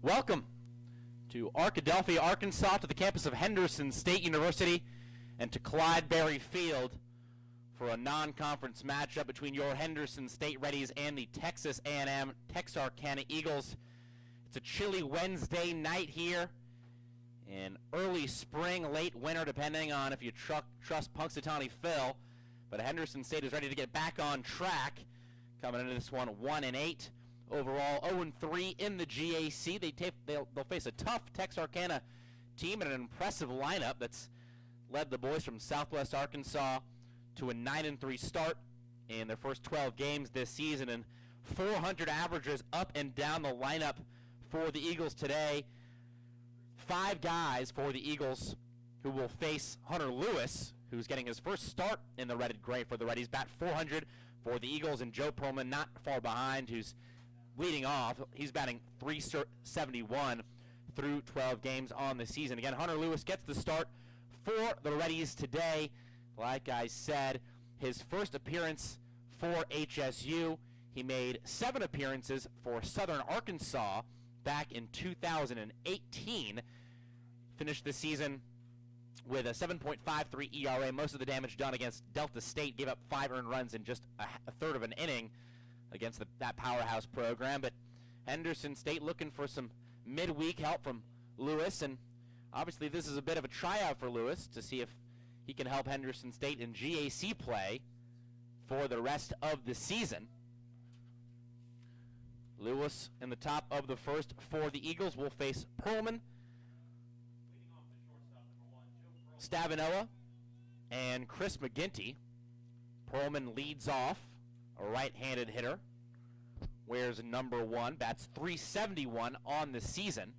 Welcome to Arkadelphia, Arkansas, to the campus of Henderson State University, and to Clyde-Berry Field for a non-conference matchup between your Henderson State Reddies and the Texas A&M-Texarkana Eagles. It's a chilly Wednesday night here in early spring, late winter, depending on if you trust Punxsutawney Phil. But Henderson State is ready to get back on track, coming into this one 1-8. Overall, 0-3 in the GAC. They'll face a tough Texarkana team and an impressive lineup that's led the boys from Southwest Arkansas to a 9-3 start in their first 12 games this season, and 400 averages up and down the lineup for the Eagles today. 5 guys for the Eagles who will face Hunter Lewis, who's getting his first start in the red and gray for the Reddies. Bat 400 for the Eagles, and Joe Perlman not far behind, who's leading off. He's batting .371 through 12 games on the season. Again, Hunter Lewis gets the start for the Reddies today. Like I said, his first appearance for HSU. He made 7 appearances for Southern Arkansas back in 2018. Finished the season with a 7.53 ERA. Most of the damage done against Delta State. Gave up 5 earned runs in just a third of an inning against that powerhouse program. But Henderson State looking for some midweek help from Lewis, and obviously this is a bit of a tryout for Lewis to see if he can help Henderson State in GAC play for the rest of the season. Lewis in the top of the first for the Eagles will face Perlman, Stavinoa, and Chris McGinty. Perlman leads off, a right-handed hitter, wears number 1, bats .371 on the season.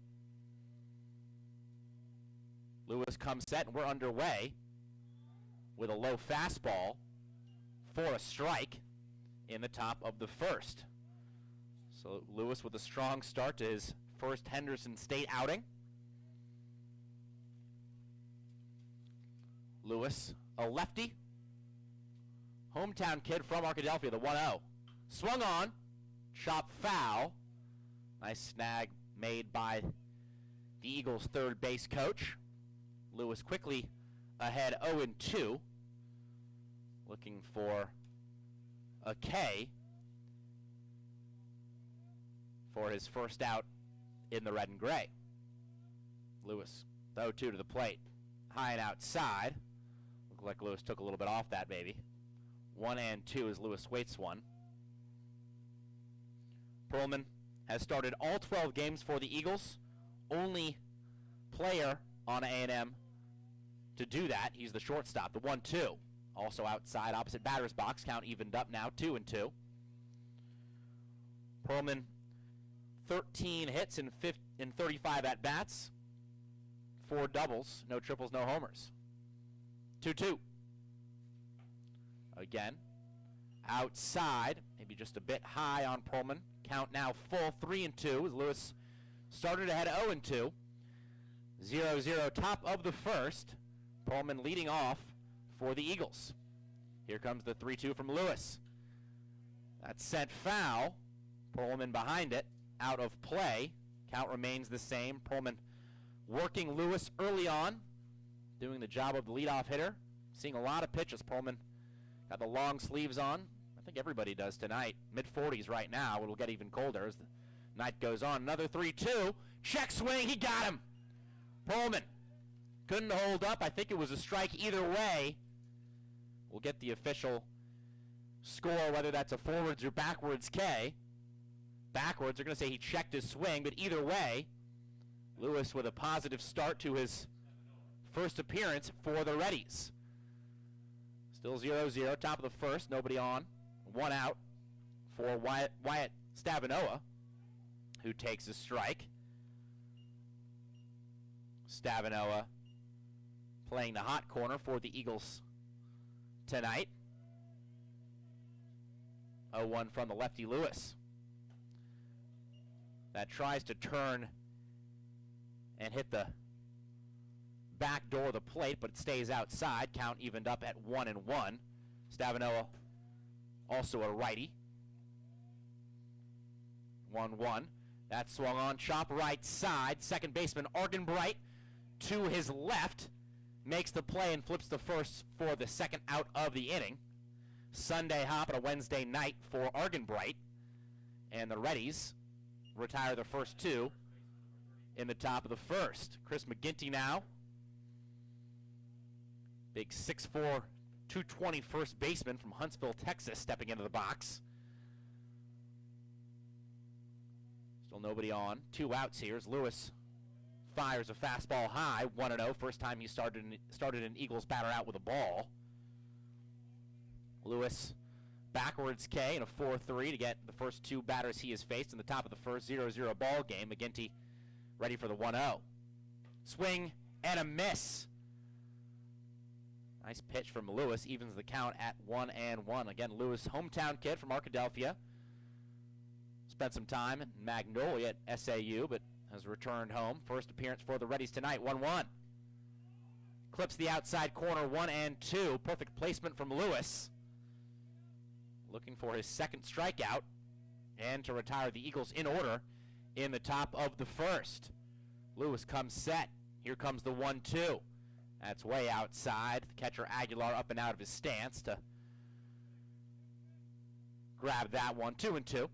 Lewis comes set, and we're underway with a low fastball for a strike in the top of the first. So Lewis with a strong start to his first Henderson State outing. Lewis, a lefty, hometown kid from Arkadelphia, the 1-0. Swung on, chop foul. Nice snag made by the Eagles' third base coach. Lewis quickly ahead 0-2. Looking for a K for his first out in the red and gray. Lewis, 0-2 to the plate. High and outside. Looked like Lewis took a little bit off that baby. 1-2 as Lewis waits one. Perlman has started all 12 games for the Eagles. Only player on A&M to do that. He's the shortstop, the 1-2. Also outside, opposite batter's box. Count evened up now, 2-2. Perlman, 13 hits in 35 at-bats. 4 doubles, no triples, no homers. 2-2. Again, outside, maybe just a bit high on Perlman. Count now full, 3-2 as Lewis started ahead 0-2. 0-0 top of the first. Perlman leading off for the Eagles. Here comes the 3-2 from Lewis. That's sent foul. Perlman behind it, out of play. Count remains the same. Perlman working Lewis early on, doing the job of the leadoff hitter. Seeing a lot of pitches. Perlman got the long sleeves on. I think everybody does tonight. Mid-40s right now. It'll get even colder as the night goes on. Another 3-2. Check swing. He got him. Perlman couldn't hold up. I think it was a strike either way. We'll get the official score, whether that's a forwards or backwards K. Backwards, they're going to say he checked his swing, but either way, Lewis with a positive start to his first appearance for the Reddies. Still 0-0, top of the first, nobody on. 1 out for Wyatt Stavinoa, who takes a strike. Stavinoa playing the hot corner for the Eagles tonight. 0-1 from the lefty Lewis. That tries to turn and hit the back door of the plate, but it stays outside. Count evened up at 1-1. Stavinoa, also a righty. 1-1. That swung on, chop right side. Second baseman Argenbright to his left makes the play and flips the first for the second out of the inning. Sunday hop on a Wednesday night for Argenbright. And the Reddies retire the first two in the top of the first. Chris McGinty now. Big 6'4", 220 first baseman from Huntsville, Texas, stepping into the box. Still nobody on. 2 outs here as Lewis fires a fastball high, 1-0. First time he started an Eagles batter out with a ball. Lewis backwards K in a 4-3 to get the first 2 batters he has faced in the top of the first. 0-0 ball game. McGinty ready for the 1-0. Swing and a miss. Nice pitch from Lewis, evens the count at 1-1. Again, Lewis, hometown kid from Arkadelphia. Spent some time in Magnolia at SAU, but has returned home. First appearance for the Reddies tonight, 1-1. Clips the outside corner, 1-2. Perfect placement from Lewis. Looking for his second strikeout and to retire the Eagles in order in the top of the first. Lewis comes set. Here comes the 1-2. That's way outside. The catcher Aguilar up and out of his stance to grab that one. 2-2.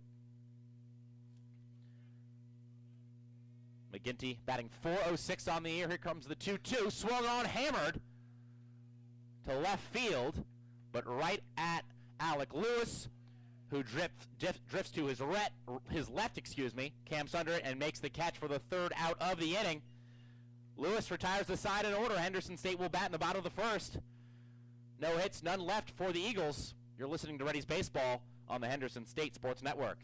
McGinty batting .406 on the year. Here comes the 2-2. Swung on, hammered to left field, but right at Alec Lewis, who drifts to his left, camps under it and makes the catch for the third out of the inning. Lewis retires the side in order. Henderson State will bat in the bottom of the first. No hits, none left for the Eagles. You're listening to Reddies Baseball on the Henderson State Sports Network.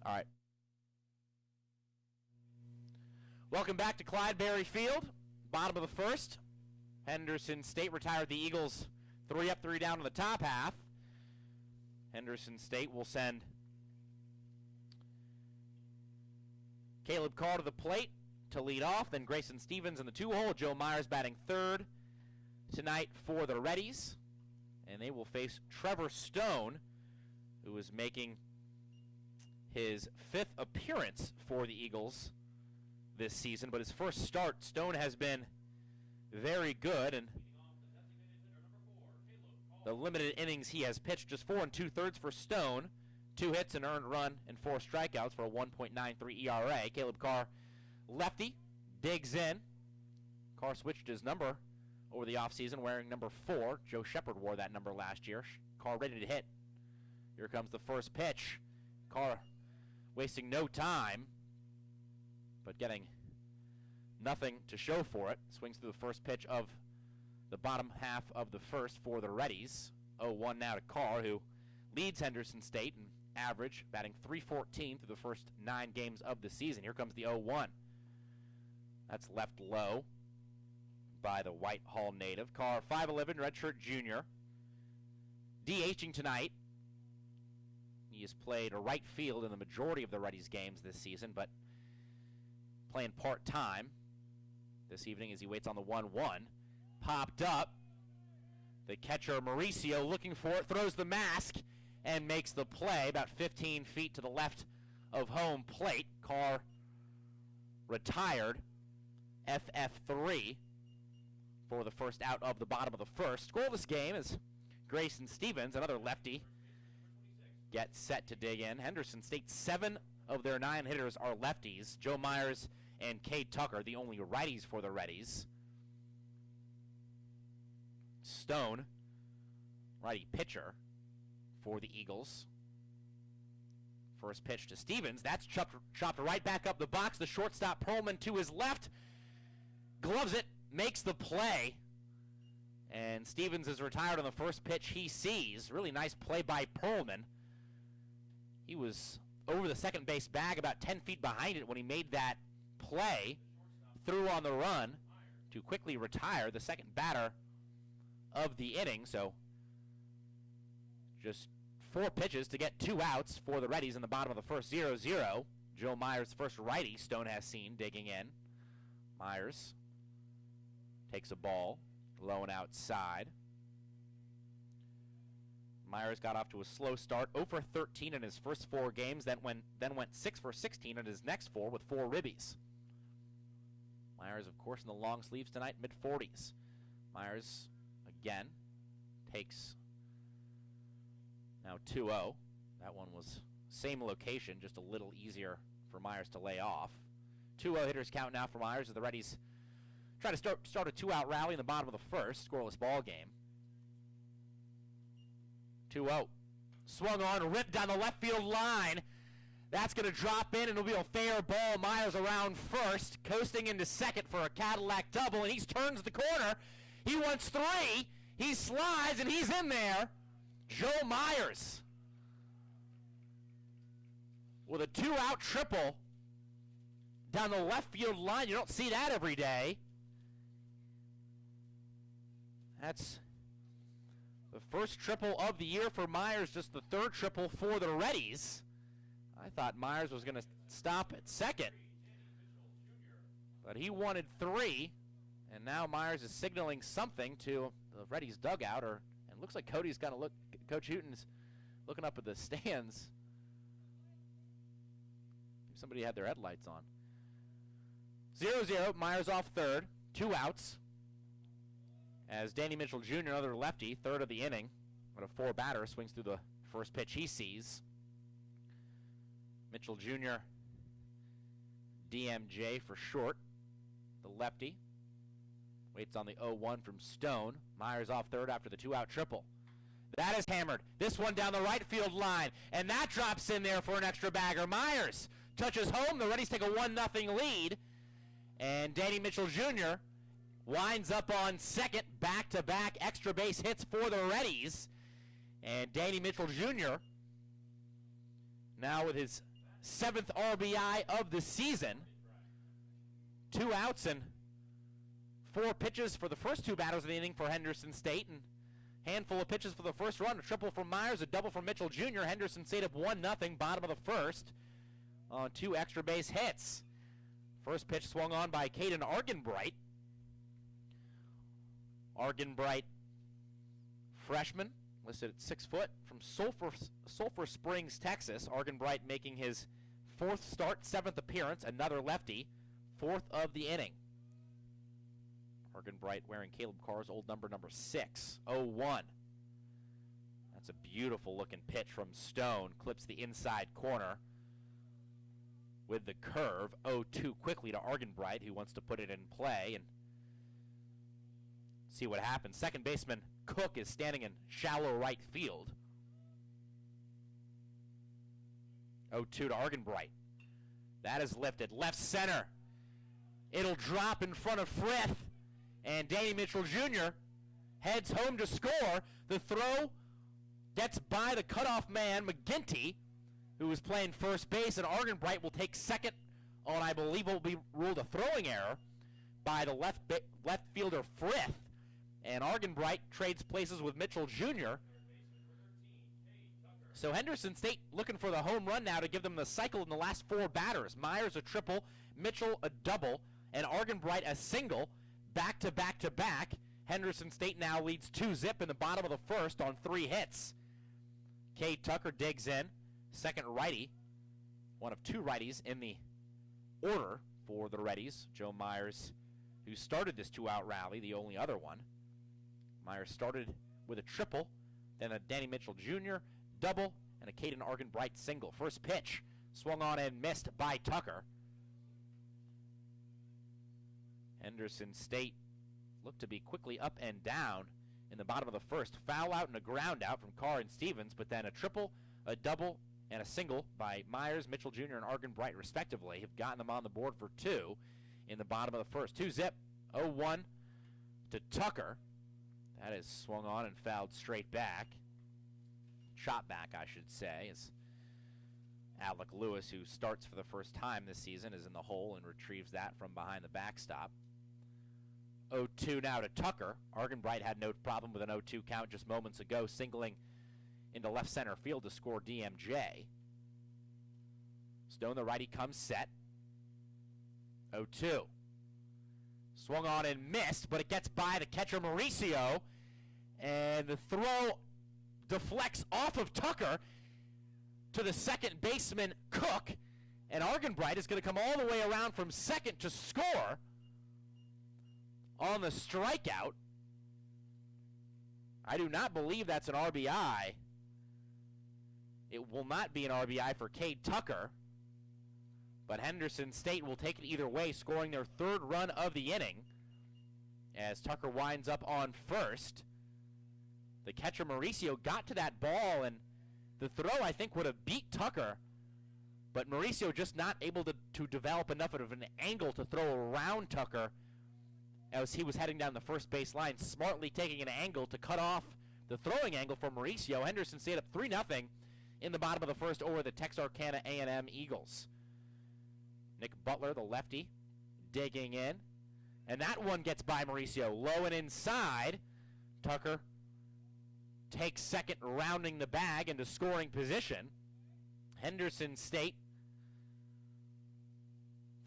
All right. Welcome back to Clydeberry Field. Bottom of the first. Henderson State retired the Eagles 3 up, 3 down in the top half. Henderson State will send Caleb Carr to the plate to lead off. Then Grayson Stevens in the 2-hole. Joe Myers batting third tonight for the Reddies. And they will face Trevor Stone, who is making his 5th appearance for the Eagles this season, but his first start, Stone has been very good, and the limited innings he has pitched, just 4 2/3 for Stone, 2 hits, an earned run, and 4 strikeouts for a 1.93 ERA. Caleb Carr, lefty, digs in. Carr switched his number over the offseason, wearing number 4. Joe Shepard wore that number last year. Carr ready to hit. Here comes the first pitch. Carr wasting no time, but getting nothing to show for it. Swings through the first pitch of the bottom half of the first for the Reddies. 0-1 now to Carr, who leads Henderson State in average, batting .314 through the first 9 games of the season. Here comes the 0-1. That's left low by the Whitehall native. Carr, 5'11", redshirt junior. DHing tonight. He has played a right field in the majority of the Reddies games this season, but playing part-time this evening as he waits on the 1-1. Popped up. The catcher, Mauricio, looking for it, throws the mask, and makes the play about 15 feet to the left of home plate. Carr retired FF3 for the first out of the bottom of the first. Scoreless game as Grayson Stevens, another lefty, gets set to dig in. Henderson State, 7 of their 9 hitters are lefties. Joe Myers and Cade Tucker, the only righties for the Reddies. Stone, righty pitcher for the Eagles. First pitch to Stevens. That's chopped right back up the box. The shortstop Perlman to his left. Gloves it, makes the play. And Stevens is retired on the first pitch he sees. Really nice play by Perlman. He was over the second base bag, about 10 feet behind it when he made that play. Threw on the run to quickly retire the second batter of the inning. So just 4 pitches to get 2 outs for the Reddies in the bottom of the first. 0-0. Joe Myers, first righty Stone has seen, digging in. Myers takes a ball, low and outside. Myers got off to a slow start, 0 for 13 in his first 4 games, then went 6 for 16 in his next 4 with 4 ribbies. Myers, of course, in the long sleeves tonight, mid-40s. Myers, again, takes now 2-0. That one was same location, just a little easier for Myers to lay off. 2-0 hitters count now for Myers as the Reddies try to start a 2-out rally in the bottom of the first. Scoreless ball game. 2-0. Swung on, ripped down the left field line. That's going to drop in, and it'll be a fair ball. Myers around first, coasting into second for a Cadillac double, and he turns the corner. He wants 3. He slides, and he's in there. Joe Myers with a 2-out triple down the left field line. You don't see that every day. That's the first triple of the year for Myers, just the 3rd triple for the Reddies. I thought Myers was going to stop at second, but he wanted 3, and now Myers is signaling something to the Reddies dugout, and it looks like Coach Hooten's looking up at the stands. Somebody had their headlights on. 0-0, Myers off third, 2 outs. As Danny Mitchell Jr., another lefty, 3rd of the inning, but a 4-batter, swings through the first pitch he sees. Mitchell Jr., DMJ for short, the lefty. Waits on the 0-1 from Stone. Myers off third after the 2-out triple. That is hammered. This one down the right field line, and that drops in there for an extra bagger. Myers touches home. The Reddies take a 1-0 lead, and Danny Mitchell Jr. winds up on second. Back-to-back extra base hits for the Reddies, and Danny Mitchell Jr. now with his 7th RBI of the season. 2 outs and 4 pitches for the first 2 batters of the inning for Henderson State, and handful of pitches for the first run. A triple from Myers, a double from Mitchell Jr. Henderson State up 1-0, bottom of the first, on 2 extra base hits. First pitch swung on by Caden Argenbright. Argenbright, freshman, listed at 6 foot, from Sulphur Springs, Texas. Argenbright making his 4th start, 7th appearance, another lefty, 4th of the inning. Argenbright wearing Caleb Carr's old number 6, 0-1. That's a beautiful looking pitch from Stone. Clips the inside corner with the curve. 0-2 quickly to Argenbright, who wants to put it in play and see what happens. Second baseman Cook is standing in shallow right field. 0-2 to Argenbright. That is lifted. Left center. It'll drop in front of Frith. And Danny Mitchell Jr. heads home to score. The throw gets by the cutoff man, McGinty, who was playing first base, and Argenbright will take second on, I believe, will be ruled a throwing error by the left fielder Frith. And Argenbright trades places with Mitchell Jr. So Henderson State looking for the home run now to give them the cycle in the last 4 batters. Myers a triple, Mitchell a double, and Argenbright a single. Back to back to back. Henderson State now leads 2-0 in the bottom of the first on 3 hits. Cade Tucker digs in, second righty, one of 2 righties in the order for the Reddies. Joe Myers who started this two-out rally, the only other one. Myers started with a triple, then a Danny Mitchell Jr. double, and a Caden Argan-Bright single. First pitch, swung on and missed by Tucker. Henderson State looked to be quickly up and down in the bottom of the first. Foul out and a ground out from Carr and Stevens, but then a triple, a double, and a single by Myers, Mitchell Jr., and Argan-Bright, respectively, have gotten them on the board for two in the bottom of the first. 2-zip, 0-1 to Tucker. That is swung on and fouled straight back. Shot back, I should say, as Alec Lewis, who starts for the first time this season, is in the hole and retrieves that from behind the backstop. 0-2 now to Tucker. Argan-Bright had no problem with an 0-2 count just moments ago, singling into left center field to score DMJ. Stone, the righty, comes set. 0-2. Swung on and missed, but it gets by the catcher Mauricio, and the throw deflects off of Tucker to the second baseman Cook, and Argan-Bright is going to come all the way around from second to score on the strikeout. I do not believe that's an RBI. It will not be an RBI for Cade Tucker, but Henderson State will take it either way, scoring their third run of the inning as Tucker winds up on first. The catcher Mauricio got to that ball, and the throw, I think, would have beat Tucker, but Mauricio just not able to develop enough of an angle to throw around Tucker as he was heading down the first base line, smartly taking an angle to cut off the throwing angle for Mauricio. Henderson State up 3-0 in the bottom of the first over the Texarkana A&M Eagles. Nick Butler, the lefty, digging in, and that one gets by Mauricio, low and inside. Tucker takes second, rounding the bag into scoring position. Henderson State,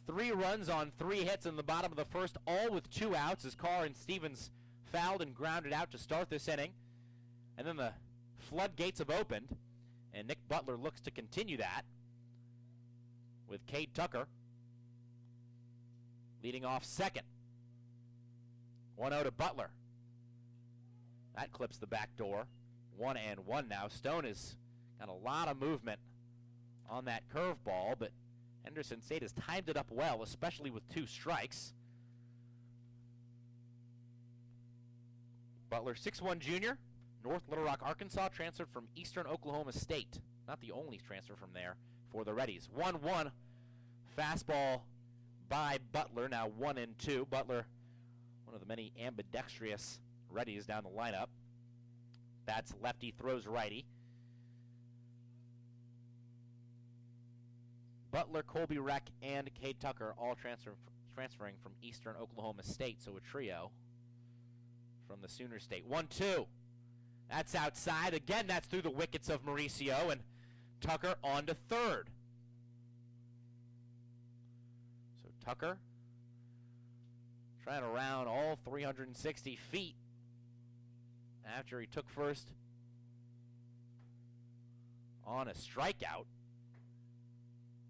3 runs on 3 hits in the bottom of the first, all with 2 outs as Carr and Stevens fouled and grounded out to start this inning. And then the floodgates have opened, and Nick Butler looks to continue that with Cade Tucker leading off second. 1-0 to Butler. That clips the back door. 1-1 now. Stone has got a lot of movement on that curveball, but Henderson State has timed it up well, especially with 2 strikes. Butler, 6'1" junior, North Little Rock, Arkansas, transferred from Eastern Oklahoma State. Not the only transfer from there for the Reddies. 1-1 fastball by Butler, now 1-2. Butler, one of the many ambidextrous Reddies down the lineup. Bats lefty, throws righty. Butler, Colby Reck, and Cade Tucker all transferring from Eastern Oklahoma State, so a trio from the Sooner State. 1-2. That's outside. Again, that's through the wickets of Mauricio, and Tucker on to third. So Tucker trying to round all 360 feet after he took first on a strikeout.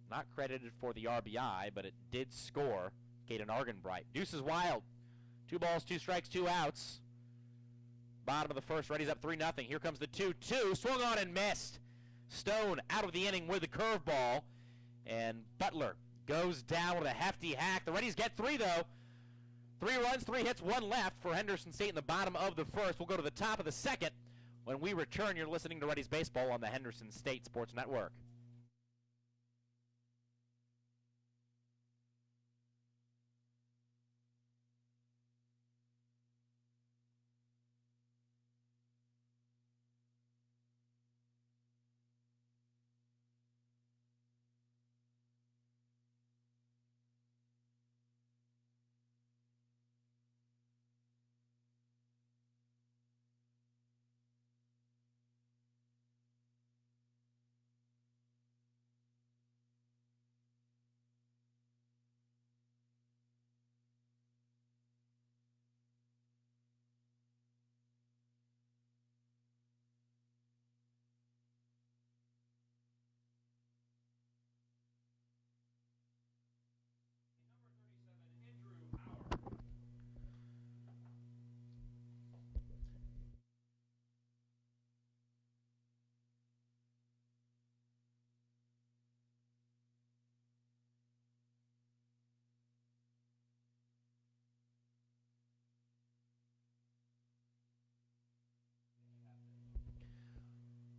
Not credited for the RBI, but it did score Caden Argan-Bright. Deuce is wild. 2 balls, 2 strikes, 2 outs. Bottom of the first, Reddies up 3-0. Here comes the 2-2. Swung on and missed. Stone out of the inning with the curveball. And Butler goes down with a hefty hack. The Reddies get 3, though. 3 runs, 3 hits, 1 left for Henderson State in the bottom of the first. We'll go to the top of the second. When we return, you're listening to Reddies Baseball on the Henderson State Sports Network.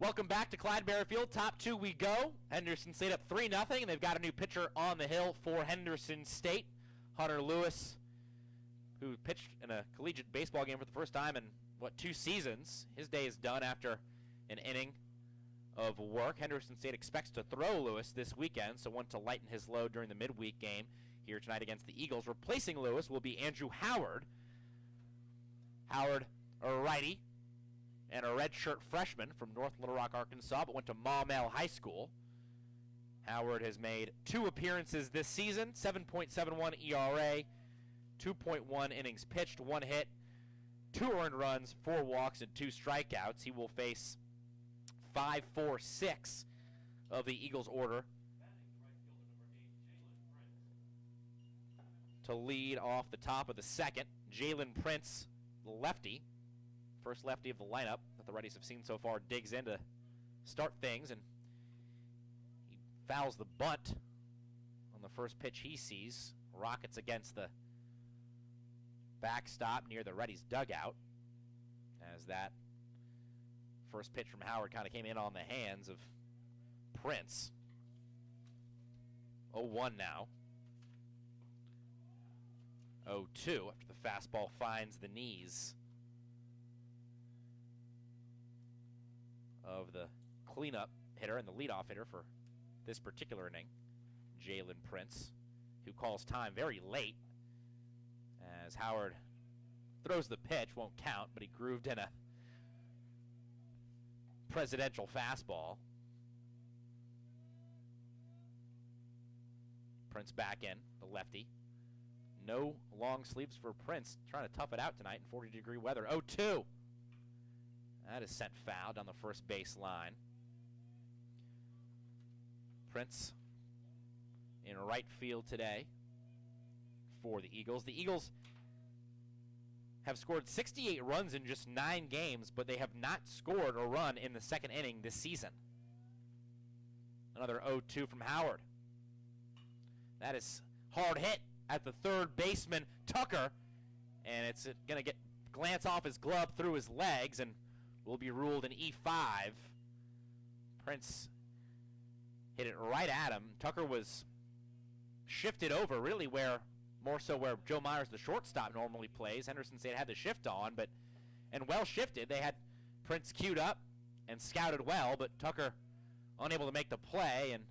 Welcome back to Clyde-Barry Field. Top two we go. Henderson State up 3-0, and they've got a new pitcher on the hill for Henderson State. Hunter Lewis, who pitched in a collegiate baseball game for the first time in, 2 seasons. His day is done after an inning of work. Henderson State expects to throw Lewis this weekend, so want to lighten his load during the midweek game here tonight against the Eagles. Replacing Lewis will be Andrew Howard. Howard, a righty, and a redshirt freshman from North Little Rock, Arkansas, but went to Maumelle High School. Howard has made 2 appearances this season, 7.71 ERA, 2.1 innings pitched, 1 hit, 2 earned runs, 4 walks, and 2 strikeouts. He will face 5, 4, 6 of the Eagles' order to lead off the top of the second. Jalen Prince, the lefty, first lefty of the lineup that the Reddies have seen so far, digs in to start things, and he fouls the bunt on the first pitch he sees. Rockets against the backstop near the Reddies dugout, as that first pitch from Howard kind of came in on the hands of Prince. 0-1 now. 0-2 after the fastball finds the knees of the cleanup hitter and the leadoff hitter for this particular inning, Jalen Prince, who calls time very late as Howard throws the pitch. Won't count, but he grooved in a presidential fastball. Prince back in, the lefty. No long sleeves for Prince, trying to tough it out tonight in 40-degree weather. 0-2. That is sent foul down the first base line. Prince in right field today for the Eagles. The Eagles have scored 68 runs in just 9 games, but they have not scored a run in the second inning this season. Another 0-2 from Howard. That is hard hit at the third baseman, Tucker, and it's going to glance off his glove through his legs and will be ruled an E5. Prince hit it right at him. Tucker was shifted over, really more so where Joe Myers, the shortstop, normally plays. Henderson State had the shift on, and well shifted. They had Prince queued up and scouted well, but Tucker unable to make the play, and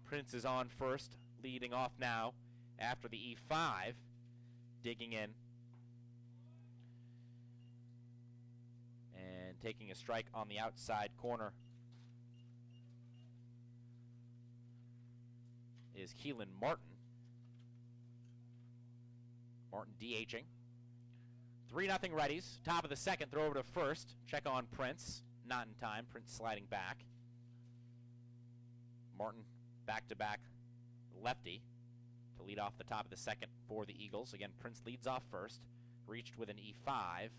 Prince is on first, leading off now after the E5, digging in and taking a strike on the outside corner is Keelan Martin. Martin DHing. 3-0 Reddies. Top of the second, throw over to first. Check on Prince. Not in time. Prince sliding back. Martin back-to-back lefty to lead off the top of the second for the Eagles. Again, Prince leads off first. Reached with an E5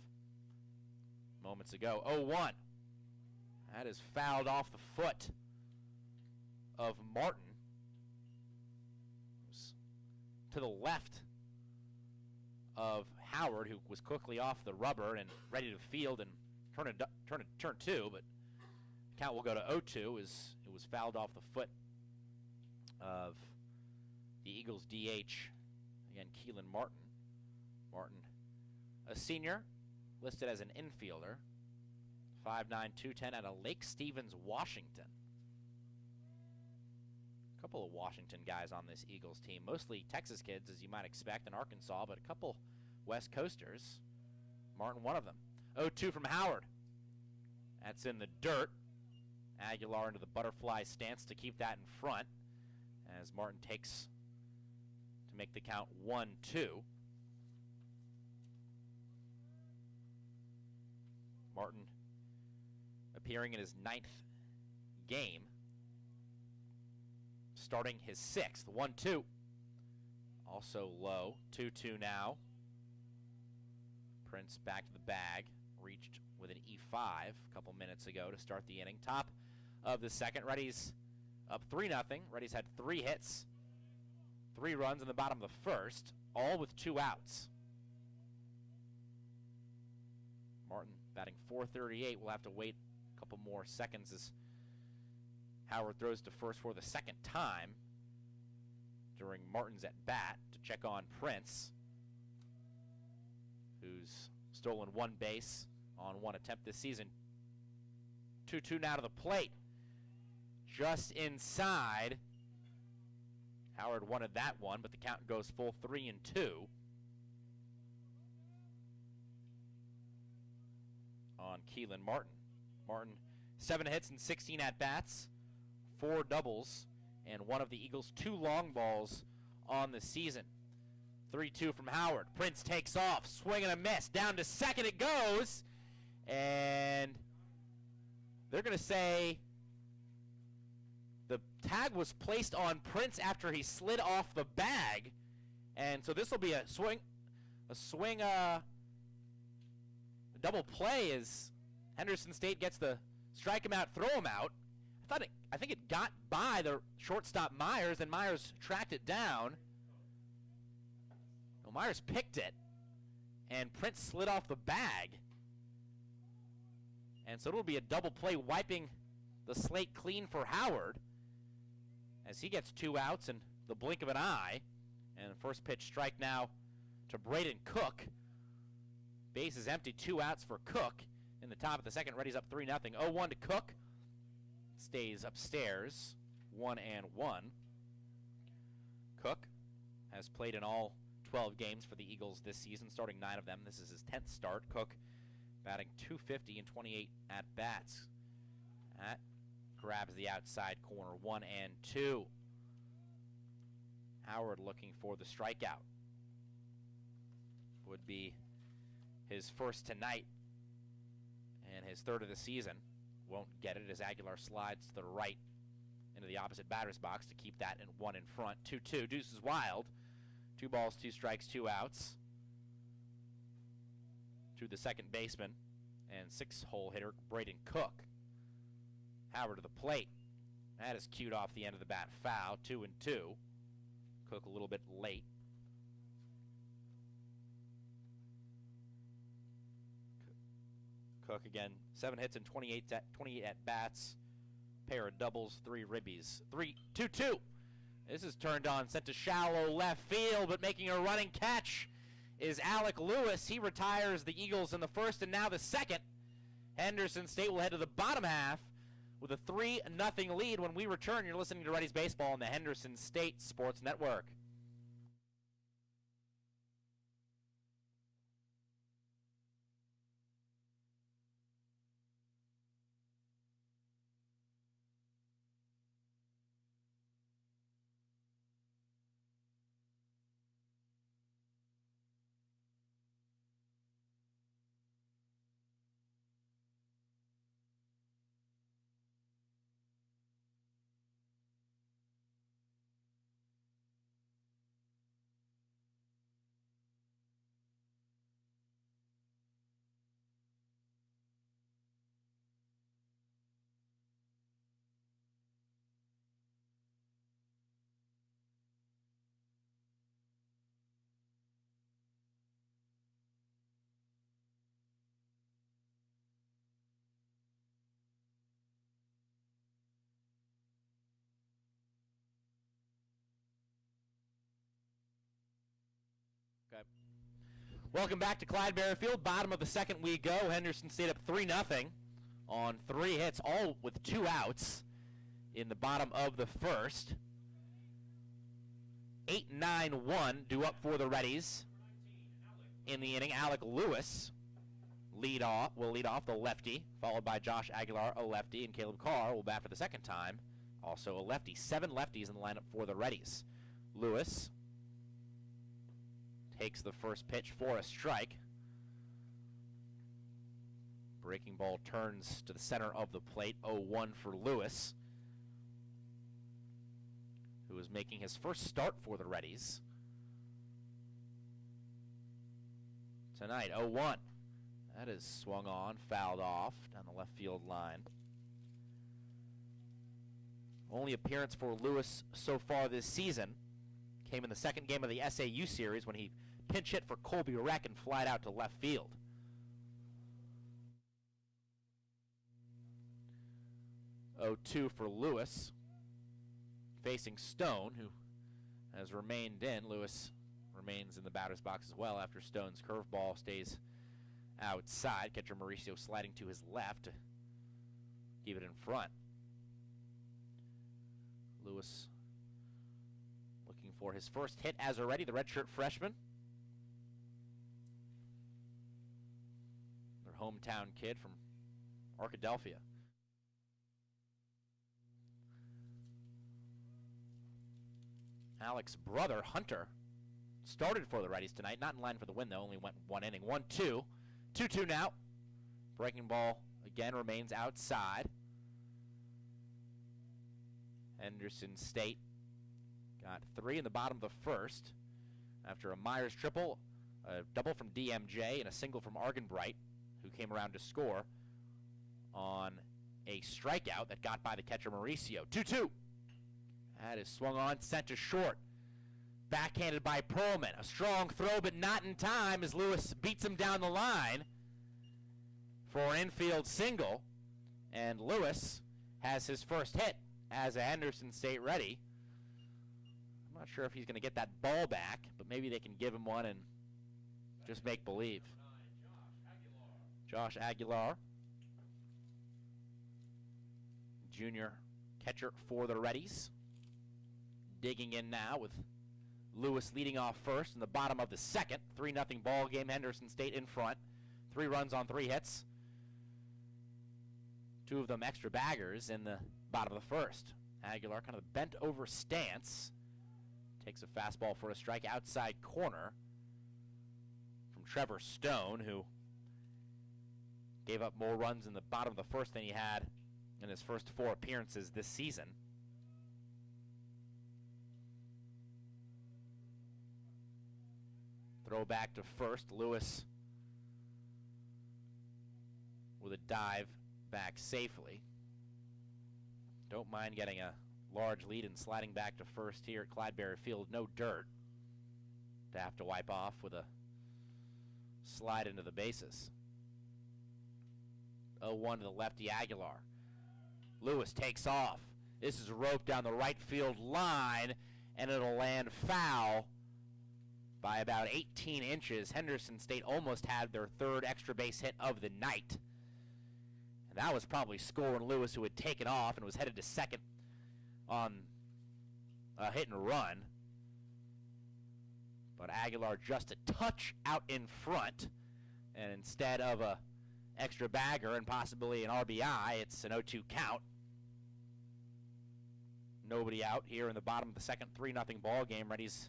moments ago. 0-1. That is fouled off the foot of Martin. It was to the left of Howard, who was quickly off the rubber and ready to field and turn 2, but count will go to 0-2 as it was fouled off the foot of the Eagles DH. Again, Keelan Martin. Martin, a senior, listed as an infielder. 5'9", 210 out of Lake Stevens, Washington. A couple of Washington guys on this Eagles team. Mostly Texas kids, as you might expect, in Arkansas, but a couple West Coasters. Martin, one of them. 0-2 from Howard. That's in the dirt. Aguilar into the butterfly stance to keep that in front as Martin takes to make the count 1-2. Martin appearing in his 9th game, starting his 6th. 1-2. Also low. 2-2 now. Prince back to the bag. Reached with an E5 a couple minutes ago to start the inning. Top of the second. Reddies up 3-0. Reddies had 3 hits, 3 runs in the bottom of the first, all with 2 outs. Martin batting .438. We'll have to wait a couple more seconds as Howard throws to first for the second time during Martin's at bat to check on Prince, who's stolen one base on one attempt this season. 2-2 now to the plate. Just inside. Howard wanted that one, but the count goes full 3-2. On Keelan Martin. Martin, 7 hits and 16 at-bats, 4 doubles, and one of the Eagles' 2 long balls on the season. 3-2 from Howard. Prince takes off, swing and a miss. Down to second it goes, and they're going to say the tag was placed on Prince after he slid off the bag, and so this will be a double play as Henderson State gets the strike him out, throw him out. I think it got by the shortstop Myers, and Myers tracked it down. Well, Myers picked it, and Prince slid off the bag. And so it'll be a double play, wiping the slate clean for Howard as he gets 2 outs in the blink of an eye. And first pitch strike now to Brayden Cook. Base is empty, 2 outs for Cook. In the top of the second, Reddies up 3-0. 0-1 to Cook. Stays upstairs, 1-1. Cook has played in all 12 games for the Eagles this season, starting 9 of them. This is his 10th start. Cook batting .250 in 28 at-bats. That grabs the outside corner, 1-2. Howard looking for the strikeout. Would be his first tonight and his 3rd of the season. Won't get it as Aguilar slides to the right into the opposite batter's box to keep that in 1 in front. 2-2. Deuce is wild. 2 balls, 2 strikes, 2 outs. To the second baseman and 6-hole hitter Brayden Cook. Howard to the plate. That is cued off the end of the bat. Foul. 2-2. Cook a little bit late. Cook again, 7 hits and 28 at-bats, pair of doubles, 3 ribbies. 3-2-2. This is turned on, sent to shallow left field, but making a running catch is Alec Lewis. He retires the Eagles in the first and now the second. Henderson State will head to the bottom half with a 3-0 lead. When we return, you're listening to Reddies Baseball on the Henderson State Sports Network. Okay. Welcome back to Clyde-Barry Field. Bottom of the second we go. Henderson State up 3-0 on 3 hits, all with 2 outs in the bottom of the first. 8-9-1 due up for the Reddies in the inning. Alec Lewis will lead off the lefty, followed by Josh Aguilar, a lefty, and Caleb Carr will bat for the second time, also a lefty. 7 lefties in the lineup for the Reddies. Lewis takes the first pitch for a strike. Breaking ball turns to the center of the plate. 0-1 for Lewis, who is making his first start for the Reddies tonight. 0-1. That is swung on, fouled off down the left field line. Only appearance for Lewis so far this season came in the second game of the SAU series when he pinch hit for Colby Reck and flied out to left field. 0-2 for Lewis. Facing Stone, who has remained in. Lewis remains in the batter's box as well after Stone's curveball stays outside. Catcher Mauricio sliding to his left to keep it in front. Lewis looking for his first hit as already, the redshirt freshman. Their hometown kid from Arkadelphia. Alex's brother, Hunter, started for the Reddies tonight. Not in line for the win, though. Only went one inning. 1-2. 2-2 now. Breaking ball again remains outside. Henderson State got 3 in the bottom of the first after a Myers triple, a double from DMJ, and a single from Argenbright, who came around to score on a strikeout that got by the catcher Mauricio. 2-2. That is swung on, sent to short. Backhanded by Perlman. A strong throw, but not in time as Lewis beats him down the line for an infield single. And Lewis has his first hit as a Henderson State Ready. I'm not sure if he's going to get that ball back, but maybe they can give him one and just make believe. Josh Aguilar, junior catcher for the Reddies. Digging in now with Lewis leading off first in the bottom of the second. 3-0 ball game. Henderson State in front. 3 runs on 3 hits. 2 of them extra baggers in the bottom of the first. Aguilar kind of bent over stance. Takes a fastball for a strike outside corner from Trevor Stone, who gave up more runs in the bottom of the first than he had in his first 4 appearances this season. Throw back to first. Lewis with a dive back safely. Don't mind getting a large lead and sliding back to first here at Clydeberry Field. No dirt to have to wipe off with a slide into the bases. 0-1 to the lefty Aguilar. Lewis takes off. This is roped down the right field line, and it'll land foul by about 18 inches. Henderson State almost had their 3rd extra base hit of the night. And that was probably scoring Lewis, who had taken off and was headed to second on a hit and run. But Aguilar just a touch out in front, and instead of a extra bagger and possibly an RBI, it's an 0-2 count. Nobody out here in the bottom of the second. 3-0 ball game. Reddies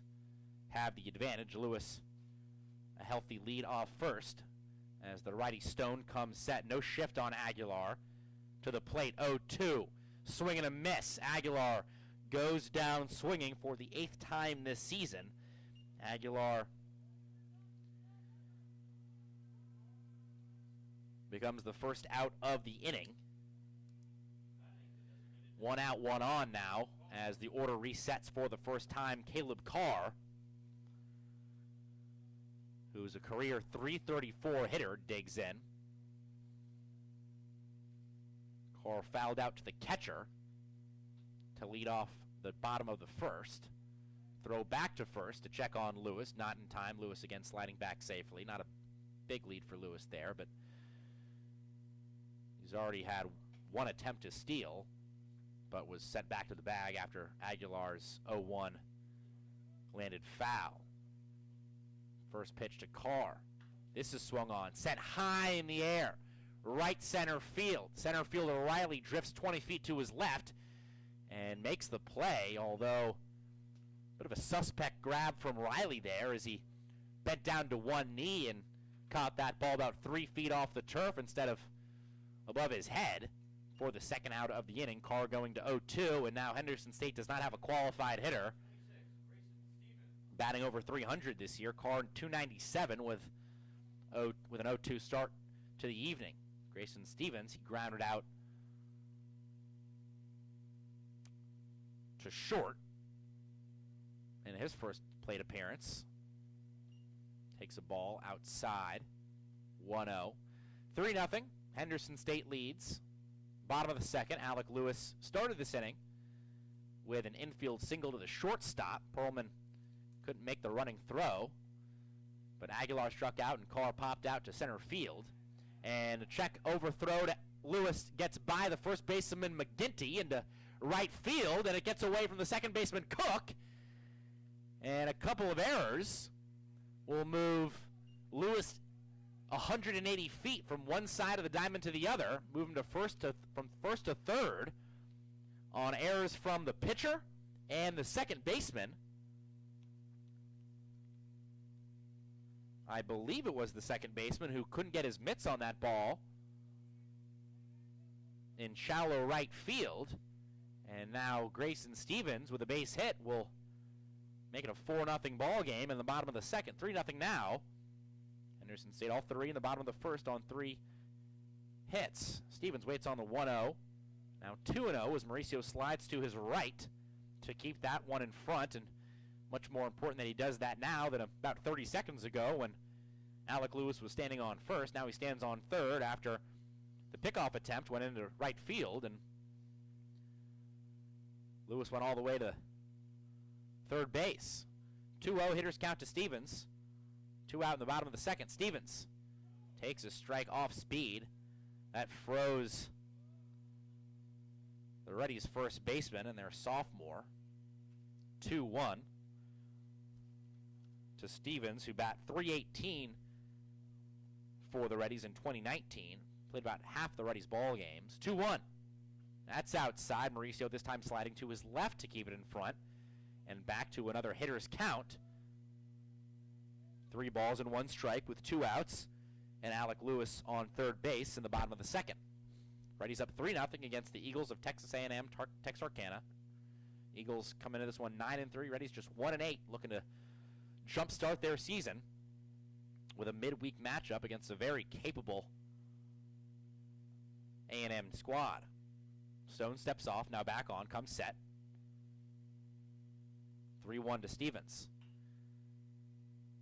have the advantage. Lewis a healthy lead off first as the righty Stone comes set. No shift on Aguilar. To the plate. 0-2. Swing and a miss. Aguilar goes down swinging for the 8th time this season. Aguilar becomes the first out of the inning. 1 out, 1 on now as the order resets for the first time. Caleb Carr, who's a career .334 hitter, digs in. Carr fouled out to the catcher to lead off the bottom of the first. Throw back to first to check on Lewis. Not in time. Lewis again sliding back safely. Not a big lead for Lewis there, but he's already had 1 attempt to steal, but was set back to the bag after Aguilar's 0-1 landed foul. First pitch to Carr. This is swung on, set high in the air. Right center field. Center fielder Riley drifts 20 feet to his left and makes the play, although a bit of a suspect grab from Riley there as he bent down to one knee and caught that ball about 3 feet off the turf instead of above his head for the second out of the inning. Carr going to 0-2, and now Henderson State does not have a qualified hitter. Batting over 300 this year. Carr 297 with an 0-2 start to the evening. Grayson Stevens, he grounded out to short in his first plate appearance. Takes a ball outside. 1-0. 3-0. Henderson State leads. Bottom of the second, Alec Lewis started this inning with an infield single to the shortstop. Perlman couldn't make the running throw, but Aguilar struck out and Carr popped out to center field. And a check overthrow to Lewis gets by the first baseman McGinty into right field, and it gets away from the second baseman Cook. And a couple of errors will move Lewis 180 feet from one side of the diamond to the other, move him to from first to third on errors from the pitcher and the second baseman. I believe it was the second baseman who couldn't get his mitts on that ball in shallow right field. And now Grayson Stevens with a base hit will make it a 4-0 ball game in the bottom of the second. 3-0 now. Henderson State all three in the bottom of the first on 3 hits. Stevens waits on the 1-0. Now 2-0 as Mauricio slides to his right to keep that one in front, and much more important that he does that now than about 30 seconds ago when Alec Lewis was standing on first. Now he stands on third after the pickoff attempt went into right field, and Lewis went all the way to third base. 2-0 hitters count to Stevens. 2 out in the bottom of the second. Stevens takes a strike off speed. That froze the Reddies' first baseman and their sophomore. 2-1 to Stevens, who bat .318 for the Reddies in 2019. Played about half the Reddies' ball games. 2-1. That's outside. Mauricio this time sliding to his left to keep it in front. And back to another hitter's count. 3 balls and 1 strike with 2 outs. And Alec Lewis on third base in the bottom of the second. Reddies up 3-0 against the Eagles of Texas A&M-Texarkana. Eagles come into this one 9-3. Reddies just 1-8, looking to jumpstart their season with a midweek matchup against a very capable A&M squad. Stone steps off, now back on, comes set. 3-1 to Stevens.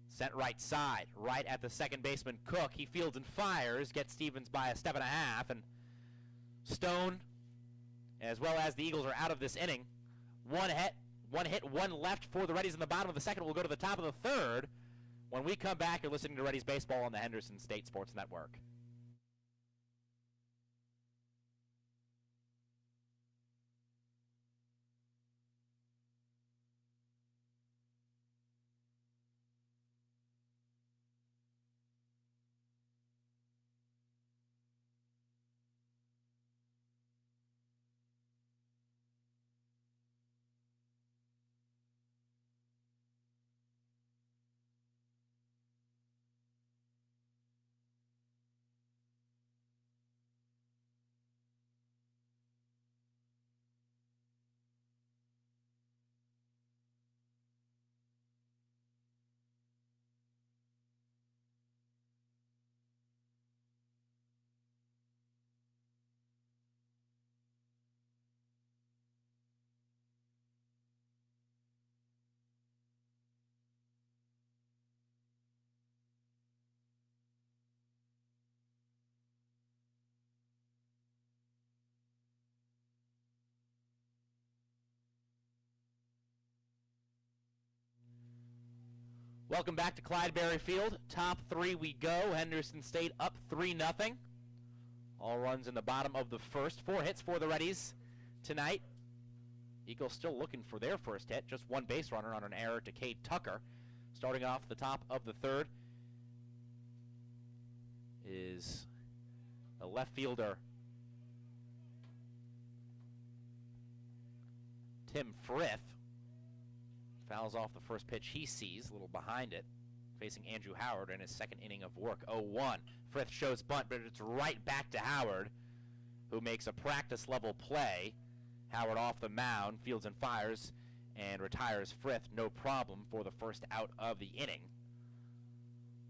Sent right side, right at the second baseman Cook. He fields and fires, gets Stevens by a step and a half, and Stone, as well as the Eagles, are out of this inning. One hit, one left for the Reddies in the bottom of the second. We'll go to the top of the third. When we come back, you're listening to Reddies Baseball on the Henderson State Sports Network. Welcome back to Clydeberry Field. Top 3 we go. Henderson State up 3-0. All runs in the bottom of the first. 4 hits for the Reddies tonight. Eagles still looking for their first hit. Just 1 base runner on an error to Cade Tucker. Starting off the top of the third is a left fielder, Tim Frith. Fouls off the first pitch he sees, a little behind it, facing Andrew Howard in his second inning of work. 0-1. Frith shows bunt, but it's right back to Howard, who makes a practice-level play. Howard off the mound, fields and fires, and retires Frith, no problem, for the first out of the inning.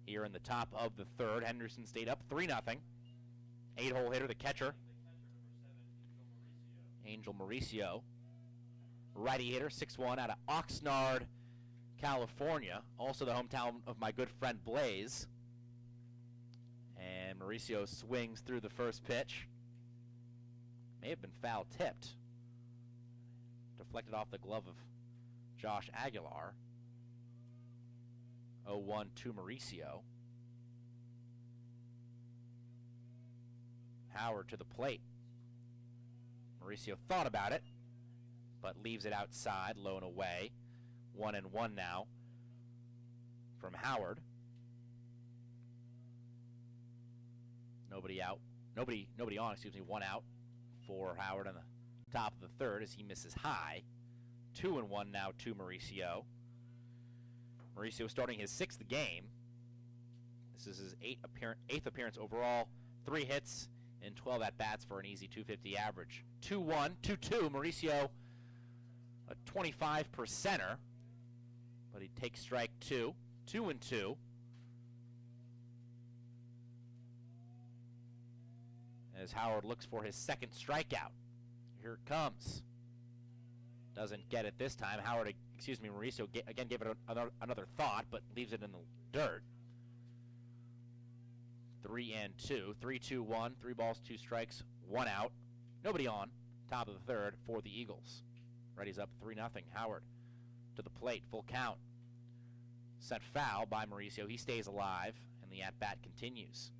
Here in the top of the third, Henderson State up 3-0. 8-hole hitter, the catcher, Angel Mauricio. Righty hitter, 6'1", out of Oxnard, California. Also the hometown of my good friend Blaze. And Mauricio swings through the first pitch. May have been foul tipped. Deflected off the glove of Josh Aguilar. 0-1 to Mauricio. Howard to the plate. Mauricio thought about it, but leaves it outside, low and away. 1-1 now from Howard. Nobody out. Nobody on, excuse me, 1 out for Howard on the top of the third as he misses high. 2-1 now to Mauricio. Mauricio starting his 6th game. This is his 8th appearance overall. 3 hits and 12 at-bats for an easy .250 average. 2-1, 2-2. Mauricio, a 25%er, but he takes strike 2. 2-2. As Howard looks for his 2nd strikeout. Here it comes. Doesn't get it this time. Mauricio again gave it another thought, but leaves it in the dirt. 3-2. 3-2-1. 3 balls, 2 strikes, 1 out. Nobody on. Top of the third for the Eagles. Reddies up 3-0. Howard to the plate. Full count. Sent foul by Mauricio. He stays alive, and the at-bat continues.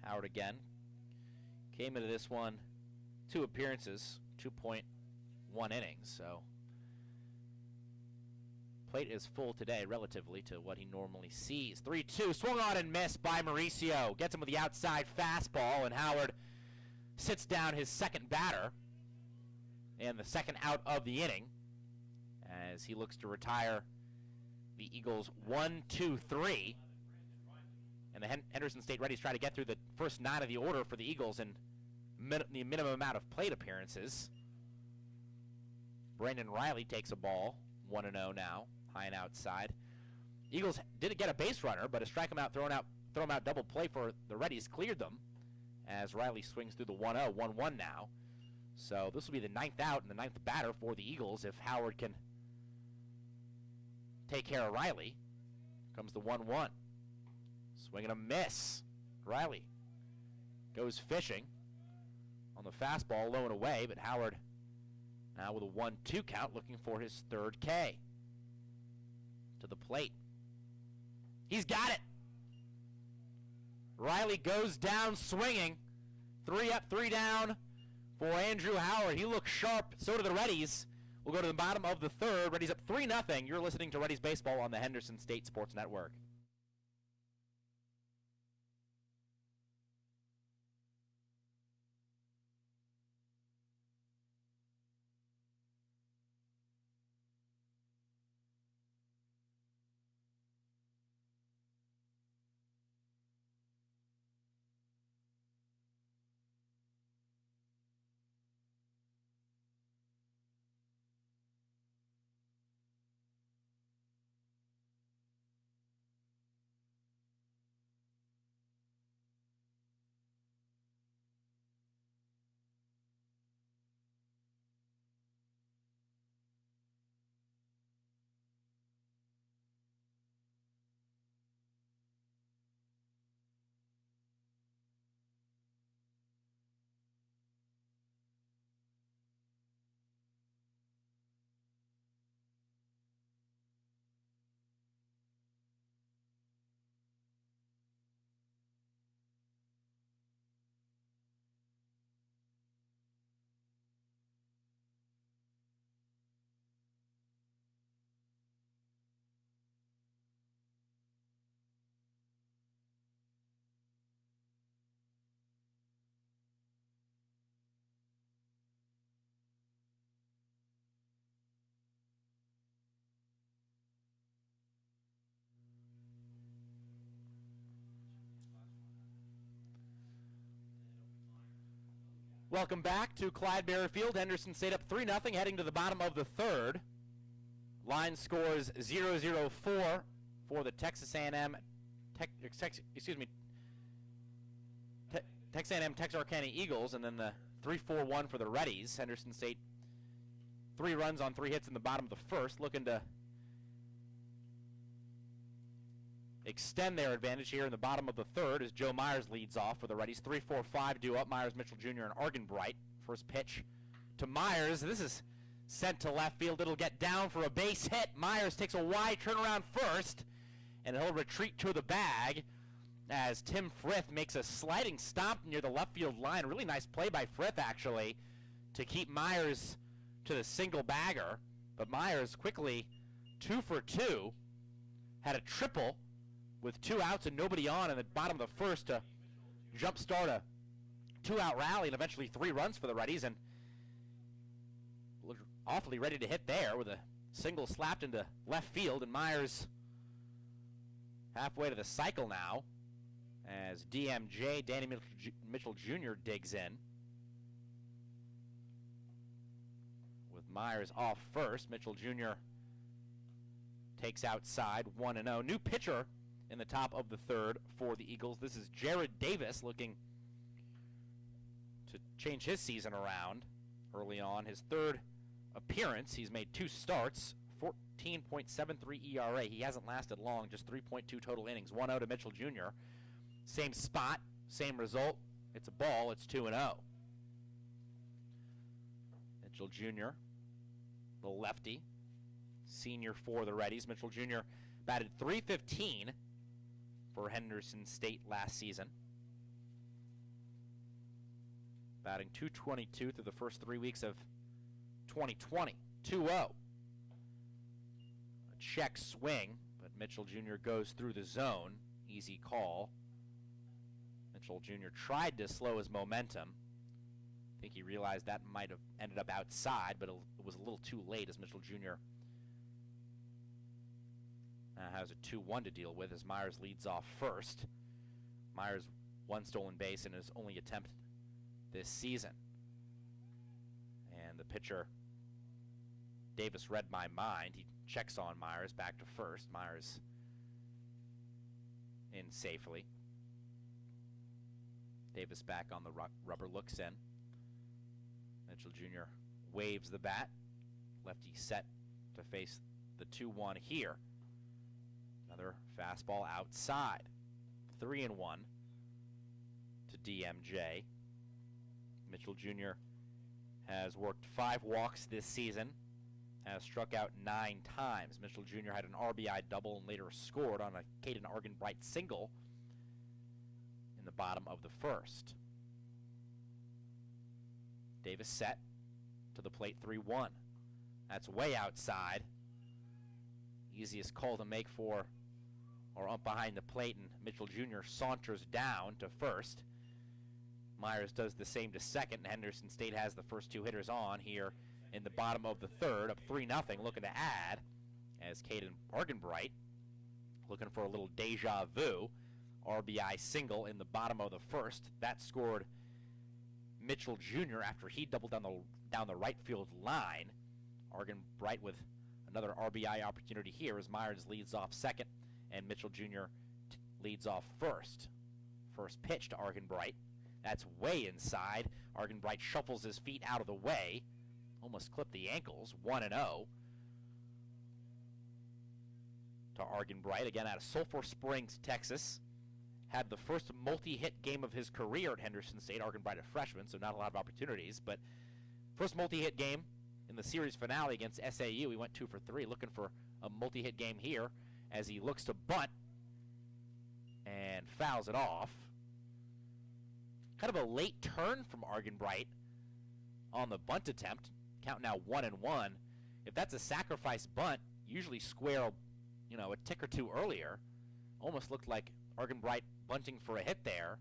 Howard again. Came into this one 2 appearances, 2.1 innings, so plate is full today relatively to what he normally sees. 3-2, swung on and missed by Mauricio. Gets him with the outside fastball, and Howard sits down his 2nd batter and the 2nd out of the inning as he looks to retire the Eagles 1-2-3. And the Henderson State Reddies try to get through the first 9 of the order for the Eagles in the minimum amount of plate appearances. Brandon Riley takes a ball, 1-0 now, high and outside. Eagles didn't get a base runner, but a strike him out, throw him out double play for the Reddies cleared them as Riley swings through the 1-0, 1-1 now. So this will be the 9th out and the 9th batter for the Eagles if Howard can take care of Riley. Comes the 1-1. Swing and a miss. Riley goes fishing on the fastball, low and away, but Howard now with a 1-2 count looking for his 3rd K. To the plate. He's got it. Riley goes down swinging. 3 up, 3 down for Andrew Howard. He looks sharp. So do the Reddies. We'll go to the bottom of the 3rd. Reddies up 3-0. You're listening to Reddies Baseball on the Henderson State Sports Network. Welcome back to Clyde-Berry Field. Henderson State up 3-0, heading to the bottom of the 3rd. Line scores 0-0-4 for the Texas A&M, Texas A&M-Texarkana Eagles, and then the 3-4-1 for the Reddies. Henderson State 3 runs on 3 hits in the bottom of the 1st, looking to extend their advantage here in the bottom of the third as Joe Myers leads off for the Reddies. 3-4-5 due up. Myers, Mitchell Jr., and Argenbright. First pitch to Myers. This is sent to left field. It'll get down for a base hit. Myers takes a wide turnaround first, and he'll retreat to the bag as Tim Frith makes a sliding stomp near the left field line. Really nice play by Frith, actually, to keep Myers to the single bagger. But Myers quickly 2 for 2, had a triple with 2 outs and nobody on in the bottom of the first to jumpstart a 2-out rally and eventually 3 runs for the Reddies, and looked awfully ready to hit there with a single slapped into left field. And Myers halfway to the cycle now as DMJ, Danny Mitchell Jr., digs in. With Myers off first, Mitchell Jr. takes outside 1-0. New pitcher in the top of the third for the Eagles. This is Jared Davis, looking to change his season around early on. His third appearance. He's made 2 starts, 14.73 ERA. He hasn't lasted long, just 3.2 total innings. 1-0 to Mitchell Jr. Same spot, same result. It's a ball. It's 2-0. Mitchell Jr., the lefty, senior for the Reddies. Mitchell Jr. batted .315 for Henderson State last season. Batting .222 through the first 3 weeks of 2020. 2-0. A check swing, but Mitchell Jr. goes through the zone. Easy call. Mitchell Jr. tried to slow his momentum. I think he realized that might have ended up outside, but it was a little too late as Mitchell Jr. Has a 2-1 to deal with as Myers leads off first. Myers 1 stolen base in his only attempt this season. And the pitcher, Davis, read my mind. He checks on Myers back to first. Myers in safely. Davis back on the rubber, looks in. Mitchell Jr. waves the bat. Lefty set to face the 2-1 here. Another fastball outside. 3-1 to DMJ. Mitchell Jr. has worked 5 walks this season, has struck out 9 times. Mitchell Jr. had an RBI double and later scored on a Caden Argenbright single in the bottom of the first. Davis set to the plate. 3-1. That's way outside. Easiest call to make for or up behind the plate, and Mitchell Jr. saunters down to first. Myers does the same to second, and Henderson State has the first 2 hitters on here in the bottom of the third, up 3-0, looking to add as Caden Argenbright looking for a little deja vu. RBI single in the bottom of the first. That scored Mitchell Jr. after he doubled down the right field line. Argenbright with another RBI opportunity here as Myers leads off second and Mitchell Jr. leads off first. First pitch to Argenbright. That's way inside. Argenbright shuffles his feet out of the way. Almost clipped the ankles. 1-0 to Argenbright. Again, out of Sulphur Springs, Texas. Had the first multi-hit game of his career at Henderson State. Argenbright, a freshman, so not a lot of opportunities. But first multi-hit game in the series finale against SAU. He went 2 for 3, looking for a multi-hit game here as he looks to bunt and fouls it off. Kind of a late turn from Argenbright on the bunt attempt. Count now 1-1. If that's a sacrifice bunt, usually square, a tick or 2 earlier. Almost looked like Argenbright bunting for a hit there,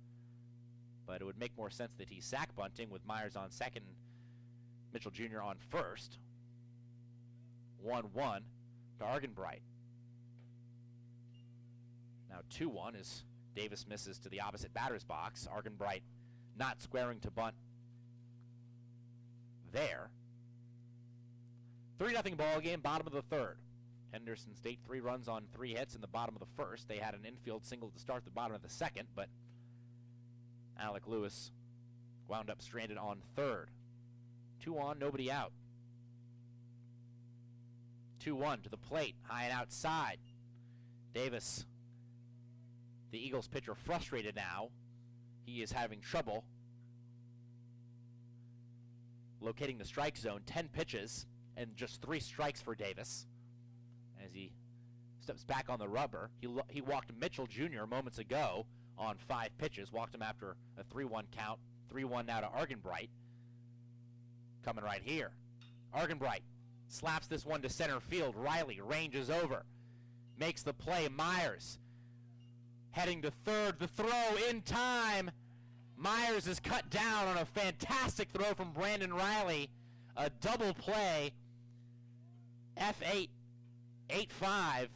but it would make more sense that he's sack bunting with Myers on second, Mitchell Jr. on first. 1-1 to Argenbright. Now 2-1 as Davis misses to the opposite batter's box. Argenbright not squaring to bunt there. 3-0 ball game, bottom of the third. Henderson State 3 runs on 3 hits in the bottom of the first. They had an infield single to start the bottom of the second, but Alec Lewis wound up stranded on third. 2 on, nobody out. 2-1 to the plate, high and outside. Davis The Eagles pitcher frustrated now. He is having trouble locating the strike zone. 10 pitches and just 3 strikes for Davis as he steps back on the rubber. He walked Mitchell Jr. moments ago on 5 pitches. Walked him after a 3-1 count. 3-1 now to Argenbright. Coming right here. Argenbright slaps this one to center field. Riley ranges over. Makes the play. Myers heading to third. The throw in time. Myers is cut down on a fantastic throw from Brandon Riley. A double play. F8, 8-5.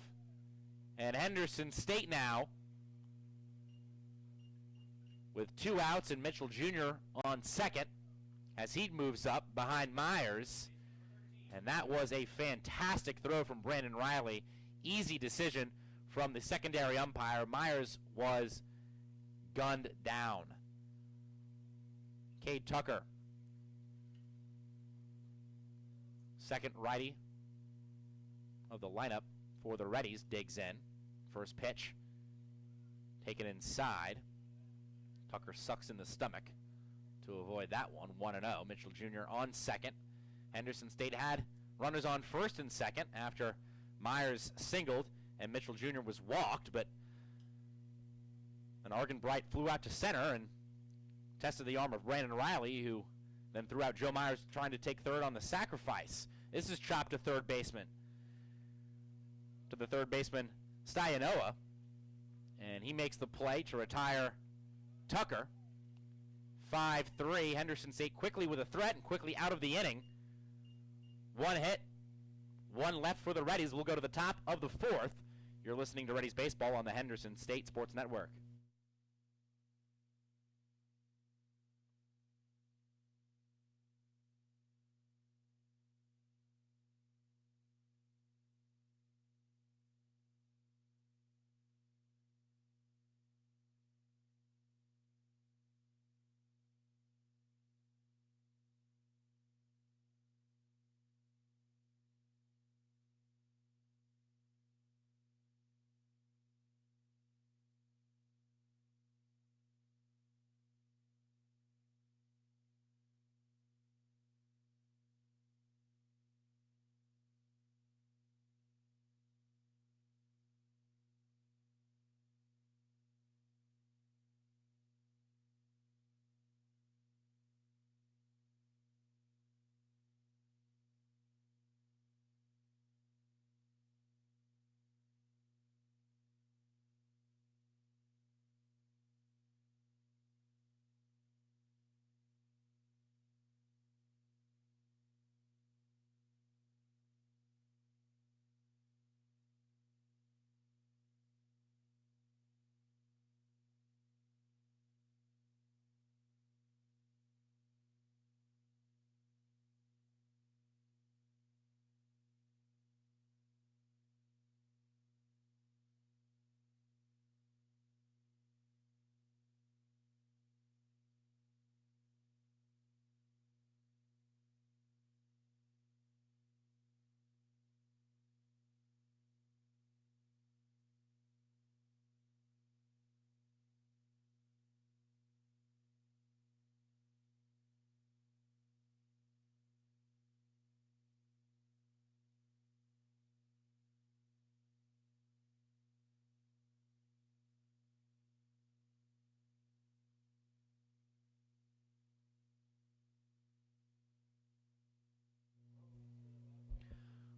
And Henderson State now with 2 outs and Mitchell Jr. on second as he moves up behind Myers. And that was a fantastic throw from Brandon Riley. Easy decision from the secondary umpire. Myers was gunned down. Cade Tucker, second righty of the lineup for the Reddies, digs in. First pitch taken inside. Tucker sucks in the stomach to avoid that one. 1-0. Mitchell Jr. on second. Henderson State had runners on first and second after Myers singled and Mitchell Jr. was walked, but an Argenbright flew out to center and tested the arm of Brandon Riley, who then threw out Joe Myers trying to take third on the sacrifice. This is chopped to third baseman. To the third baseman, Stuyanoa, and he makes the play to retire Tucker. 5-3. Henderson State quickly with a threat and quickly out of the inning. 1 hit, 1 left for the Reddies. We'll go to the top of the 4th. You're listening to Reddies Baseball on the Henderson State Sports Network.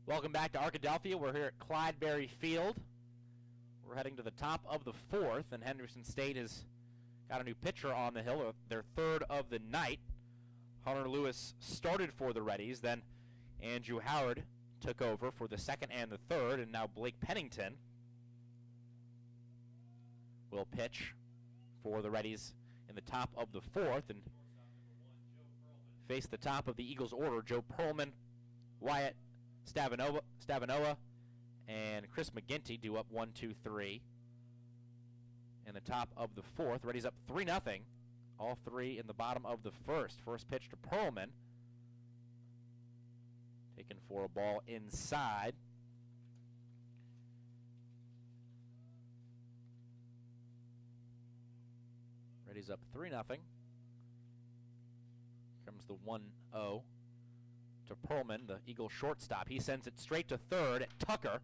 Welcome back to Arkadelphia. We're here at Clydeberry Field. We're heading to the top of the 4th, and Henderson State has got a new pitcher on the hill, their 3rd of the night. Hunter Lewis started for the Reddies, then Andrew Howard took over for the 2nd and the 3rd, and now Blake Pennington will pitch for the Reddies in the top of the 4th and face the top of the Eagles order. Joe Perlman, Wyatt Stavanoa, and Chris McGinty do up 1-2-3 in the top of the 4th. Reddies up 3-0. All 3 in the bottom of the 1st. First pitch to Perlman. Taken for a ball inside. Reddies up 3-0. Comes the 1-0 to Perlman, the Eagle shortstop. He sends it straight to third at Tucker.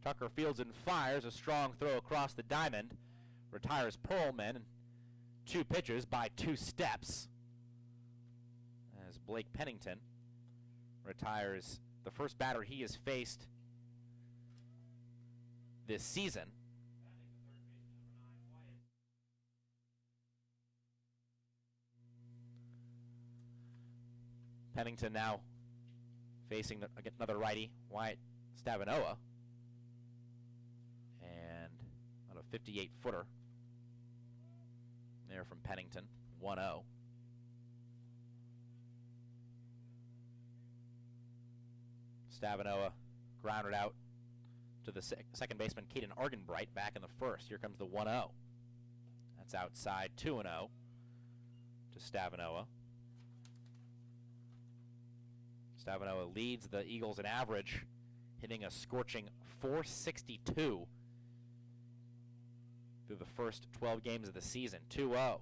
Tucker fields and fires a strong throw across the diamond. Retires Perlman, 2 pitches by 2 steps. As Blake Pennington retires the first batter he has faced this season. Pennington now facing another righty, Wyatt Stavinoa. And on a 58-footer there from Pennington, 1-0. Stavinoa grounded out to the second baseman, Caden Argenbright, back in the first. Here comes the 1-0. That's outside, 2-0 to Stavinoa. Stavinoa leads the Eagles in average, hitting a scorching .462 through the first 12 games of the season. 2-0.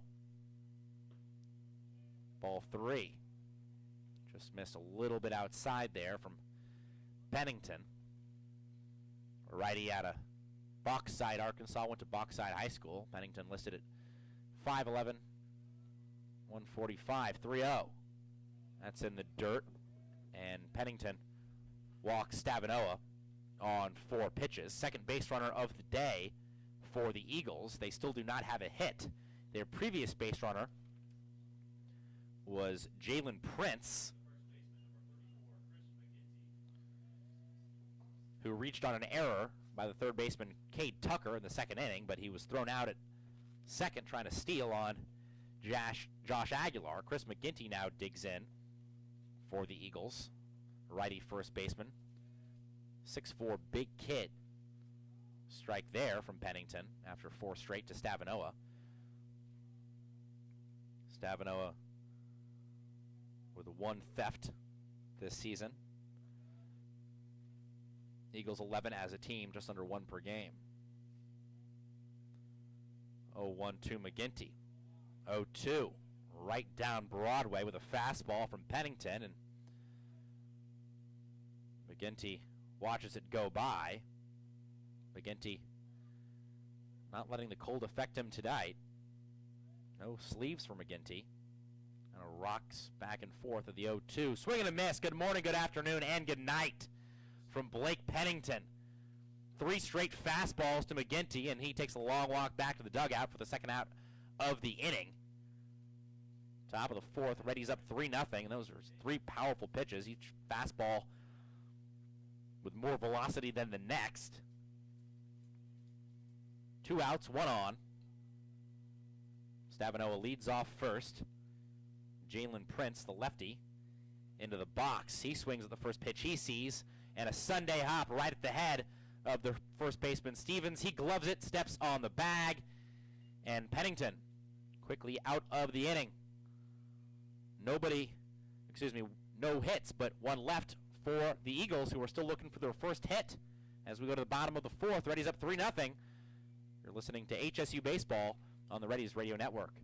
Ball 3. Just missed a little bit outside there from Pennington. A righty out of Bauxite, Arkansas, went to Bauxite High School. Pennington listed at 5'11", 145, 3-0. That's in the dirt. And Pennington walks Stavinoa on 4 pitches. Second base runner of the day for the Eagles. They still do not have a hit. Their previous base runner was Jalen Prince, who reached on an error by the third baseman Cade Tucker in the second inning, but he was thrown out at second trying to steal on Josh Aguilar. Chris McGinty now digs in for the Eagles. Righty first baseman. 6'4" big kid. Strike there from Pennington after 4 straight to Stavinoa. Stavinoa with 1 theft this season. Eagles 11 as a team, just under 1 per game. 0-1 to McGinty. 0-2. Right down Broadway with a fastball from Pennington, and McGinty watches it go by. McGinty not letting the cold affect him tonight. No sleeves for McGinty. And rocks back and forth at the 0-2. Swing and a miss. Good morning, good afternoon, and good night from Blake Pennington. 3 straight fastballs to McGinty, and he takes a long walk back to the dugout for the second out of the inning. Top of the 4th, Reddies up 3-0, and those are 3 powerful pitches, each fastball with more velocity than the next. 2 outs, 1 on. Stavinoa leads off first. Jalen Prince, the lefty, into the box. He swings at the first pitch he sees, and a Sunday hop right at the head of the first baseman Stevens. He gloves it, steps on the bag, and Pennington quickly out of the inning. No hits, but 1 left for the Eagles, who are still looking for their first hit. As we go to the bottom of the 4th, Reddies up 3-0. You're listening to HSU Baseball on the Reddies Radio Network.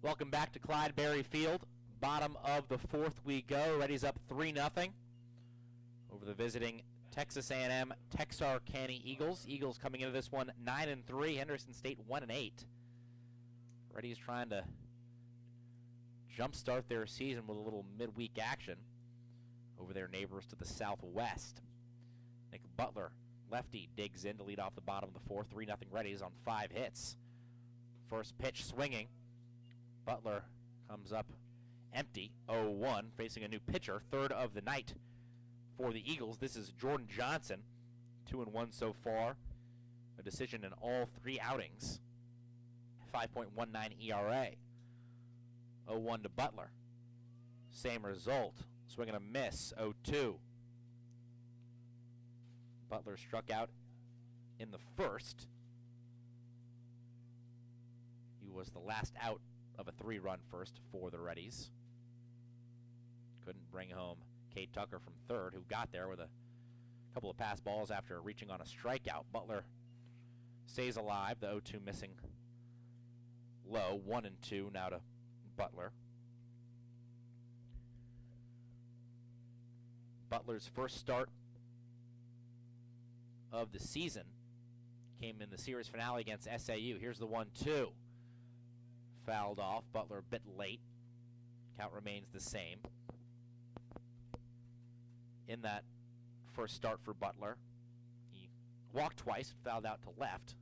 Welcome back to Clyde-Berry Field. Bottom of the fourth we go. Reddies up 3-0 over the visiting Texas A&M-Texarkana Eagles. Eagles coming into this one 9-3. Henderson State 1-8. Reddies trying to jumpstart their season with a little midweek action over their neighbors to the southwest. Nick Butler, lefty, digs in to lead off the bottom of the fourth. 3-0 Reddies on 5 hits. First pitch swinging. Butler comes up empty, 0-1, facing a new pitcher, third of the night for the Eagles. This is Jordan Johnson, 2-1 so far. A decision in all 3 outings. 5.19 ERA. 0-1 to Butler. Same result. Swing and a miss, 0-2. Butler struck out in the first. He was the last out of a 3-run first for the Reddies. Couldn't bring home Cade Tucker from third, who got there with a couple of pass balls after reaching on a strikeout. Butler stays alive, the 0-2 missing low. 1-2 now to Butler. Butler's first start of the season came in the series finale against SAU. Here's the 1-2. Fouled off. Butler a bit late. Count remains the same. In that first start for Butler, he walked twice, fouled out to left.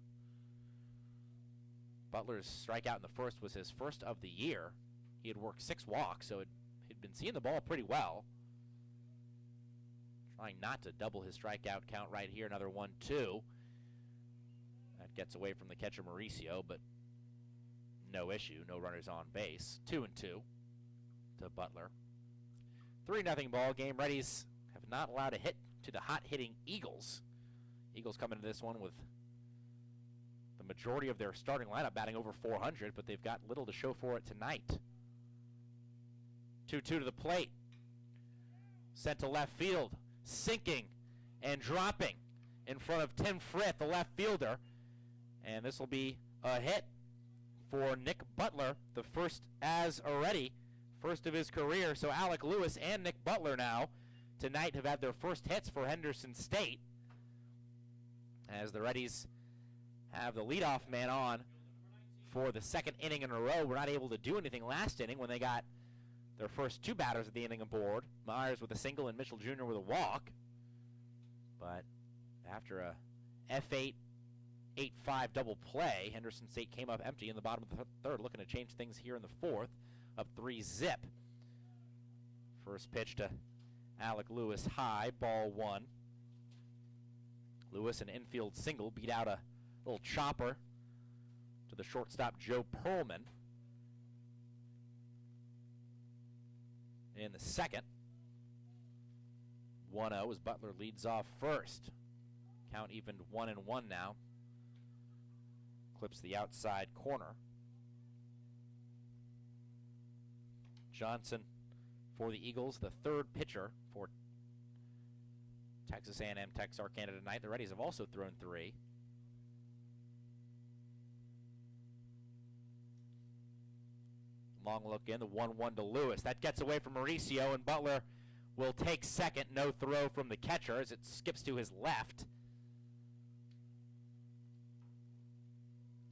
Butler's strikeout in the first was his first of the year. He had worked 6 walks, so he'd been seeing the ball pretty well. Trying not to double his strikeout count right here. Another 1-2. That gets away from the catcher Mauricio, but no issue. No runners on base. 2-2 to Butler. 3-0 ball game. Reddies have not allowed a hit to the hot-hitting Eagles. Eagles come into this one with the majority of their starting lineup batting over 400, but they've got little to show for it tonight. 2-2 to the plate. Sent to left field. Sinking and dropping in front of Tim Frith, the left fielder. And this will be a hit for Nick Butler, the first as already, first of his career. So Alec Lewis and Nick Butler now tonight have had their first hits for Henderson State, as the Reddies have the leadoff man on for the second inning in a row. We're not able to do anything last inning when they got their first 2 batters of the inning aboard. Myers with a single and Mitchell Jr. with a walk. But after a F8, 8-5 double play, Henderson State came up empty in the bottom of the third, looking to change things here in the fourth, up 3-zip. First pitch to Alec Lewis high, ball 1. Lewis, an infield single, beat out a little chopper to the shortstop Joe Perlman. In the second, 1-0 as Butler leads off first. Count evened 1-1 now. Clips the outside corner. Johnson for the Eagles, the third pitcher for Texas A&M-Texarkana tonight. The Reddies have also thrown 3. Long look in, the 1-1 to Lewis. That gets away from Mauricio, and Butler will take second. No throw from the catcher as it skips to his left.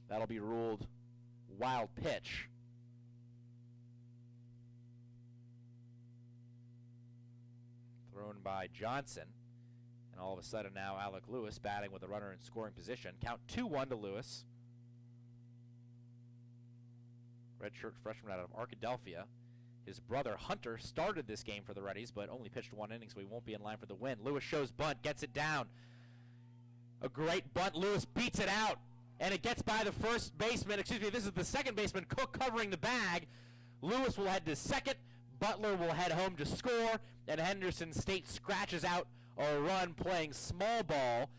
That'll be ruled wild pitch. Thrown by Johnson. And all of a sudden now Alec Lewis batting with a runner in scoring position. Count 2-1 to Lewis. Redshirt freshman out of Arkadelphia. His brother Hunter started this game for the Reddies, but only pitched 1 inning, so he won't be in line for the win. Lewis shows bunt, gets it down. A great bunt. Lewis beats it out, and it gets by the first baseman. Excuse me, this is the second baseman, Cook, covering the bag. Lewis will head to second. Butler will head home to score, and Henderson State scratches out a run playing small ball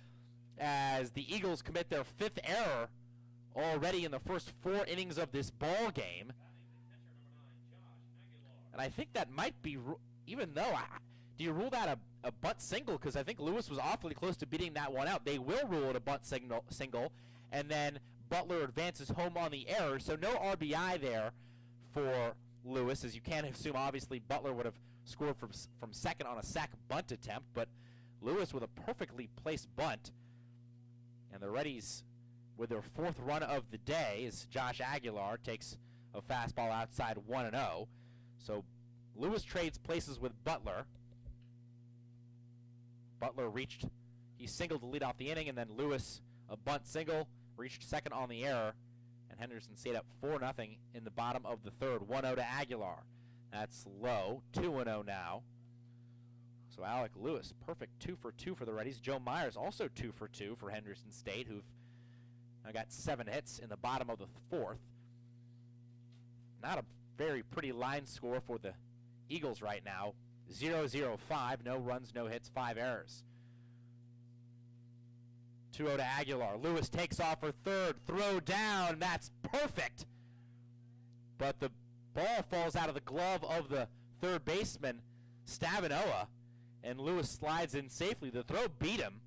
as the Eagles commit their 5th error already in the first 4 innings of this ball game. And I think that might be, even though, do you rule that a bunt single? Because I think Lewis was awfully close to beating that one out. They will rule it a bunt single, and then Butler advances home on the error, so no RBI there for Lewis, as you can't assume, obviously, Butler would have scored from second on a sack bunt attempt, but Lewis with a perfectly placed bunt. And the Reddies, with their fourth run of the day, as Josh Aguilar takes a fastball outside 1-0. So Lewis trades places with Butler. Butler he singled to lead off the inning, and then Lewis, a bunt single, reached second on the error, and Henderson stayed up 4-0 in the bottom of the third. 1-0 to Aguilar. That's low. 2-0 now. So Alec Lewis, perfect 2 for 2 for the Reddies. Joe Myers also 2 for 2 for Henderson State, who've got 7 hits in the bottom of the fourth. Not a very pretty line score for the Eagles right now. 0-0-5, no runs, no hits, 5 errors. 2-0 to Aguilar. Lewis takes off for third. Throw down. That's perfect. But the ball falls out of the glove of the third baseman, Stavinoa, and Lewis slides in safely. The throw beat him.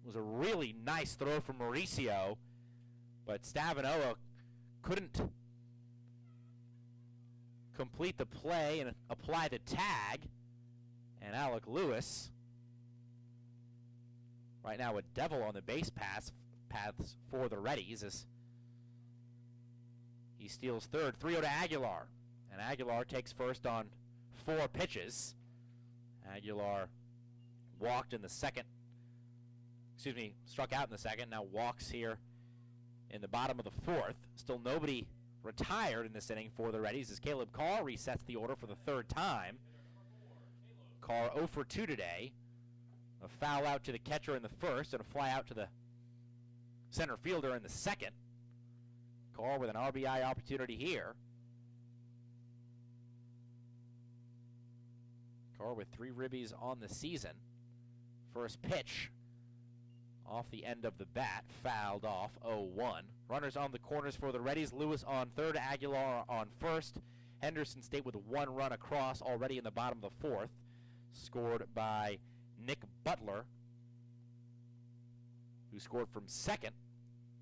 It was a really nice throw from Mauricio, but Stavinoa couldn't complete the play and apply the tag. And Alec Lewis, right now a devil on the base paths for the Reddies, as he steals third. 3-0 to Aguilar. And Aguilar takes first on 4 pitches. Aguilar walked in the second. Struck out in the second. Now walks here in the bottom of the fourth. Still nobody retired in this inning for the Reddies, as Caleb Carr resets the order for the third time. Carr 0 for 2 today. A foul out to the catcher in the first and a fly out to the center fielder in the second. Carr with an RBI opportunity here. Carr with 3 ribbies on the season. First pitch off the end of the bat, fouled off, 0-1. Runners on the corners for the Reddies. Lewis on third, Aguilar on first. Henderson State with 1 run across already in the bottom of the fourth, scored by Nick Butler, who scored from second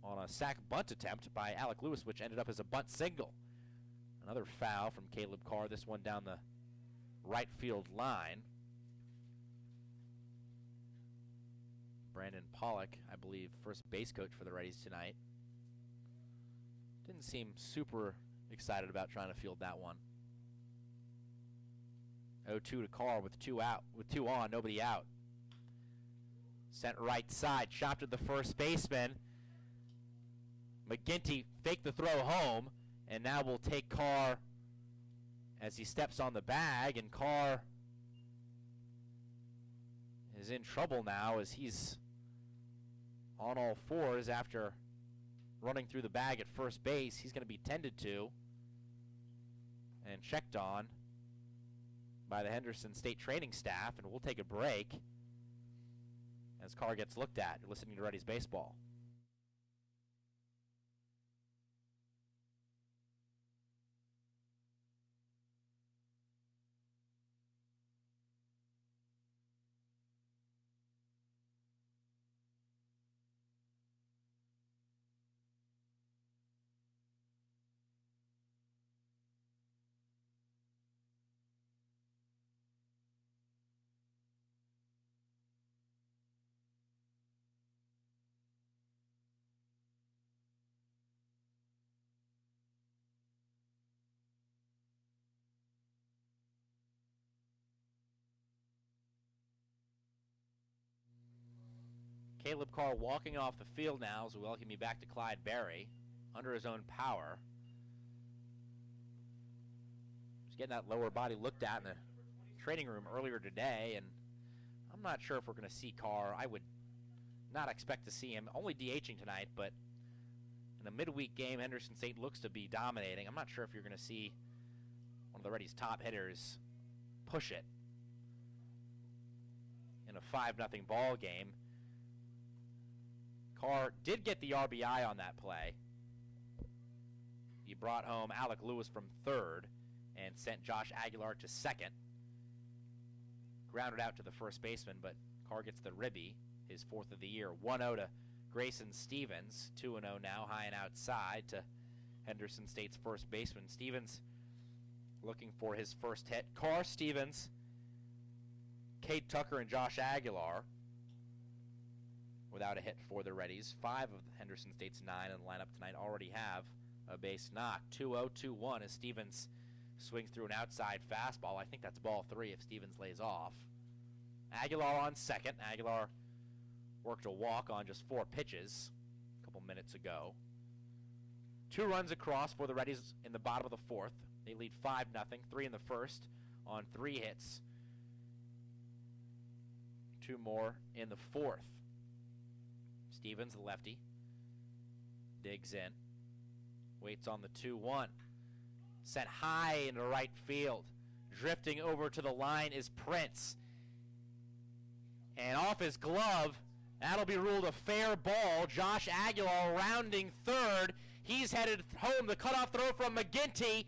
on a sac bunt attempt by Alec Lewis, which ended up as a bunt single. Another foul from Caleb Carr, this one down the right field line. Brandon Pollock, I believe, first base coach for the Reddies tonight, didn't seem super excited about trying to field that one. 0-2 to Carr with 2 on, nobody out. Sent right side, chopped at the first baseman. McGinty faked the throw home, and now will take Carr as he steps on the bag, and Carr is in trouble now as he's on all fours after running through the bag at first base. He's going to be tended to and checked on by the Henderson State training staff, and we'll take a break as Carr gets looked at. You're listening to Reddies Baseball. Caleb Carr walking off the field now as we welcome you back to Clyde Berry under his own power. Just getting that lower body looked at in the training room earlier today, and I'm not sure if we're going to see Carr. I would not expect to see him, only DHing tonight, but in a midweek game, Henderson State looks to be dominating. I'm not sure if you're going to see one of the Reddies' top hitters push it in a 5-0 ball game. Carr did get the RBI on that play. He brought home Alec Lewis from third and sent Josh Aguilar to second. Grounded out to the first baseman, but Carr gets the ribby, his 4th of the year. 1-0 to Grayson Stevens. 2-0 now, high and outside to Henderson State's first baseman. Stevens looking for his first hit. Carr, Stevens, Cade Tucker, and Josh Aguilar without a hit for the Reddies. 5 of Henderson State's 9 in the lineup tonight already have a base knock. 2-0, 2-1 as Stevens swings through an outside fastball. I think that's ball 3 if Stevens lays off. Aguilar on second. Aguilar worked a walk on just 4 pitches a couple minutes ago. 2 runs across for the Reddies in the bottom of the 4th. They lead 5-0, 3 in the first on 3 hits. 2 more in the 4th. Stevens, the lefty, digs in, waits on the 2-1. Sent high into right field. Drifting over to the line is Prince. And off his glove, that'll be ruled a fair ball. Josh Aguilar rounding third. He's headed home. The cutoff throw from McGinty.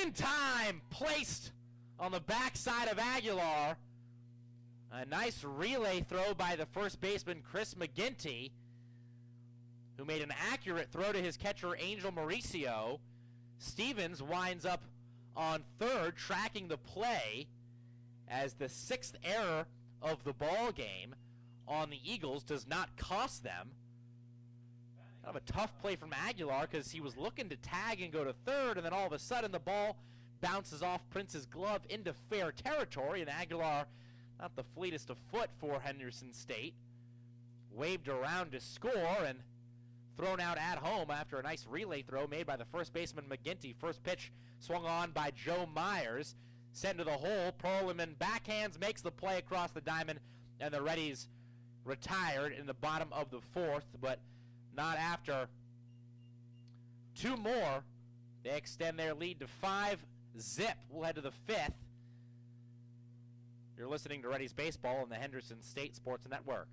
In time, placed on the backside of Aguilar. A nice relay throw by the first baseman, Chris McGinty, who made an accurate throw to his catcher, Angel Mauricio. Stevens winds up on third, tracking the play as the 6th error of the ball game on the Eagles does not cost them. Kind of a tough play from Aguilar because he was looking to tag and go to third, and then all of a sudden the ball bounces off Prince's glove into fair territory, and Aguilar, not the fleetest of foot for Henderson State, waved around to score and thrown out at home after a nice relay throw made by the first baseman McGinty. First pitch swung on by Joe Myers, sent to the hole. Perlman backhands, makes the play across the diamond, and the Reddies retired in the bottom of the 4th, but not after 2 more. They extend their lead to 5-0. We'll head to the 5th. You're listening to Reddies Baseball on the Henderson State Sports Network.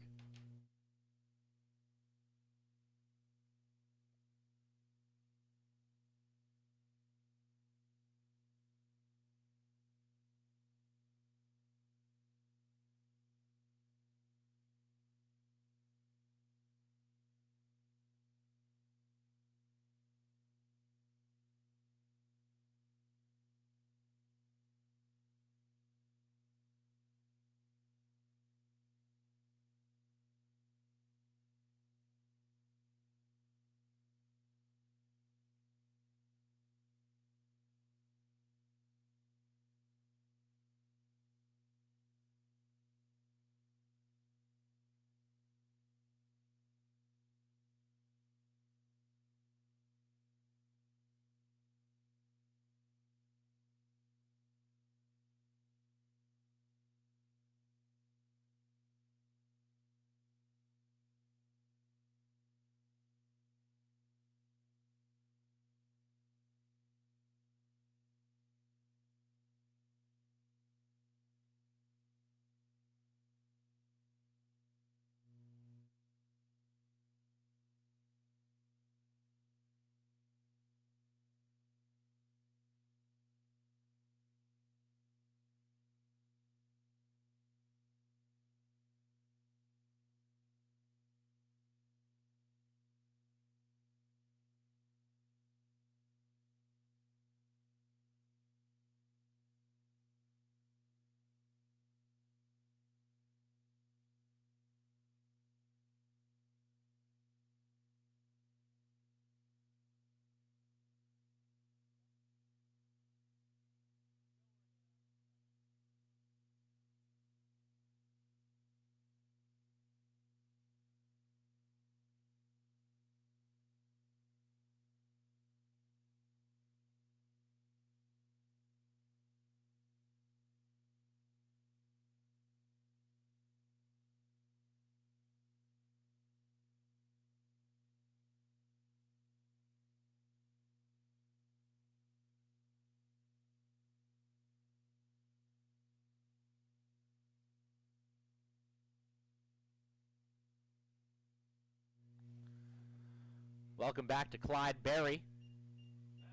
Welcome back to Clyde Berry.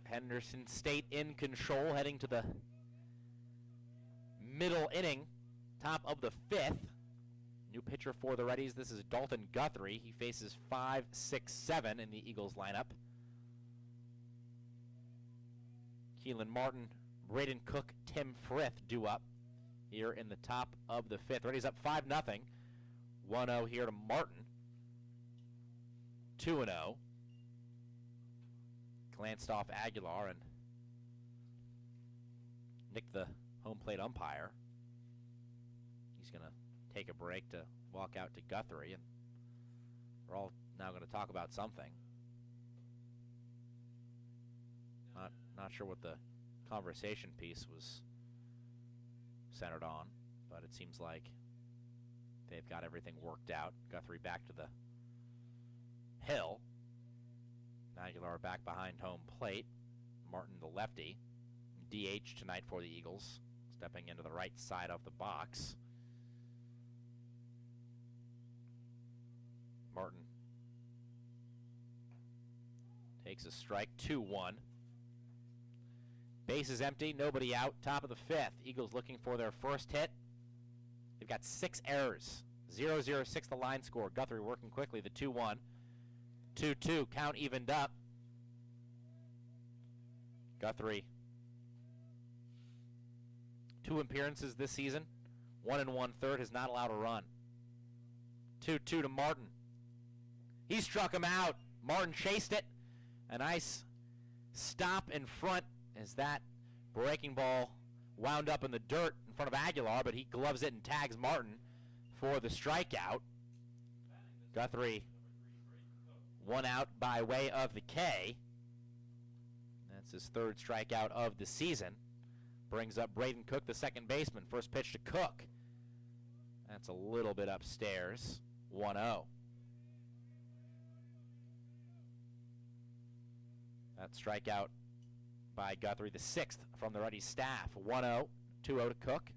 Henderson State in control, heading to the middle inning, top of the 5th. New pitcher for the Reddies. This is Dalton Guthrie. He faces 5, 6, 7 in the Eagles lineup. Keelan Martin Brayden Cook, Tim Frith due up here in the top of the fifth. Reddies up 5-0. 1-0 here to Martin. 2-0. Glanced off Aguilar and nicked the home plate umpire. He's going to take a break to walk out to Guthrie, and we're all now going to talk about something. Not sure what the conversation piece was centered on, but it seems like they've got everything worked out. Guthrie back to the hill. Aguilar back behind home plate. Martin, the lefty, DH tonight for the Eagles, stepping into the right side of the box. Martin takes a strike, 2-1. Base is empty, nobody out, top of the fifth. Eagles looking for their first hit. They've got 6 errors. 0-0-6 the line score. Guthrie working quickly, the 2-1. 2-2, count evened up. Guthrie, 2 appearances this season. 1 1/3, has not allowed a run. 2-2 to Martin. He struck him out. Martin chased it. A nice stop in front as that breaking ball wound up in the dirt in front of Aguilar, but he gloves it and tags Martin for the strikeout. Guthrie 1 out by way of the K. That's his 3rd strikeout of the season. Brings up Brayden Cook, the second baseman. First pitch to Cook. That's a little bit upstairs. 1-0. That strikeout by Guthrie, the 6th from the Reddies staff. 1-0, 2-0 to Cook.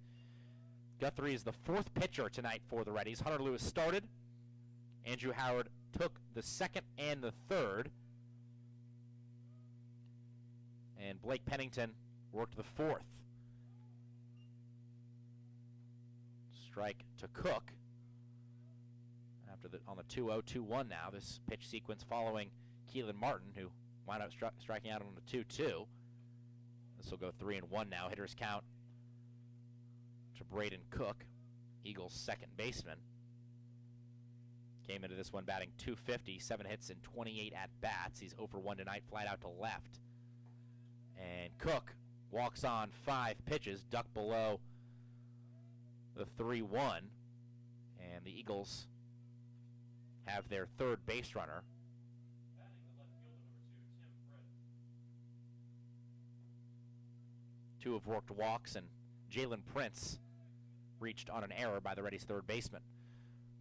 Guthrie is the 4th pitcher tonight for the Reddies. Hunter Lewis started. Andrew Howard took the 2nd and the 3rd. And Blake Pennington worked the 4th. Strike to Cook. On the 2-0, 2-1 now. This pitch sequence following Keelan Martin, who wound up striking out on the 2-2. This will go 3-1 now. Hitters count to Brayden Cook, Eagles' second baseman. Came into this one batting .250, 7 hits and 28 at-bats. He's 0 for 1 tonight, flat out to left. And Cook walks on 5 pitches, ducked below the 3-1. And the Eagles have their 3rd base runner. Two have worked walks, and Jalen Prince reached on an error by the Reddies' 3rd baseman.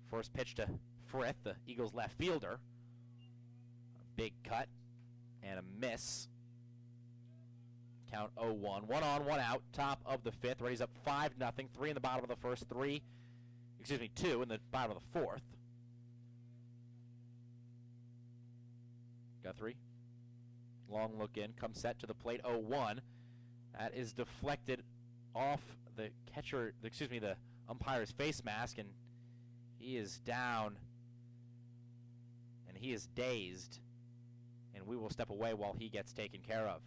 First pitch to Frith, the Eagles' left fielder. A big cut and a miss. Count 0-1. 1 on, 1 out, top of the 5th. Reddies up 5-0. 3 in the bottom of the first, 2 in the bottom of the 4th. Guthrie, long look in, comes set to the plate, 0-1. That is deflected off the the umpire's face mask, and he is down, and he is dazed, and we will step away while he gets taken care of.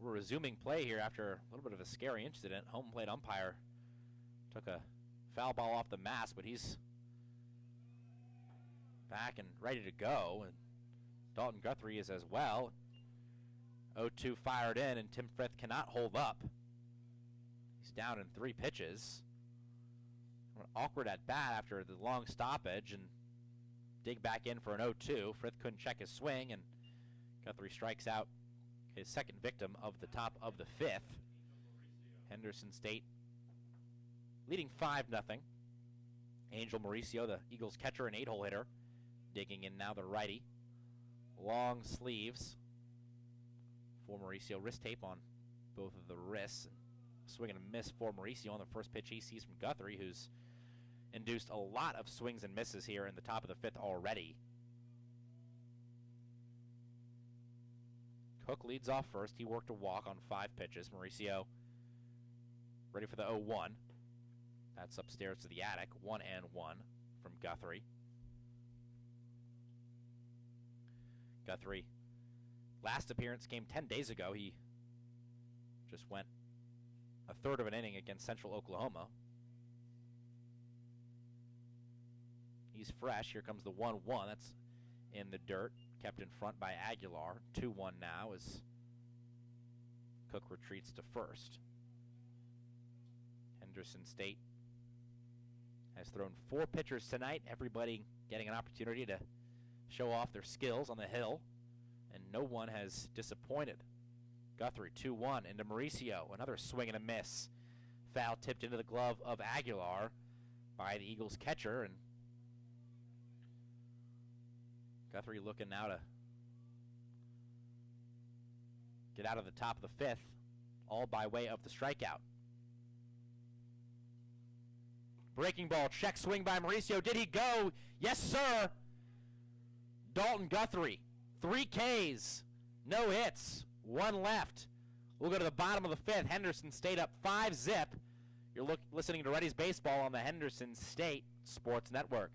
We're resuming play here after a little bit of a scary incident. Home plate umpire Took a foul ball off the mask, but he's back and ready to go. And Dalton Guthrie is as well. 0-2 fired in, and Tim Frith cannot hold up. He's down in 3 pitches. An awkward at bat after the long stoppage, and dig back in for an 0-2. Frith couldn't check his swing, and Guthrie strikes out his second victim of the top of the 5th. Henderson State leading 5-0. Angel Mauricio, the Eagles catcher and 8-hole hitter, digging in now, the righty. Long sleeves for Mauricio. Wrist tape on both of the wrists. Swing and a miss for Mauricio on the first pitch he sees from Guthrie, who's induced a lot of swings and misses here in the top of the 5th already. Cook leads off first. He worked a walk on 5 pitches. Mauricio ready for the 0-1. That's upstairs to the attic. 1-1 from Guthrie. Guthrie, last appearance came 10 days ago. He just went a third of an inning against Central Oklahoma. He's fresh. Here comes the 1-1. That's in the dirt. Kept in front by Aguilar. 2-1 now as Cook retreats to first. Henderson State has thrown 4 pitchers tonight. Everybody getting an opportunity to show off their skills on the hill, and no one has disappointed. Guthrie 2-1 into Mauricio. Another swing and a miss. Foul tipped into the glove of Aguilar by the Eagles catcher, and Guthrie looking now to get out of the top of the 5th, all by way of the strikeout. Breaking ball, check swing by Mauricio. Did he go? Yes, sir. Dalton Guthrie, 3 Ks, no hits, 1 left. We'll go to the bottom of the 5th. Henderson State up 5-0. You're listening to Reddies Baseball on the Henderson State Sports Network.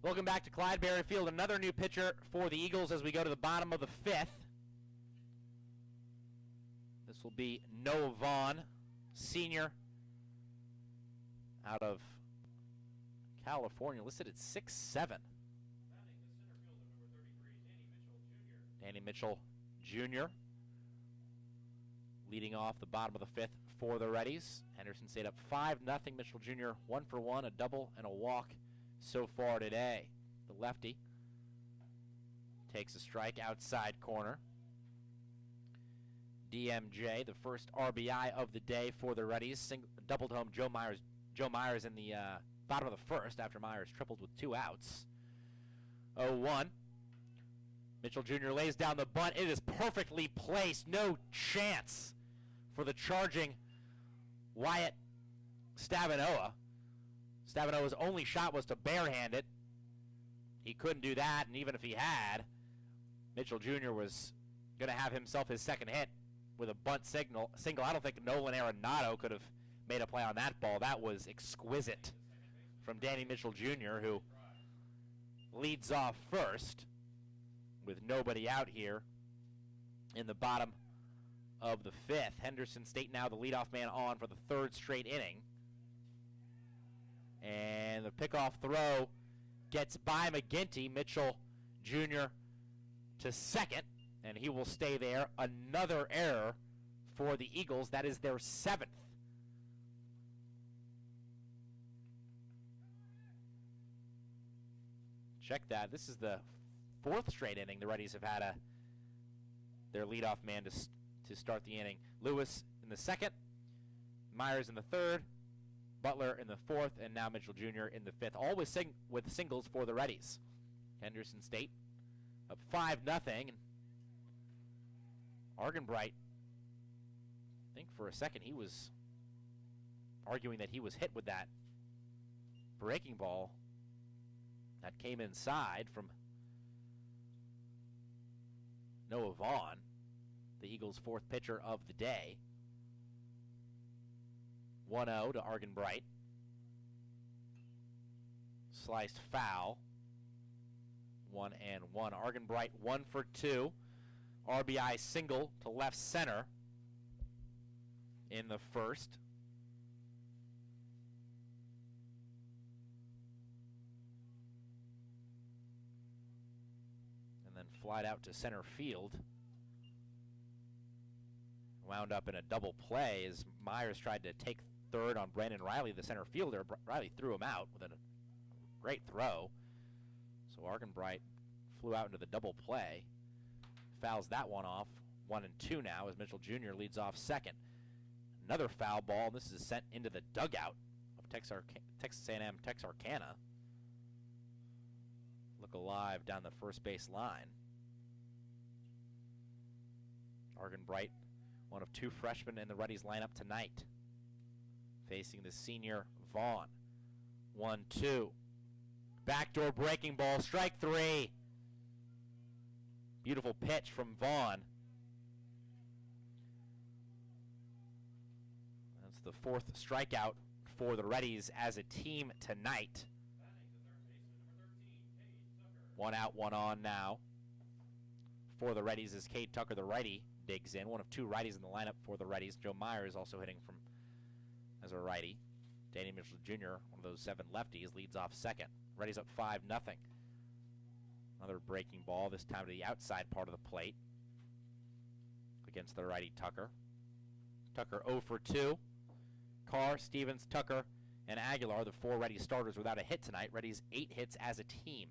Welcome back to Clydeberry Field. Another new pitcher for the Eagles as we go to the bottom of the 5th. This will be Noah Vaughn, senior, out of California, listed at 6'7". Danny Mitchell Jr. leading off the bottom of the 5th for the Reddies. Henderson State up 5-0. Mitchell Jr. 1 for 1, a double and a walk so far today. The lefty takes a strike outside corner. DMJ, the first RBI of the day for the Reddies, doubled home Joe Myers in the bottom of the 1st after Myers tripled with 2 outs. 0-1. Mitchell Jr. lays down the bunt. It is perfectly placed. No chance for the charging Wyatt Stavinoa. Stavinoa's only shot was to barehand it. He couldn't do that, and even if he had, Mitchell Jr. was going to have himself his second hit with a bunt single. I don't think Nolan Arenado could have made a play on that ball. That was exquisite from Danny Mitchell Jr., who leads off first with nobody out here in the bottom of the fifth. Henderson State now the leadoff man on for the third straight inning. And the pickoff throw gets by McGinty. Mitchell Jr. to second, and he will stay there. Another error for the Eagles. That is their seventh. Check that. This is the fourth straight inning the Reddies have had their leadoff man to start the inning. Lewis in the second, Myers in the third, Butler in the fourth, and now Mitchell Jr. in the fifth. All with singles for the Reddies. Henderson State up 5-0. And Argenbright, I think for a second he was arguing that he was hit with that breaking ball that came inside from Noah Vaughn, the Eagles' fourth pitcher of the day. 1-0 to Argenbright. Sliced foul. 1-1. Argenbright 1 for 2. RBI single to left center in the first. And then flied out to center field. Wound up in a double play as Myers tried to take third on Brandon Riley, the center fielder. Riley threw him out with a great throw. So Argenbright flew out into the double play. Fouls that one off. 1-2 now as Mitchell Jr. leads off second. Another foul ball. This is sent into the dugout of Texas A&M-Texarkana. Look alive down the first base line. Argenbright, one of two freshmen in the Reddies lineup tonight, facing the senior Vaughn. 1-2. Backdoor breaking ball, strike three. Beautiful pitch from Vaughn. That's the fourth strikeout for the Reddies as a team tonight. 1 out, 1 on now for the Reddies as Cade Tucker, the righty, digs in. One of two righties in the lineup for the Reddies. Joe Myers also hitting from as a righty. Danny Mitchell Jr., one of those 7 lefties, leads off second. Reddies up 5-0. Another breaking ball, this time to the outside part of the plate against the righty Tucker. Tucker 0 for 2. Carr, Stevens, Tucker, and Aguilar, the 4 Reddies starters without a hit tonight. Reddies 8 hits as a team.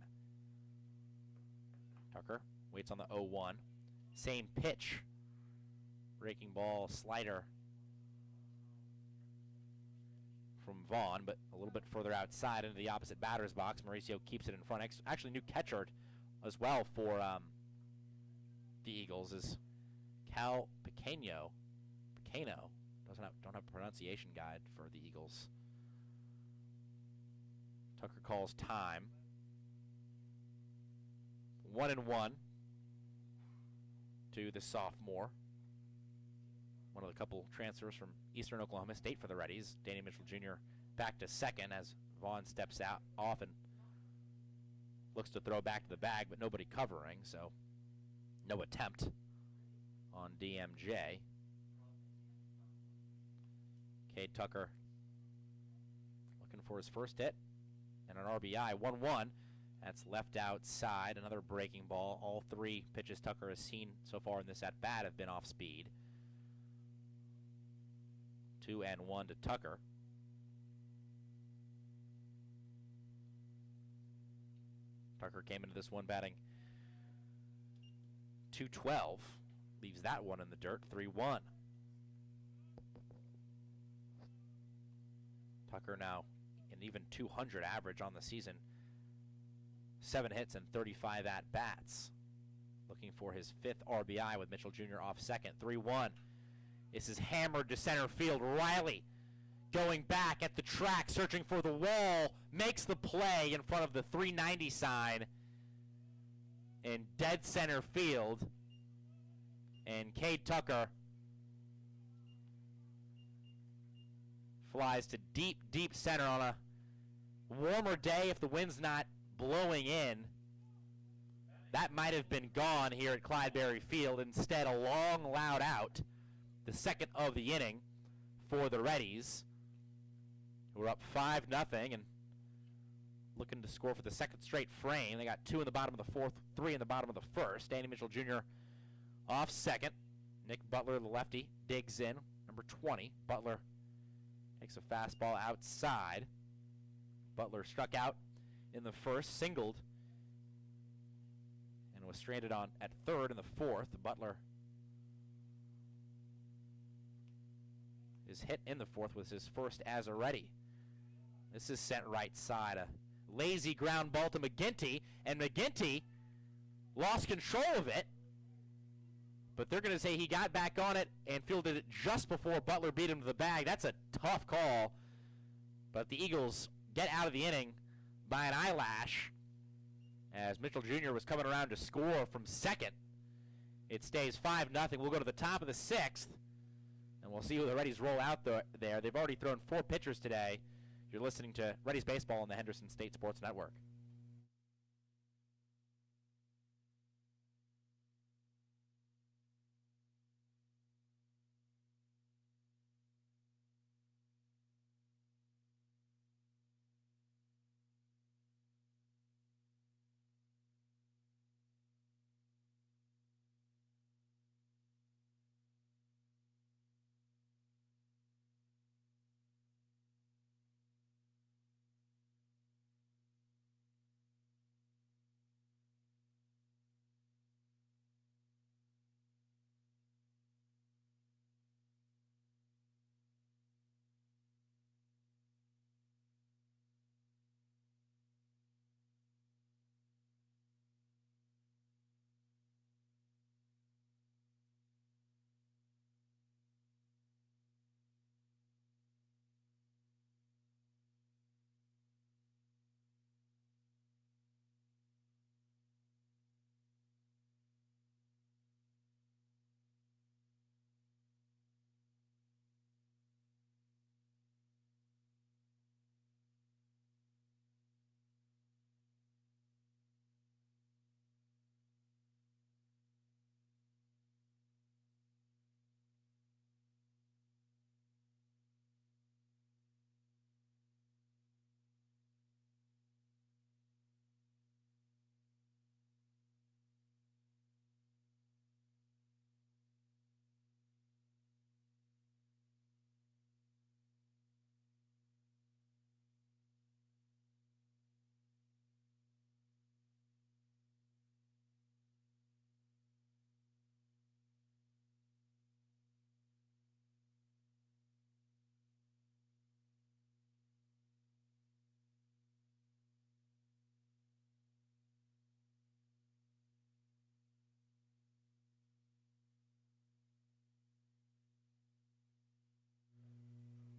Tucker waits on the 0-1. Same pitch. Breaking ball, slider from Vaughn, but a little bit further outside into the opposite batter's box. Mauricio keeps it in front. Actually, new catcher as well for the Eagles is Cal Pequeno. Don't have a pronunciation guide for the Eagles. Tucker calls time. 1-1 to the sophomore. One of the couple transfers from Eastern Oklahoma State for the Reddies. Danny Mitchell Jr. back to second as Vaughn steps out off and looks to throw back to the bag, but nobody covering, so no attempt on DMJ. Cade Tucker looking for his first hit and an RBI. 1-1. That's left outside. Another breaking ball. All 3 pitches Tucker has seen so far in this at-bat have been off speed. 2-1 to Tucker. Tucker came into this one batting .212. Leaves that one in the dirt. 3-1. Tucker now an even .200 average on the season. 7 hits and 35 at-bats. looking for his 5th RBI with Mitchell Jr. off second. 3-1. This is hammered to center field. Riley going back at the track, searching for the wall, makes the play in front of the 390 sign in dead center field. And Cade Tucker flies to deep, deep center on a warmer day. If the wind's not blowing in, that might have been gone here at Clydeberry Field. Instead, a long, loud out, the second of the inning for the Reddies, who are up 5-0 and looking to score for the second straight frame. They got 2 in the bottom of the 4th, 3 in the bottom of the 1st. Danny Mitchell Jr. off second. Nick Butler, the lefty, digs in, number 20. Butler takes a fastball outside. Butler struck out in the 1st, singled, and was stranded on at 3rd in the 4th. Butler is hit in the 4th with his 1st as a Ready. This is sent right side. A lazy ground ball to McGinty, and McGinty lost control of it, but they're going to say he got back on it and fielded it just before Butler beat him to the bag. That's a tough call, but the Eagles get out of the inning by an eyelash as Mitchell Jr. was coming around to score from second. It stays 5-0. We'll go to the top of the 6th, and we'll see who the Reddies roll out there. They've already thrown 4 pitchers today. You're listening to Reddies Baseball on the Henderson State Sports Network.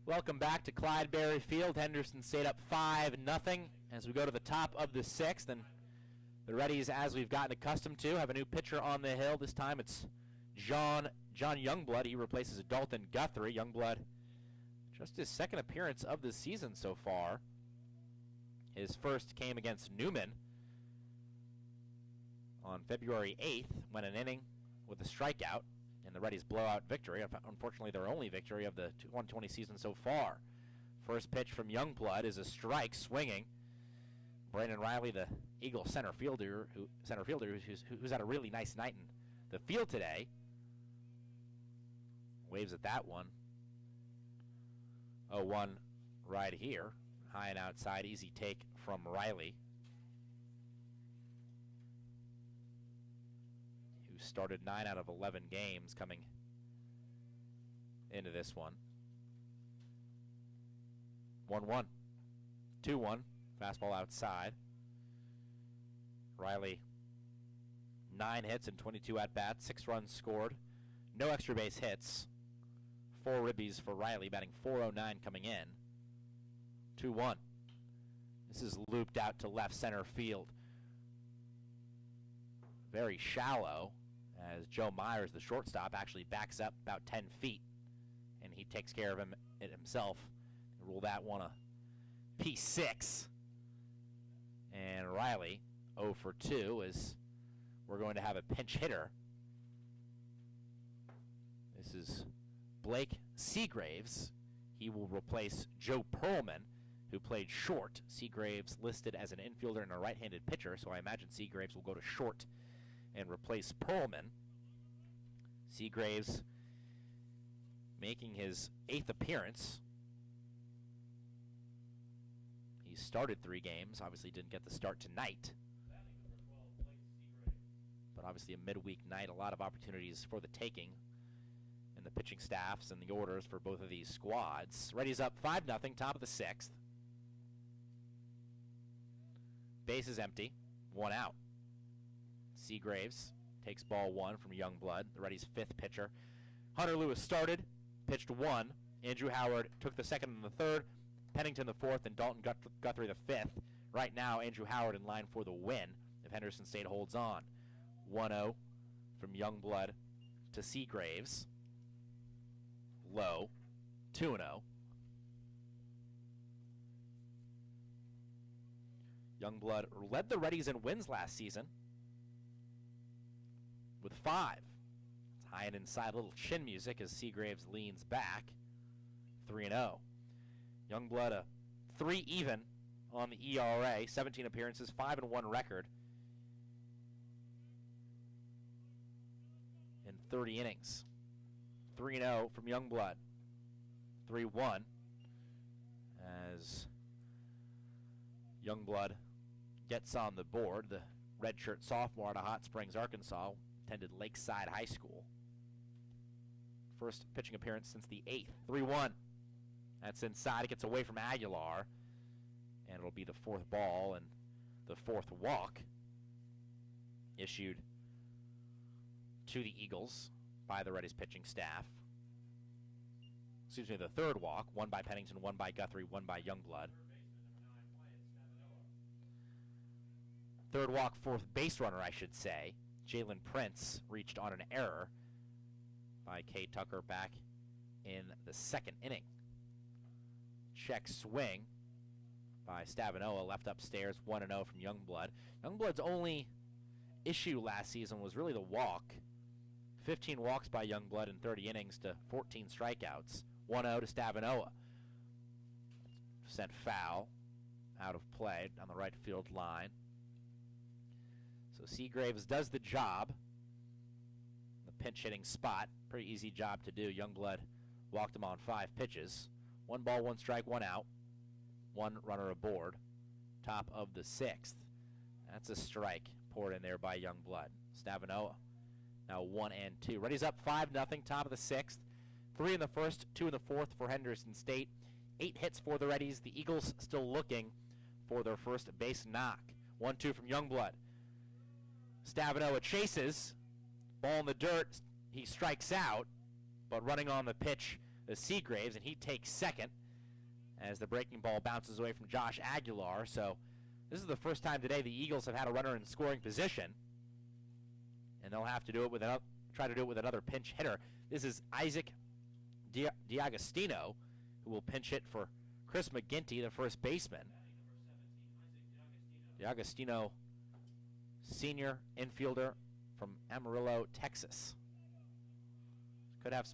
Welcome back to Clydeberry Field. Henderson State up 5-0 as we go to the top of the 6th. And the Reddies, as we've gotten accustomed to, have a new pitcher on the hill. This time it's John Youngblood. He replaces Dalton Guthrie. Youngblood, just his 2nd appearance of the season so far. His first came against Newman on February 8th, went an inning with a strikeout in the Reddies' blowout victory. Unfortunately, their only victory of the 120 season so far. First pitch from Youngblood is a strike, swinging. Brandon Riley, the Eagle center fielder, who's had a really nice night in the field today, waves at that one. 0-1 right here, high and outside, easy take from Riley, who started 9 out of 11 games coming into this one. 1-1, 2-1, fastball outside. Riley 9 hits and 22 at-bats, 6 runs scored, no extra base hits, 4 ribbies for Riley, batting .409 coming in. 2-1. This is looped out to left center field. Very shallow, as Joe Myers, the shortstop, actually backs up about 10 feet, and he takes care of it himself. Rule that one a P6. And Riley 0 for 2 as we're going to have a pinch hitter. This is Blake Seagraves. He will replace Joe Perlman, who played short. Seagraves listed as an infielder and a right-handed pitcher, so I imagine Seagraves will go to short and replace Perlman. Seagraves making his 8th appearance. He started 3 games, obviously didn't get the start tonight. But obviously a midweek night, a lot of opportunities for the taking. And the pitching staffs and the orders for both of these squads. Reddies up 5-0, top of the 6th. Base is empty, 1 out. Seagraves takes ball 1 from Youngblood, the Reddies' 5th pitcher. Hunter Lewis started, pitched 1. Andrew Howard took the 2nd and the 3rd. Pennington the 4th and Dalton Guthrie the 5th. Right now, Andrew Howard in line for the win if Henderson State holds on. 1-0 from Youngblood to Seagraves. Low, 2-0. Youngblood led the Reddies in wins last season with 5. It's high and inside, a little chin music as Seagraves leans back. 3-0. Youngblood a 3 even on the ERA, 17 appearances, 5-1 record in 30 innings. 3-0 from Youngblood. 3-1 as Youngblood gets on the board. The redshirt sophomore out of Hot Springs, Arkansas, attended Lakeside High School. First pitching appearance since the 8th. 3-1. That's inside. It gets away from Aguilar. And it'll be the 4th ball and the 4th walk issued to the Eagles by the Reddies pitching staff. Excuse me, the 3rd walk. 1 by Pennington, 1 by Guthrie, 1 by Youngblood. 3rd walk, 4th base runner, I should say. Jalen Prince reached on an error by Kay Tucker back in the 2nd inning. Check swing by Stavinoa, left upstairs, 1-0 from Youngblood. Youngblood's only issue last season was really the walk. 15 walks by Youngblood in 30 innings to 14 strikeouts. 1-0 to Stavinoa. Sent foul, out of play on the right field line. So Seagraves does the job. The pinch hitting spot, pretty easy job to do. Youngblood walked him on 5 pitches. 1 ball, 1 strike, 1 out. 1 runner aboard. Top of the 6th. That's a strike poured in there by Youngblood. Stavinoa now 1 and 2. Reddies up 5-0, top of the 6th. 3 in the 1st, 2 in the 4th for Henderson State. 8 hits for the Reddies. The Eagles still looking for their first base knock. 1-2 from Youngblood. Stavinoa chases. Ball in the dirt. He strikes out, but running on the pitch is Seagraves, and he takes 2nd as the breaking ball bounces away from Josh Aguilar. So this is the first time today the Eagles have had a runner in scoring position, and they'll have to do it with try to do it with another pinch hitter. This is Isaac D'Agostino, who will pinch hit for Chris McGinty, the first baseman. D'Agostino, senior infielder from Amarillo, Texas. Gonna have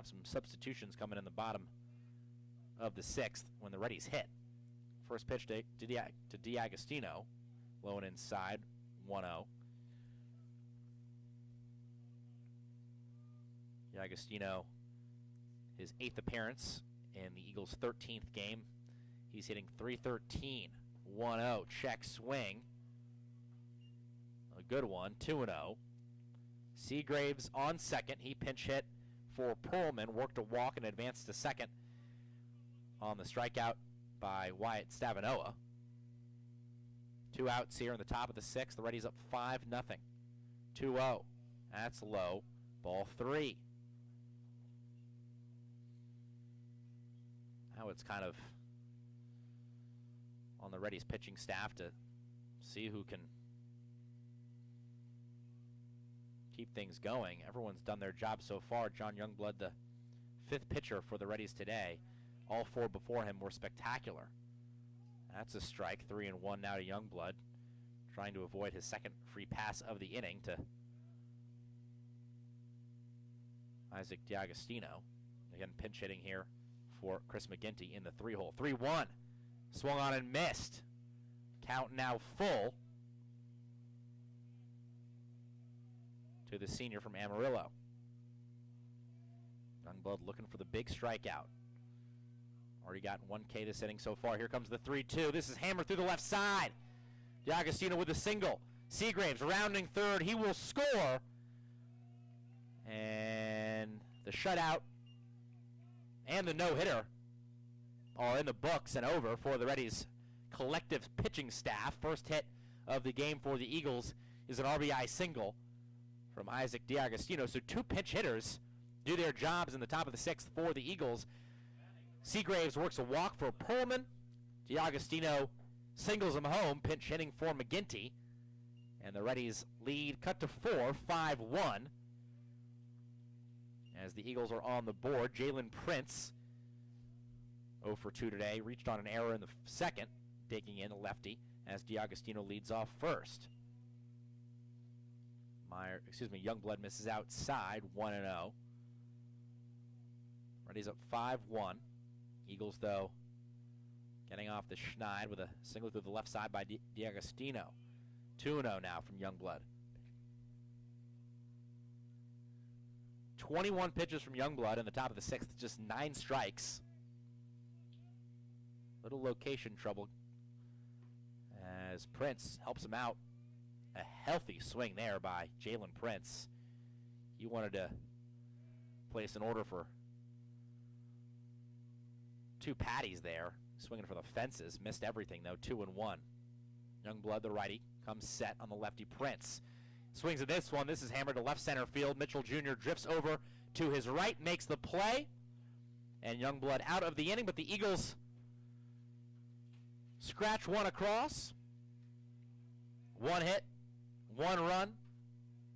some substitutions coming in the bottom of the 6th when the Reddies hit. First pitch to D'Agostino, low and inside, 1-0. D'Agostino, his 8th appearance in the Eagles' 13th game. He's hitting .313, 1-0. Check swing. A good one, 2-0. Seagraves on 2nd. He pinch hit for Perlman, worked a walk and advanced to 2nd on the strikeout by Wyatt Stavinoa. 2 outs here in the top of the 6th. The Reddies up 5-0. 2-0. That's low. Ball 3. Now it's kind of on the Reddies pitching staff to see who can keep things going. Everyone's done their job so far. John Youngblood, the 5th pitcher for the Reddies today. All 4 before him were spectacular. That's a strike. 3-1 now to Youngblood, trying to avoid his second free pass of the inning to Isaac D'Agostino. Again, pinch hitting here for Chris McGinty in the 3-hole. 3-1. Swung on and missed. Count now full to the senior from Amarillo. Youngblood looking for the big strikeout. Already gotten 1K this inning so far. Here comes the 3-2. This is hammered through the left side. D'Agostino with a single. Seagraves rounding third. He will score. And the shutout and the no-hitter are in the books and over for the Reddies' collective pitching staff. First hit of the game for the Eagles is an RBI single from Isaac D'Agostino. So 2 pinch hitters do their jobs in the top of the 6th for the Eagles. Seagraves works a walk for Perlman. D'Agostino singles him home, pinch hitting for McGinty. And the Reddies lead cut to 4, 5-1. As the Eagles are on the board, Jalen Prince, 0 for 2 today, reached on an error in the second, digging in a lefty as D'Agostino leads off first. Youngblood misses outside, 1-0. Reddies up 5-1. Eagles, though, getting off the schneid with a single through the left side by D'Agostino. 2-0 now from Youngblood. 21 pitches from Youngblood in the top of the 6th, just 9 strikes. Little location trouble as Prince helps him out. A healthy swing there by Jalen Prince. He wanted to place an order for 2 patties there. Swinging for the fences. Missed everything, though. 2-1. Youngblood, the righty, comes set on the lefty Prince. Swings at this one. This is hammered to left center field. Mitchell Jr. drifts over to his right, makes the play. And Youngblood out of the inning, but the Eagles scratch one across. 1 hit, 1 run,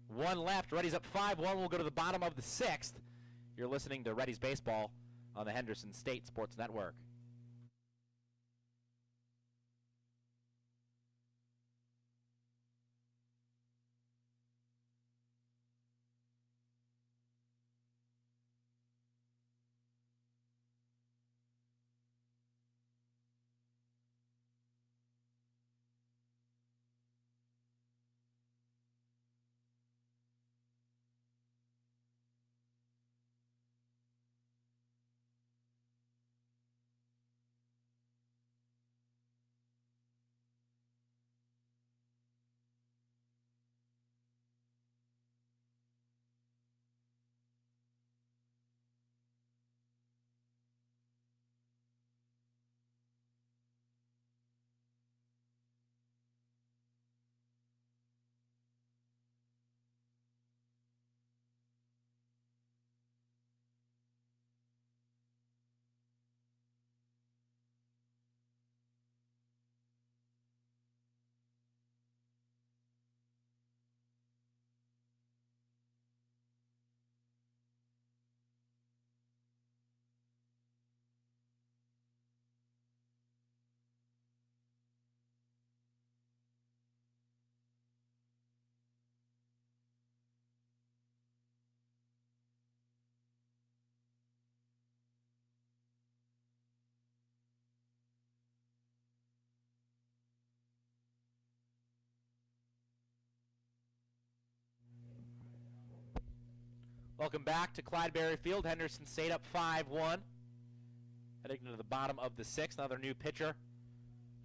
1 left. Reddies up 5-1. We'll go to the bottom of the 6th. You're listening to Reddies Baseball on the Henderson State Sports Network. Welcome back to Clydeberry Field. Henderson State up 5-1. Heading to the bottom of the 6th. Another new pitcher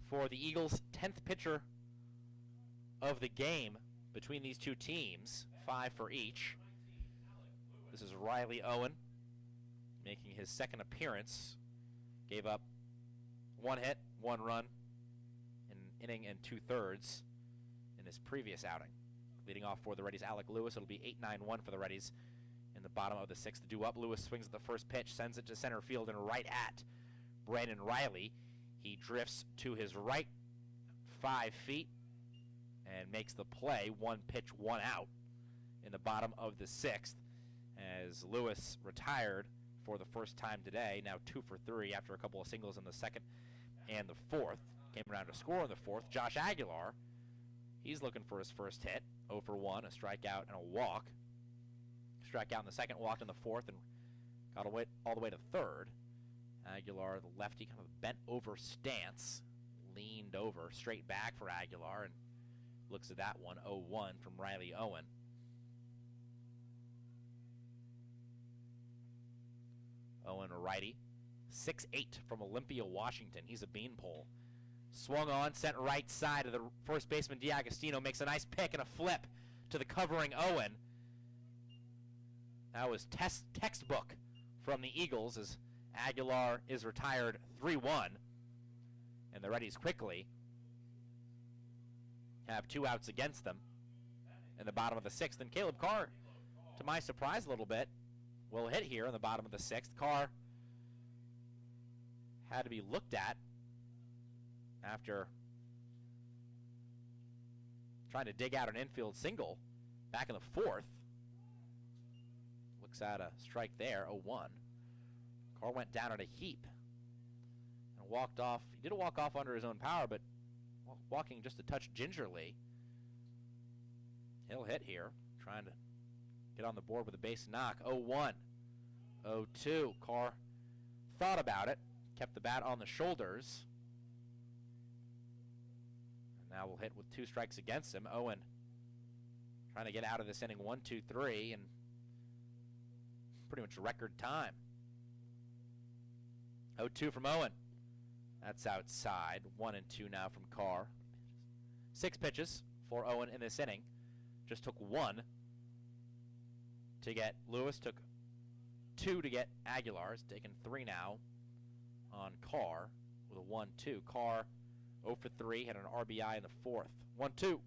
for the Eagles. 10th pitcher of the game between these two teams. 5 for each. This is Riley Owen making his second appearance. Gave up 1 hit, 1 run, an inning and 2/3 in his previous outing. Leading off for the Reddies, Alec Lewis. It'll be 8-9-1 for the Reddies in the bottom of the 6th. Due up, Lewis swings at the first pitch, sends it to center field and right at Brandon Riley. He drifts to his right 5 feet and makes the play. 1 pitch, 1 out in the bottom of the 6th as Lewis retired for the first time today. Now 2 for 3 after a couple of singles in the 2nd and the 4th. Came around to score in the 4th. Josh Aguilar, he's looking for his first hit. 0 for 1, a strikeout and a walk. Strikeout in the 2nd, walked in the 4th, and got away, all the way to 3rd. Aguilar, the lefty, kind of a bent over stance, leaned over, straight back for Aguilar, and looks at that one. 0-1 from Riley Owen. Owen, a righty. 6'8" from Olympia, Washington. He's a beanpole. Swung on, sent right side of the first baseman, D'Agostino, makes a nice pick and a flip to the covering Owen. That was textbook from the Eagles as Aguilar is retired 3-1. And the Reddies quickly have 2 outs against them in the bottom of the 6th. And Caleb Carr, to my surprise a little bit, will hit here in the bottom of the 6th. Carr had to be looked at after trying to dig out an infield single back in the 4th. Looks at a strike there, 0-1. Carr went down at a heap and walked off. He did a walk-off under his own power, but walking just a touch gingerly. He'll hit here, trying to get on the board with a base knock. 0-1, 0-2. Carr thought about it, kept the bat on the shoulders. And now we'll hit with 2 strikes against him. Owen trying to get out of this inning 1-2-3 and pretty much record time. 0-2 from Owen. That's outside. 1-2 now from Carr. 6 pitches for Owen in this inning. Just took 1 to get Lewis. Took 2 to get Aguilar. He's taken 3 now on Carr with a 1-2. Carr 0 for 3. Had an RBI in the 4th. 1-2.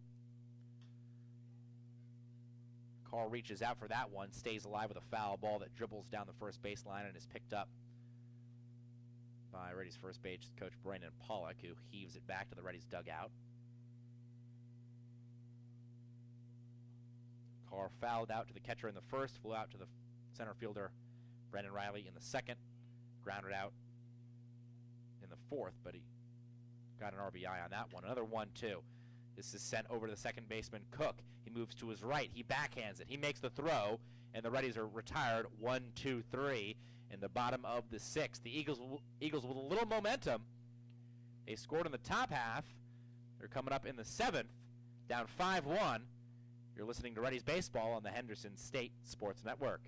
Carr reaches out for that one. Stays alive with a foul ball that dribbles down the first baseline and is picked up by Reddies first base coach Brandon Pollock, who heaves it back to the Reddies dugout. Carr fouled out to the catcher in the 1st, flew out to the center fielder Brandon Riley in the 2nd, grounded out in the 4th, but he got an RBI on that one. Another 1-2. This is sent over to the second baseman, Cook. He moves to his right. He backhands it. He makes the throw, and the Reddies are retired 1-2-3 in the bottom of the 6th. The Eagles with a little momentum. They scored in the top half. They're coming up in the 7th, down 5-1. You're listening to Reddies Baseball on the Henderson State Sports Network.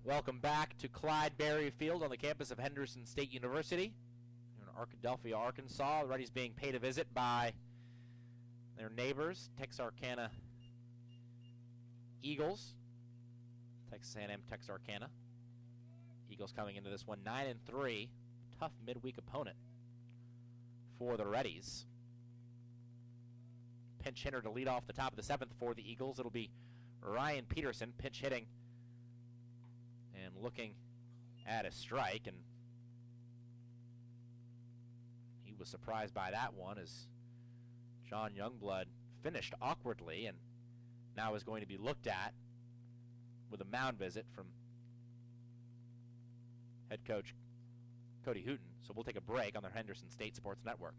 Welcome back to Clyde Berry Field on the campus of Henderson State University in Arkadelphia, Arkansas. The Reddies being paid a visit by their neighbors, Texarkana Eagles. Texas A&M-Texarkana. Eagles coming into this one 9-3. Tough midweek opponent for the Reddies. Pinch hitter to lead off the top of the 7th for the Eagles. It'll be Ryan Peterson, pinch hitting and looking at a strike, and he was surprised by that one as John Youngblood finished awkwardly and now is going to be looked at with a mound visit from head coach Cody Hooten. So we'll take a break on the Henderson State Sports Network.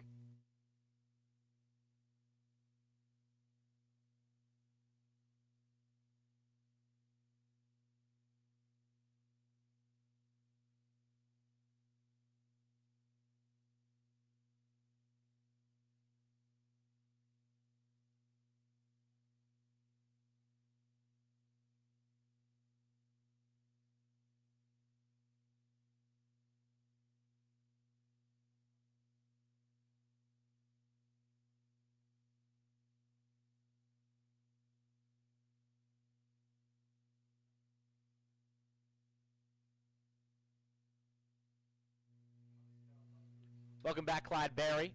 Welcome back, Clyde Berry.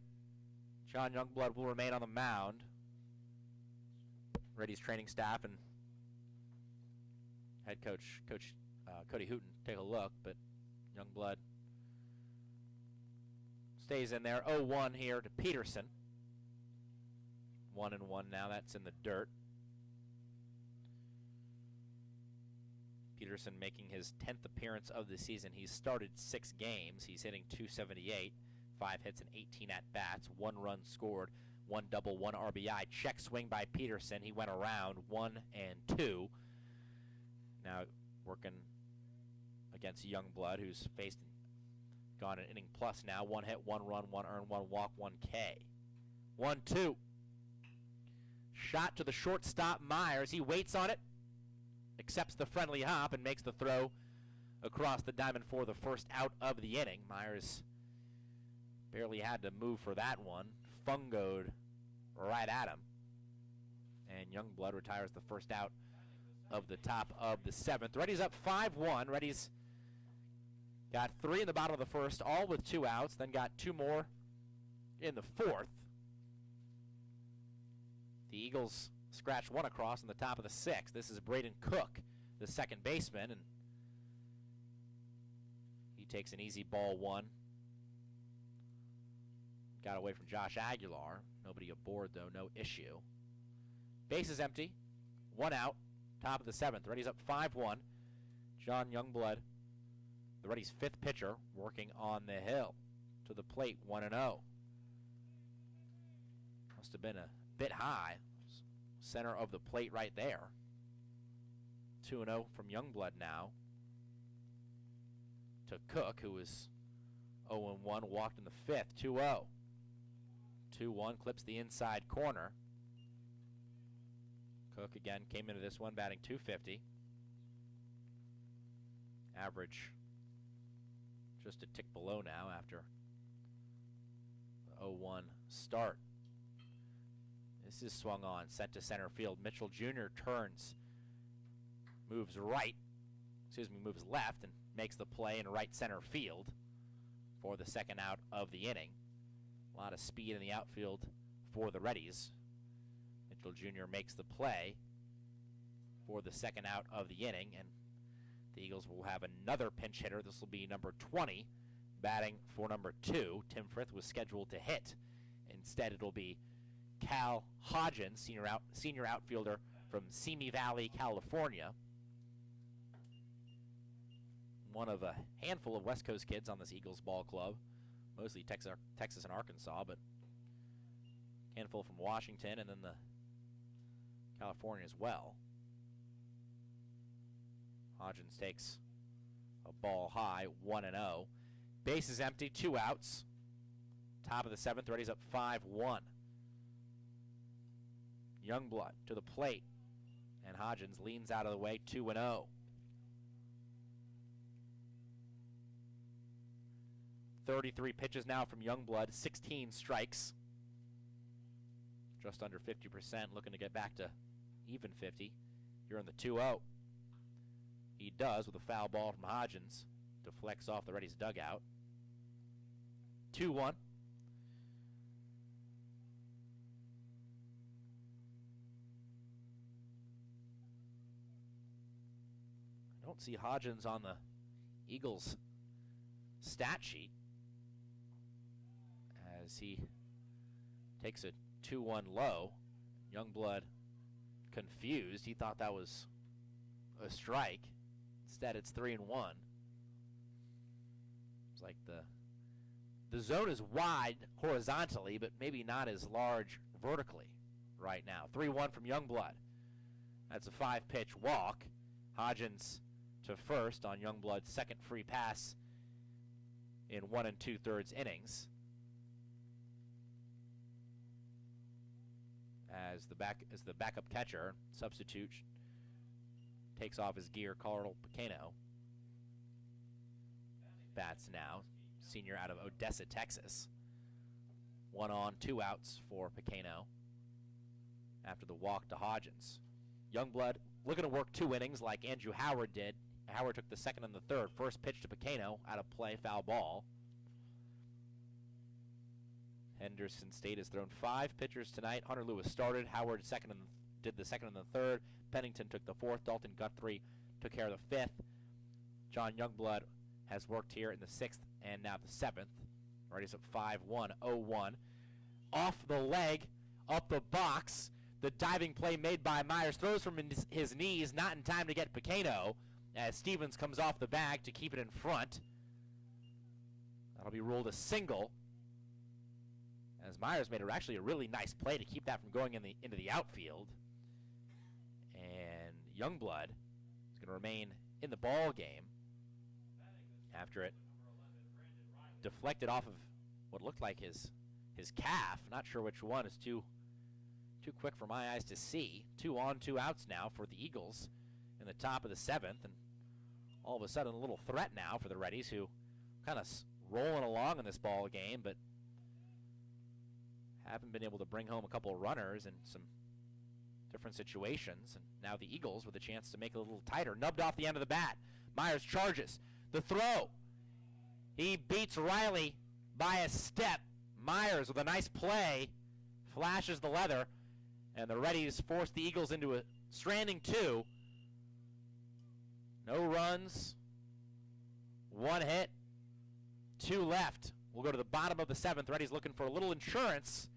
John Youngblood will remain on the mound. Reddies training staff and head coach Cody Hooten take a look, but Youngblood stays in there. 0-1 here to Peterson. 1-1 now. That's in the dirt. Peterson making his 10th appearance of the season. He's started 6 games. He's hitting .278. 5 hits and 18 at-bats, 1 run scored, 1 double, 1 RBI. Check swing by Peterson. He went around 1-2. Now working against Youngblood, who's gone an inning plus now. 1 hit, 1 run, 1 earned, 1 walk, 1 K. 1-2. Shot to the shortstop, Myers. He waits on it, accepts the friendly hop, and makes the throw across the diamond for the first out of the inning. Myers barely had to move for that one. Fungoed right at him. And Youngblood retires the first out of the top of the 7th. Reddies up 5-1. Reddies got 3 in the bottom of the first, all with 2 outs, then got 2 more in the 4th. The Eagles scratched 1 across in the top of the 6th. This is Brayden Cook, the second baseman, and he takes an easy ball 1. Got away from Josh Aguilar. Nobody aboard, though. No issue. Base is empty. 1 out. Top of the 7th. Reddies up 5-1. John Youngblood, the Reddies' 5th pitcher, working on the hill. To the plate, 1-0. Must have been a bit high. Center of the plate right there. 2-0 from Youngblood now. To Cook, who was 0-1, walked in the 5th. 2-0. 2-1, clips the inside corner. Cook again came into this one batting .250. Average just a tick below now after the 0-1 start. This is swung on, sent to center field. Mitchell Jr. turns, moves left and makes the play in right center field for the second out of the inning. A lot of speed in the outfield for the Reddies. Mitchell Jr. makes the play for the second out of the inning, and the Eagles will have another pinch hitter. This will be number 20, batting for number 2. Tim Frith was scheduled to hit. Instead, it'll be Cal Hodgins, senior outfielder from Simi Valley, California. One of a handful of West Coast kids on this Eagles ball club. Mostly Texas and Arkansas, but a handful from Washington and then the California as well. Hodgins takes a ball high, 1-0. Base is empty, 2 outs. Top of the 7th, Reddies up 5-1. Youngblood to the plate, and Hodgins leans out of the way, 2-0. 33 pitches now from Youngblood, 16 strikes. Just under 50%, looking to get back to even 50 here in the 2-0. He does with a foul ball from Hodgins. Deflects off the Reddies dugout. 2-1. don't see Hodgins on the Eagles stat sheet as he takes a 2-1 low. Youngblood confused. He thought that was a strike. Instead, it's 3-1. It's like the zone is wide horizontally, but maybe not as large vertically right now. 3-1 from Youngblood. That's a 5-pitch walk. Hodgins to first on Youngblood's second free pass in 1 2/3 innings. As the backup catcher, substitute, takes off his gear, Carl Pacano. Bats now, senior out of Odessa, Texas. 1 on, 2 outs for Pacano after the walk to Hodgins. Youngblood looking to work 2 innings like Andrew Howard did. Howard took the second and the third. First pitch to Pacano, out of play, foul ball. Henderson State has thrown 5 pitchers tonight. Hunter Lewis started. Howard did the second and the third. Pennington took the fourth. Dalton Guthrie took care of the fifth. John Youngblood has worked here in the 6th and now the 7th. Reddies up 5-1, 0-1. Off the leg, up the box. The diving play made by Myers. Throws from his knees, not in time to get Pacano, as Stevens comes off the bag to keep it in front. That'll be ruled a single, as Myers made actually a really nice play to keep that from going into the outfield. And Youngblood is going to remain in the ball game after it deflected off of what looked like his calf. Not sure which one. Is too quick for my eyes to see. 2 on, 2 outs now for the Eagles in the top of the 7th, and all of a sudden a little threat now for the Reddies, who kind of rolling along in this ball game, but haven't been able to bring home a couple of runners in some different situations. And now the Eagles with a chance to make it a little tighter. Nubbed off the end of the bat. Myers charges. The throw. He beats Riley by a step. Myers with a nice play flashes the leather, and the Reddies force the Eagles into a stranding 2. No runs, 1 hit, 2 left. We'll go to the bottom of the 7th. Reddies looking for a little insurance.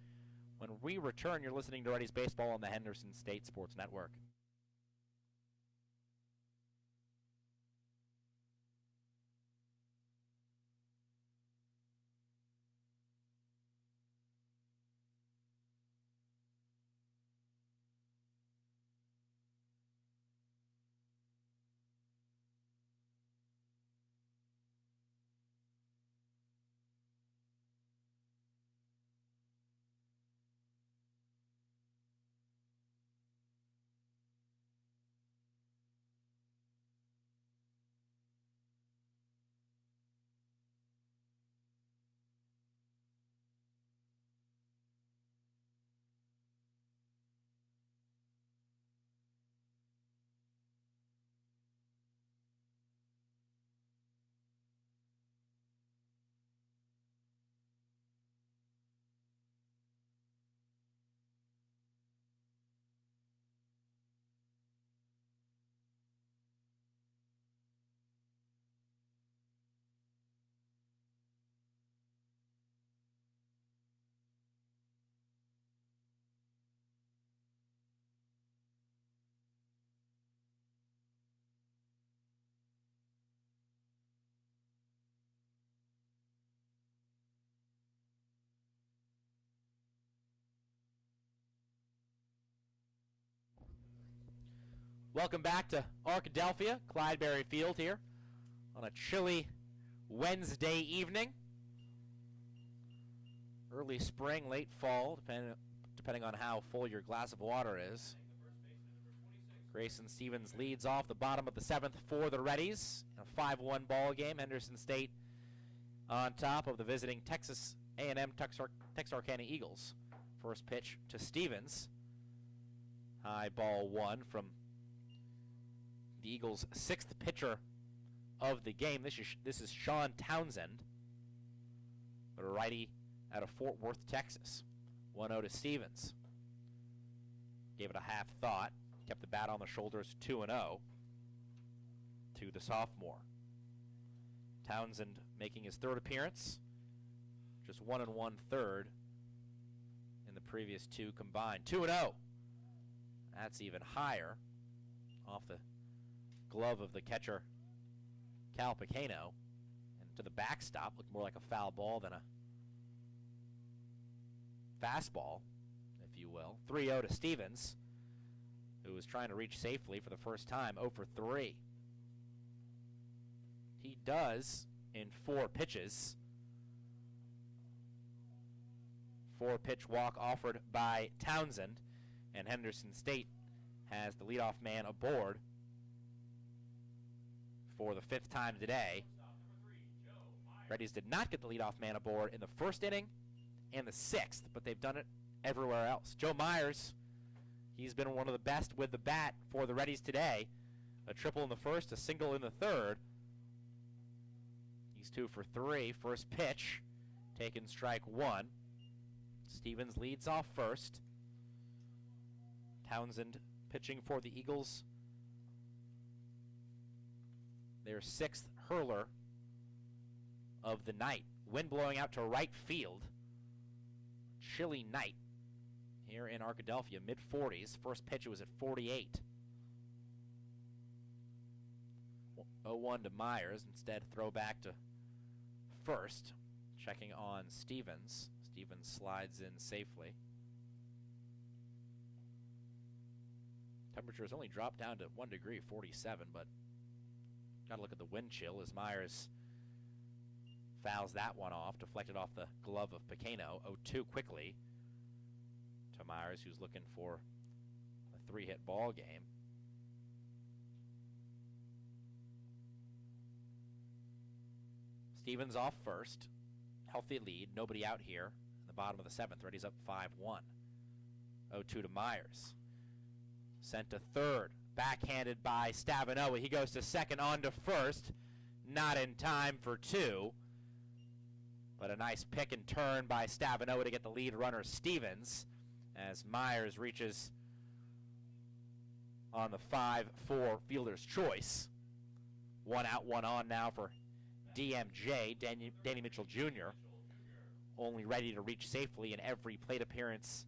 When we return, you're listening to Reddies Baseball on the Henderson State Sports Network. Welcome back to Arkadelphia, Clydeberry Field here on a chilly Wednesday evening. Early spring, late fall, depending on how full your glass of water is. Grayson Stevens leads off the bottom of the 7th for the Reddies. A 5-1 ball game. Henderson State on top of the visiting Texas A&M-Texarkana Eagles. First pitch to Stevens. High ball 1 from the Eagles' 6th pitcher of the game. This is Shawn Townsend, but a righty out of Fort Worth, Texas. 1-0 to Stevens. Gave it a half thought. Kept the bat on the shoulders, 2-0. to the sophomore. Townsend making his third appearance, just 1 1/3 in the previous two combined. 2-0. That's even higher off the glove of the catcher, Cal Picano, and to the backstop. Looked more like a foul ball than a fastball, if you will. 3-0 to Stevens, who was trying to reach safely for the first time, 0 for 3. He does in 4 pitches. 4-pitch walk offered by Townsend, and Henderson State has the leadoff man aboard for the 5th time today. Reddies did not get the leadoff man aboard in the first inning and the 6th, but they've done it everywhere else. Joe Myers, he's been one of the best with the bat for the Reddies today. A triple in the first, a single in the third. He's 2 for 3. First pitch, taken strike 1. Stevens leads off first. Townsend pitching for the Eagles. Their 6th hurler of the night. Wind blowing out to right field. Chilly night here in Arkadelphia, mid-40s. First pitch was at 48. 0-1 to Myers. Instead, throw back to first. Checking on Stevens. Stevens slides in safely. Temperature has only dropped down to 1 degree, 47, but got to look at the wind chill as Myers fouls that one off, deflected off the glove of Picano. 0-2 quickly to Myers, who's looking for a 3-hit ball game. Stevens off first. Healthy lead. Nobody out here in the bottom of the 7th. Reddies up 5-1. 0-2 to Myers. Sent to third. Backhanded by Stavinoa. He goes to second, on to first. Not in time for 2. But a nice pick and turn by Stavinoa to get the lead runner Stevens as Myers reaches on the 5-4 fielder's choice. 1 out, 1 on now for DMJ, Danny Mitchell Jr., only ready to reach safely in every plate appearance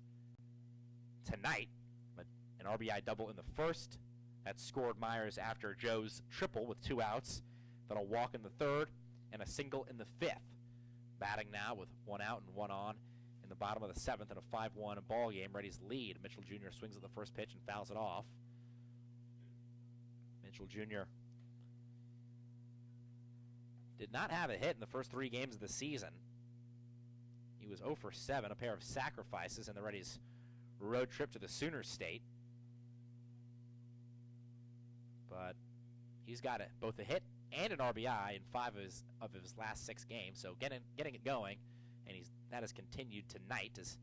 tonight. But an RBI double in the first that scored Myers after Joe's triple with 2 outs. Then a walk in the third and a single in the 5th. Batting now with 1 out and 1 on in the bottom of the 7th in a 5-1 ball game. Reddies lead. Mitchell Jr. swings at the first pitch and fouls it off. Mitchell Jr. did not have a hit in the first 3 games of the season. He was 0 for 7, a pair of sacrifices in the Reddies' road trip to the Sooner State. But he's got both a hit and an RBI in 5 of his last 6 games, so getting it going, and that has continued tonight as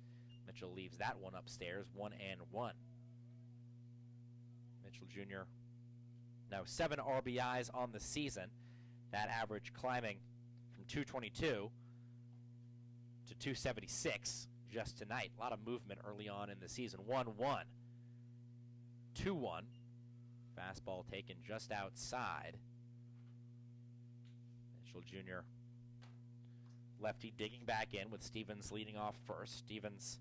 Mitchell leaves that one upstairs, 1-1. Mitchell Jr. now 7 RBIs on the season. That average climbing from 222 to 276 just tonight. A lot of movement early on in the season. 1-1. 2-1. Fastball taken just outside. Mitchell Jr. lefty digging back in with Stevens leading off first. Stevens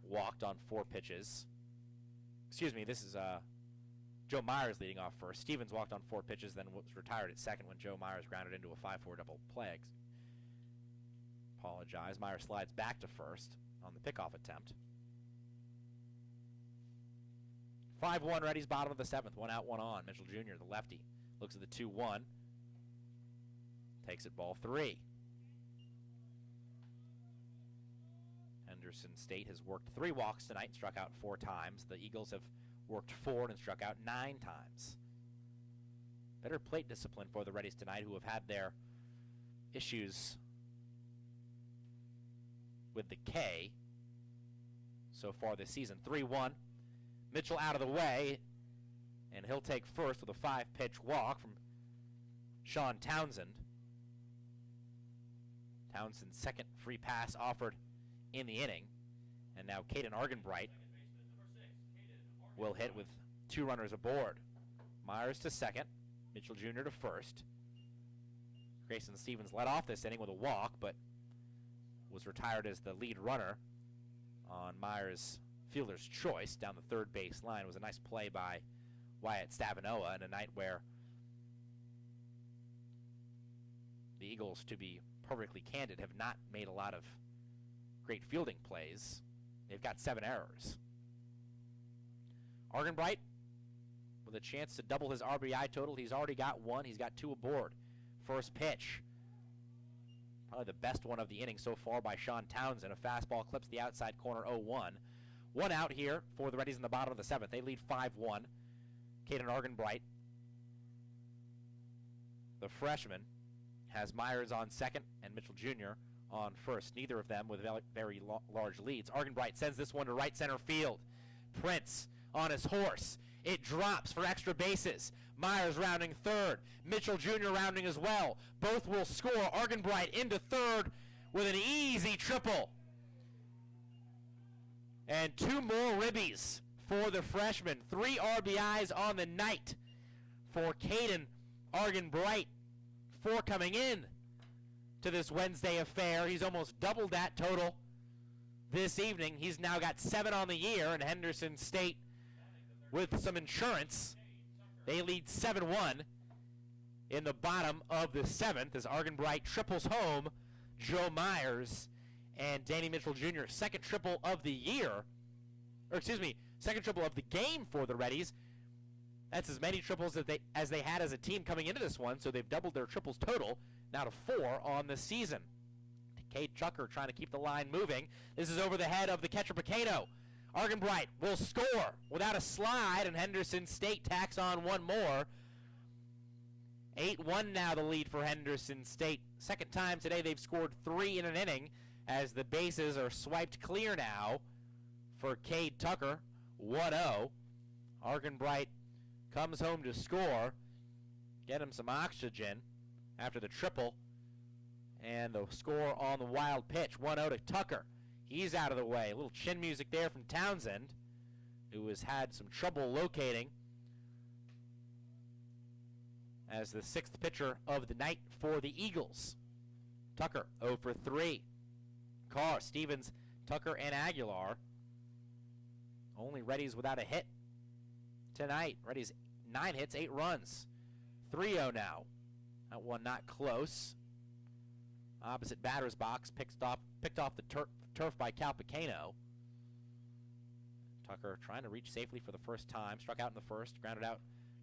walked on 4 pitches. Excuse me, this is Joe Myers leading off first. Stevens walked on 4 pitches, then was retired at second when Joe Myers grounded into a 5-4 double play. Apologize. Myers slides back to first on the pickoff attempt. 5-1 Reddies, bottom of the 7th. 1 out, 1 on. Mitchell Jr., the lefty, looks at the 2-1. Takes it ball 3. Henderson State has worked 3 walks tonight, struck out 4 times. The Eagles have worked 4 and struck out 9 times. Better plate discipline for the Reddies tonight, who have had their issues with the K so far this season. 3-1. Mitchell out of the way, and he'll take first with a 5-pitch walk from Shawn Townsend. Townsend's second free pass offered in the inning, and now Caden Argenbright will hit with 2 runners aboard. Myers to second. Mitchell Jr. to first. Grayson Stevens led off this inning with a walk, but was retired as the lead runner on Myers' fielder's choice down the third base line. It was a nice play by Wyatt Stavinoa in a night where the Eagles, to be perfectly candid, have not made a lot of great fielding plays. They've got 7 errors. Argenbright with a chance to double his RBI total. He's already got 1. He's got 2 aboard. First pitch. Probably the best one of the inning so far by Shawn Townsend. A fastball clips the outside corner 0-1. 1 out here for the Reddies in the bottom of the 7th. They lead 5-1. Caden Argenbright, the freshman, has Myers on second and Mitchell Jr. on first. Neither of them with very large leads. Argenbright sends this one to right center field. Prince on his horse. It drops for extra bases. Myers rounding third. Mitchell Jr. rounding as well. Both will score. Argenbright into third with an easy triple. And 2 more ribbies for the freshman. 3 RBIs on the night for Caden Argenbright. 4 coming in to this Wednesday affair. He's almost doubled that total this evening. He's now got 7 on the year, and Henderson State, with some insurance, they lead 7-1 in the bottom of the 7th as Argenbright triples home Joe Myers and Danny Mitchell Jr. Second triple of the year, or excuse me, second triple of the game for the Reddies. That's as many triples as they had as a team coming into this one, so they've doubled their triples total, now to 4 on the season. Cade Tucker trying to keep the line moving. This is over the head of the catcher Picano. Argenbright will score without a slide, and Henderson State tacks on 1 more. 8-1 now the lead for Henderson State. Second time today they've scored 3 in an inning as the bases are swiped clear now for Cade Tucker. 1-0. Argenbright comes home to score. Get him some oxygen after the triple. And the score on the wild pitch. 1-0 to Tucker. He's out of the way. A little chin music there from Townsend, who has had some trouble locating as the 6th pitcher of the night for the Eagles. Tucker 0 for 3. Carr, Stevens, Tucker, and Aguilar. Only Reddies without a hit tonight. Reddies 9 hits, 8 runs. 3-0 now. That one not close. Opposite batter's box, picked off the turf by Cal Picano. Tucker trying to reach safely for the first time. Struck out in the first, grounded out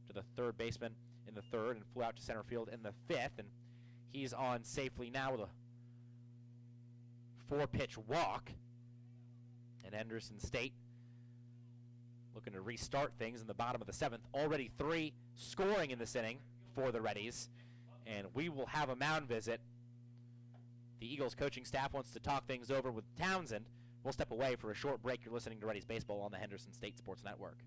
to the third baseman in the third, and flew out to center field in the 5th. And he's on safely now with a 4-pitch walk. And Henderson State looking to restart things in the bottom of the 7th. Already 3 scoring in this inning for the Reddies. And we will have a mound visit. The Eagles coaching staff wants to talk things over with Townsend. We'll step away for a short break. You're listening to Reddies Baseball on the Henderson State Sports Network.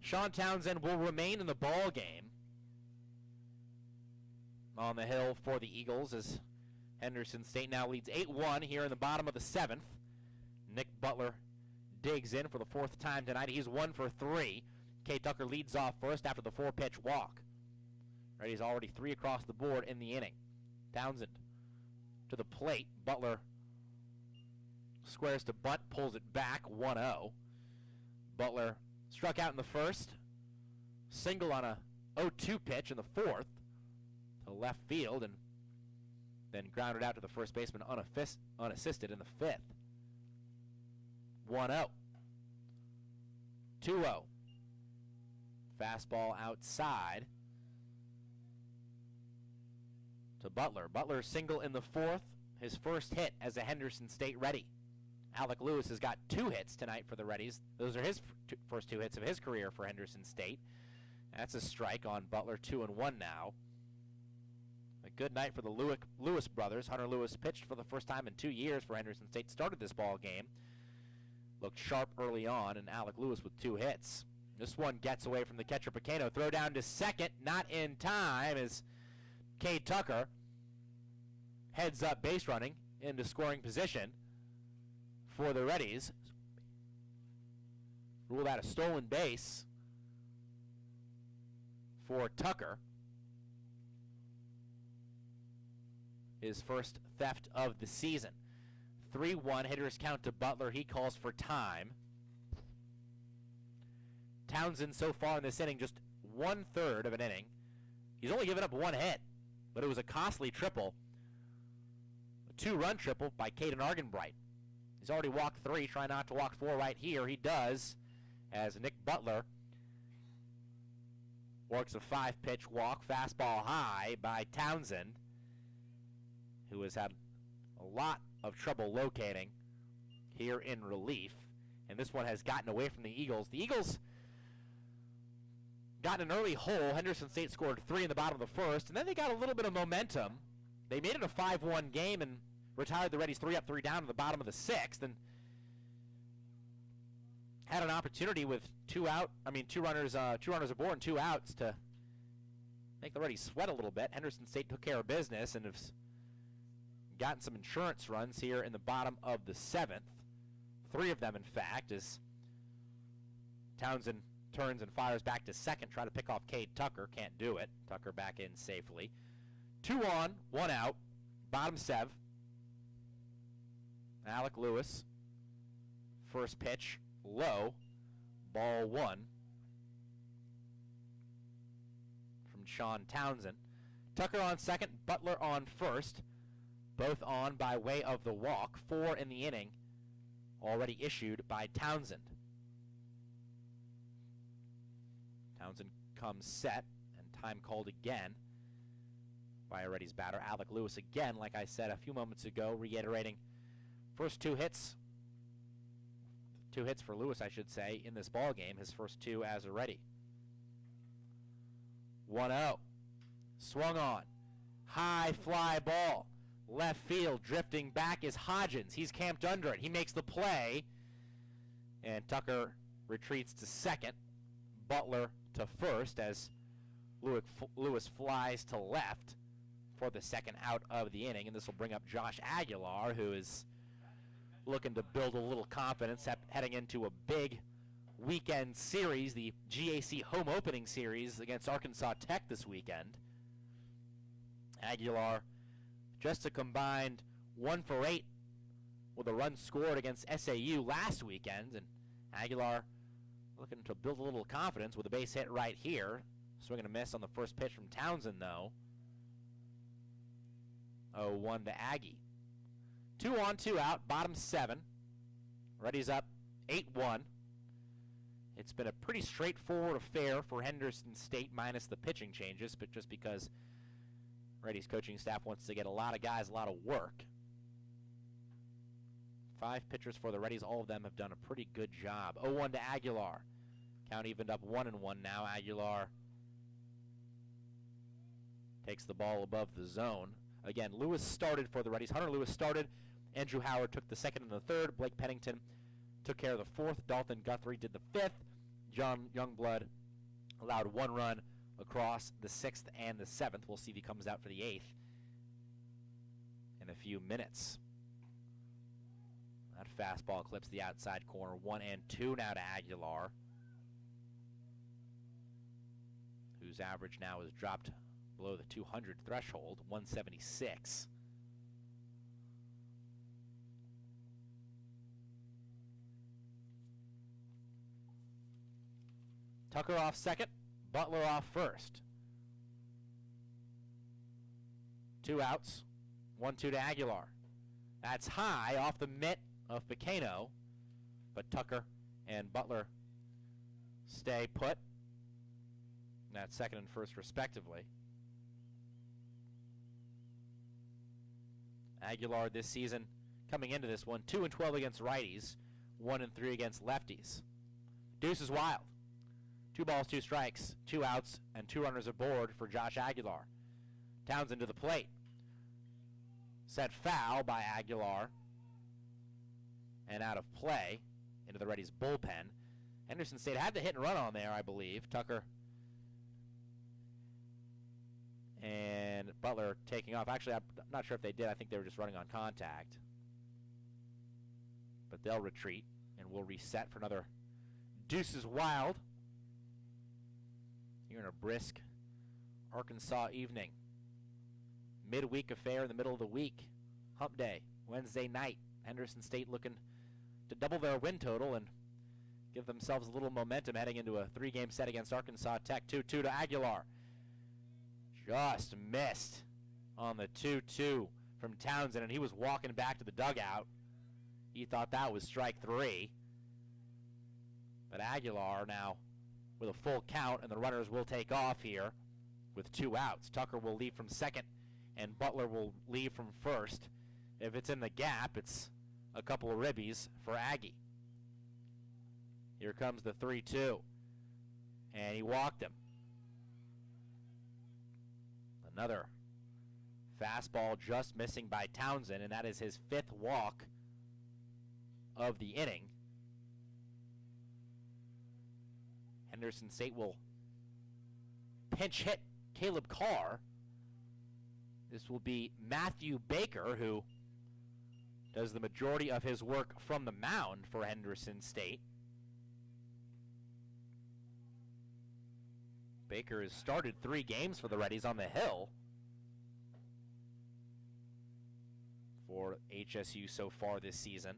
Shawn Townsend will remain in the ball game on the hill for the Eagles as Henderson State now leads 8-1 here in the bottom of the 7th. Nick Butler digs in for the 4th time tonight. He's 1 for 3. Cade Tucker leads off first after the 4-pitch walk. Reddy's already 3 across the board in the inning. Townsend to the plate. Butler squares to bunt, pulls it back, 1-0. Butler struck out in the first, single on a 0-2 pitch in the 4th to left field, and then grounded out to the first baseman unassisted in the fifth. 1-0. 2-0. Fastball outside to Butler. Butler single in the fourth, his first hit as a Henderson State Ready. Alec Lewis has got 2 hits tonight for the Reddies. Those are his first 2 hits of his career for Henderson State. That's a strike on Butler, 2-1 now. A good night for the Lewis brothers. Hunter Lewis pitched for the first time in 2 years for Henderson State. Started this ball game. Looked sharp early on, and Alec Lewis with 2 hits. This one gets away from the catcher Picano. Throw down to second, not in time as Cade Tucker heads up base running into scoring position for the Reddies. Ruled out a stolen base for Tucker. His first theft of the season. 3-1, hitters count to Butler. He calls for time. Townsend so far in this inning, just 1/3 of an inning. He's only given up 1 hit, but it was a costly triple. A 2-run triple by Caden Argenbright. He's already walked 3, trying not to walk 4 right here. He does, as Nick Butler works a 5-pitch walk, fastball high by Townsend, who has had a lot of trouble locating here in relief. And this one has gotten away from the Eagles. The Eagles got an early hole. Henderson State scored 3 in the bottom of the first, and then they got a little bit of momentum. They made it a 5-1 game and retired the Reddies 3 up, 3 down in the bottom of the 6th, and had an opportunity with 2 runners aboard and 2 outs to make the Reddies sweat a little bit. Henderson State took care of business and has gotten some insurance runs here in the bottom of the 7th. 3 of them, in fact, as Townsend turns and fires back to second, try to pick off Cade Tucker. Can't do it. Tucker back in safely. 2 on, 1 out, bottom 7. Alec Lewis, first pitch, low, ball 1 from Shawn Townsend. Tucker on second, Butler on first, both on by way of the walk. 4 in the inning, already issued by Townsend. Townsend comes set, and time called again by a Reddies batter. Alec Lewis again, like I said a few moments ago, reiterating first 2 hits. 2 hits for Lewis, I should say, in this ball game. His first 2 as a Reddie. 1-0. Swung on. High fly ball. Left field, drifting back is Hodgins. He's camped under it. He makes the play, and Tucker retreats to second. Butler to first as Lewis flies to left for the second out of the inning, and this will bring up Josh Aguilar, who is looking to build a little confidence heading into a big weekend series, the GAC home opening series against Arkansas Tech this weekend. Aguilar just a combined 1 for 8 with a run scored against SAU last weekend, and Aguilar looking to build a little confidence with a base hit right here. Swing and a miss on the first pitch from Townsend, though. 0-1 to Aggie. 2 on, 2 out, bottom 7. Reddies up 8-1. It's been a pretty straightforward affair for Henderson State, minus the pitching changes, but just because Reddies coaching staff wants to get a lot of guys a lot of work. 5 pitchers for the Reddies. All of them have done a pretty good job. 0-1 to Aguilar. Count evened up 1-1 now. Aguilar takes the ball above the zone. Again, Lewis started for the Reddies. Hunter Lewis started. Andrew Howard took the second and the third. Blake Pennington took care of the fourth. Dalton Guthrie did the fifth. John Youngblood allowed 1 run across the 6th and the 7th. We'll see if he comes out for the 8th in a few minutes. That fastball clips the outside corner. 1-2 now to Aguilar, whose average now has dropped below the 200 threshold, 176. Tucker off second, Butler off first. 2 outs, 1-2 to Aguilar. That's high off the mitt of Pequeno, but Tucker and Butler stay put. That's second and first respectively. Aguilar this season, coming into this one, 2-12 against righties, 1-3 against lefties. Deuce is wild. 2 balls, 2 strikes, 2 outs, and 2 runners aboard for Josh Aguilar. Townsend to the plate. Set foul by Aguilar. And out of play into the Reddies bullpen. Henderson State had the hit and run on there, I believe. Tucker and Butler taking off. Actually, I'm not sure if they did. I think they were just running on contact. But they'll retreat, and we'll reset for another Deuces Wild here in a brisk Arkansas evening. Midweek affair in the middle of the week. Hump Day, Wednesday night. Henderson State looking to double their win total and give themselves a little momentum heading into a 3-game set against Arkansas Tech. 2-2 to Aguilar. Just missed on the 2-2 from Townsend, and he was walking back to the dugout. He thought that was strike 3. But Aguilar now with a full count, and the runners will take off here with 2 outs. Tucker will leave from second, and Butler will leave from first. If it's in the gap, it's a couple of ribbies for Aggie. Here comes the 3-2, and he walked him. Another fastball just missing by Townsend, and that is his 5th walk of the inning. Henderson State will pinch hit Caleb Carr. This will be Matthew Baker, who does the majority of his work from the mound for Henderson State. Baker has started 3 games for the Reddies on the Hill for HSU so far this season.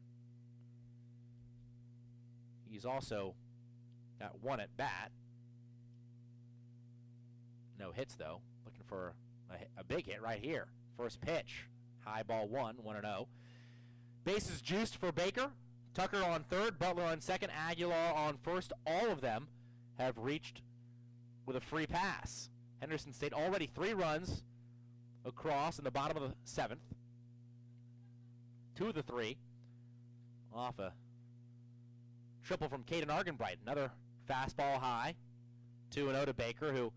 He's also got 1 at bat. No hits, though. Looking for a big hit right here. First pitch. High ball 1-0. Bases juiced for Baker. Tucker on third, Butler on second, Aguilar on first. All of them have reached with a free pass. Henderson State already 3 runs across in the bottom of the 7th. 2 of the 3 off a triple from Caden Argenbright. Another fastball high. 2-0 to Baker, who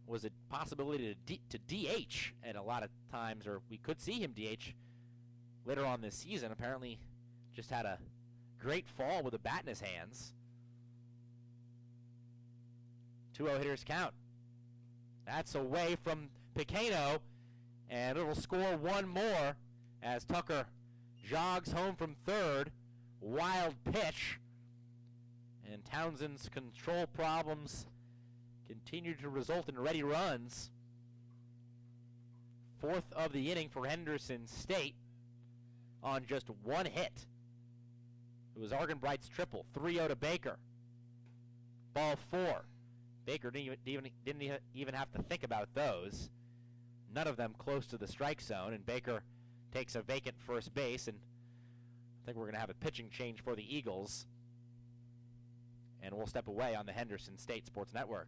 was a possibility to DH at a lot of times, or we could see him DH later on this season. Apparently just had a great fall with a bat in his hands. 2-0 hitters count. That's away from Pequeno, and it'll score 1 more as Tucker jogs home from third. Wild pitch, and Townsend's control problems continue to result in ready runs. 4th of the inning for Henderson State on just 1 hit. It was Argenbright's triple. 3-0 to Baker. Ball 4. Baker didn't even have to think about those. None of them close to the strike zone, and Baker takes a vacant first base, and I think we're going to have a pitching change for the Eagles, and we'll step away on the Henderson State Sports Network.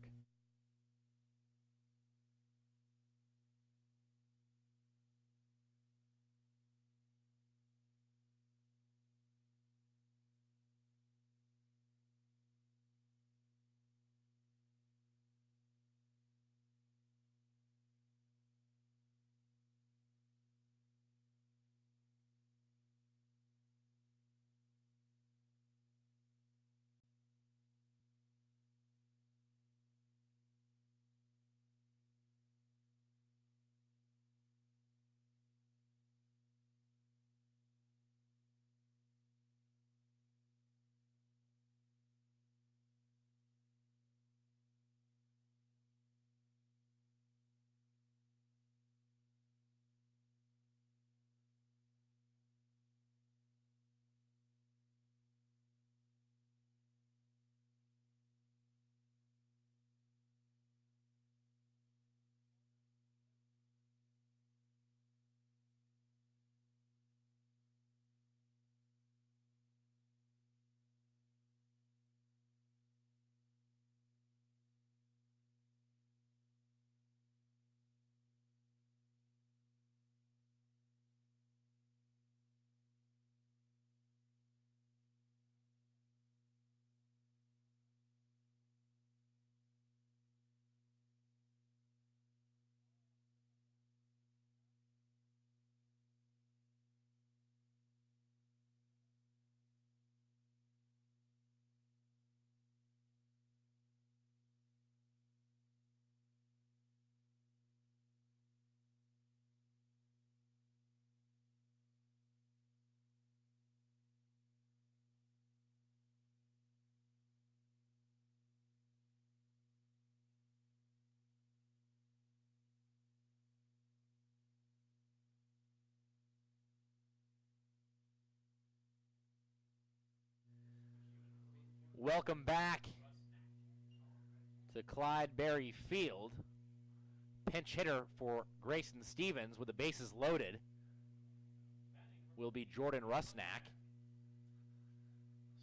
Welcome back to Clyde Berry Field. Pinch hitter for Grayson Stevens with the bases loaded will be Jordan Rusnak.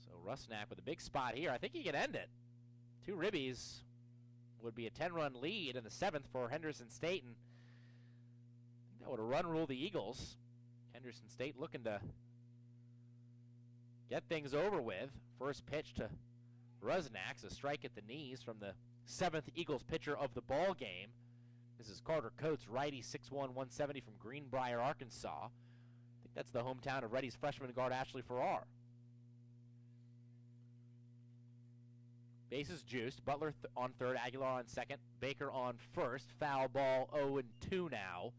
So Rusnak with a big spot here. I think he can end it. 2 ribbies would be a 10-run lead in the 7th for Henderson State, and that would run rule the Eagles. Henderson State looking to get things over with. First pitch to Rusnak, a strike at the knees from the 7th Eagles pitcher of the ball game. This is Carter Coates, righty, 6'1", 170 from Greenbrier, Arkansas. I think that's the hometown of Reddies freshman guard Ashley Farrar. Bases juiced. Butler on third, Aguilar on second, Baker on first. Foul ball, 0-2 now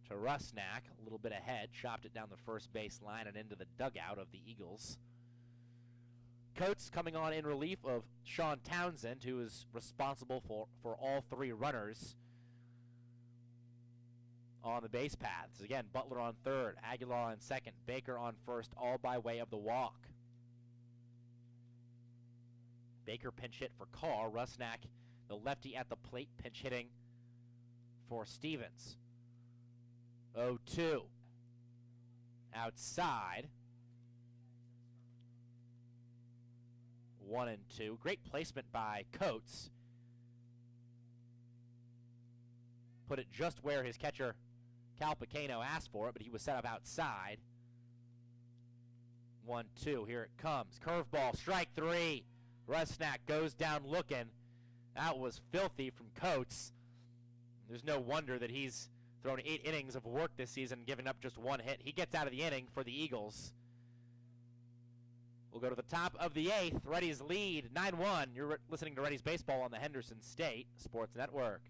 to Rusnak. A little bit ahead, chopped it down the first base line and into the dugout of the Eagles. Coates coming on in relief of Shawn Townsend, who is responsible for all 3 runners on the base paths. Again, Butler on third, Aguilar on second, Baker on first, all by way of the walk. Baker pinch hit for Carr. Rusnak, the lefty at the plate, pinch hitting for Stevens. 0-2. Outside. 1-2. Great placement by Coates. Put it just where his catcher, Cal Picano, asked for it, but he was set up outside. 1-2. Here it comes. Curveball, strike 3. Rusnak goes down looking. That was filthy from Coates. There's no wonder that he's thrown 8 innings of work this season, giving up just 1 hit. He gets out of the inning for the Eagles. We'll go to the top of the 8th. Reddies lead 9-1. You're listening to Reddies Baseball on the Henderson State Sports Network.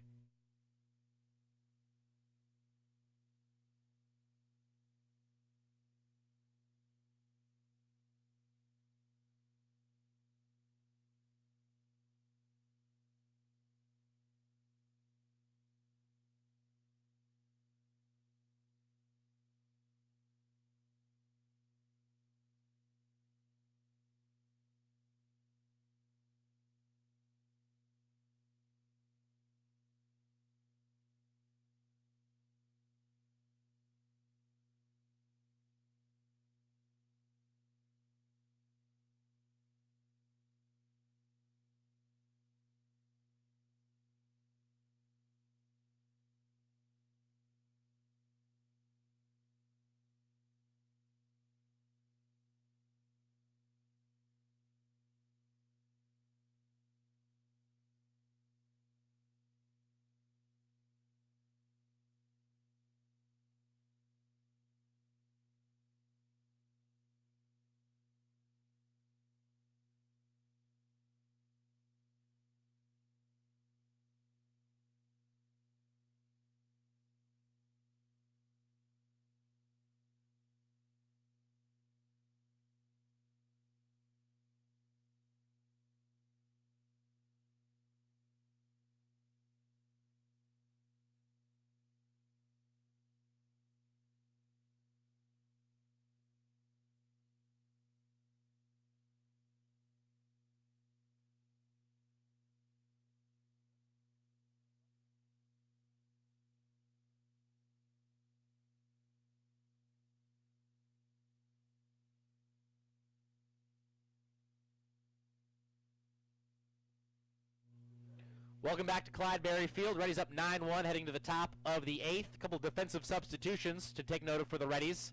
Welcome back to Clyde Berry Field. Reddies up 9-1, heading to the top of the 8th. A couple defensive substitutions to take note of for the Reddies.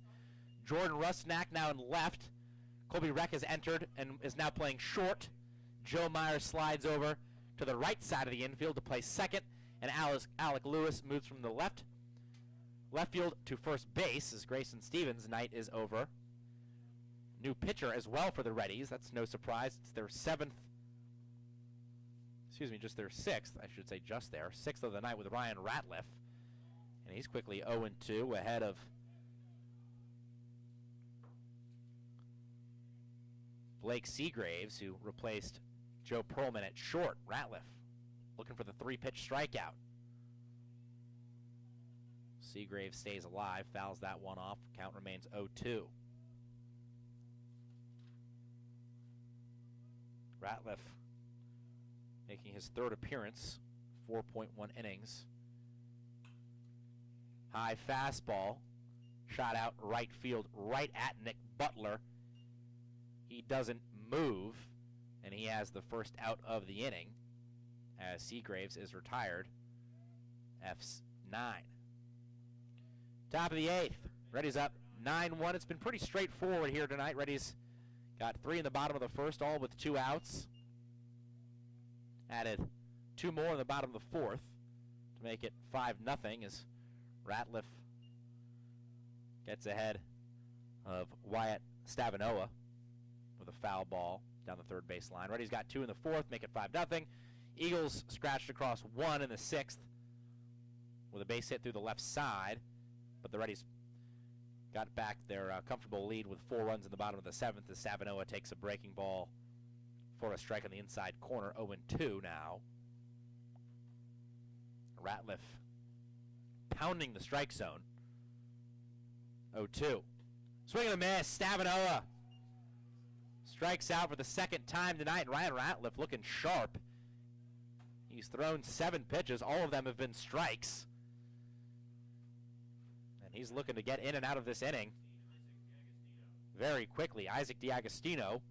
Jordan Rusnak now in left. Colby Reck has entered and is now playing short. Joe Meyer slides over to the right side of the infield to play second, and Alec Lewis moves from the left field to first base as Grayson Stevens' night is over. New pitcher as well for the Reddies. That's no surprise. It's their just their 6th, I should say, just their 6th of the night with Ryan Ratliff. And he's quickly 0-2 ahead of Blake Seagraves, who replaced Joe Perlman at short. Ratliff looking for the 3-pitch strikeout. Seagraves stays alive, fouls that one off. Count remains 0-2. Ratliff making his third appearance, 4.1 innings. High fastball, shot out right field, right at Nick Butler. He doesn't move, and he has the first out of the inning as Seagraves is retired. F's 9. Top of the 8th. Reddies up 9-1. It's been pretty straightforward here tonight. Reddies got 3 in the bottom of the first, all with 2 outs. Added 2 more in the bottom of the 4th to make it 5-0 as Ratliff gets ahead of Wyatt Stavinoa with a foul ball down the third baseline. Reddies got 2 in the 4th, make it 5-0. Eagles scratched across 1 in the 6th with a base hit through the left side, but the Reddies got back their comfortable lead with 4 runs in the bottom of the 7th as Stavinoa takes a breaking ball for a strike on the inside corner. 0-2 now. Ratliff pounding the strike zone. 0-2. Swing and a miss. Stavinoa strikes out for the second time tonight. Ryan Ratliff looking sharp. He's thrown 7 pitches. All of them have been strikes. And he's looking to get in and out of this inning very quickly. Isaac D'Agostino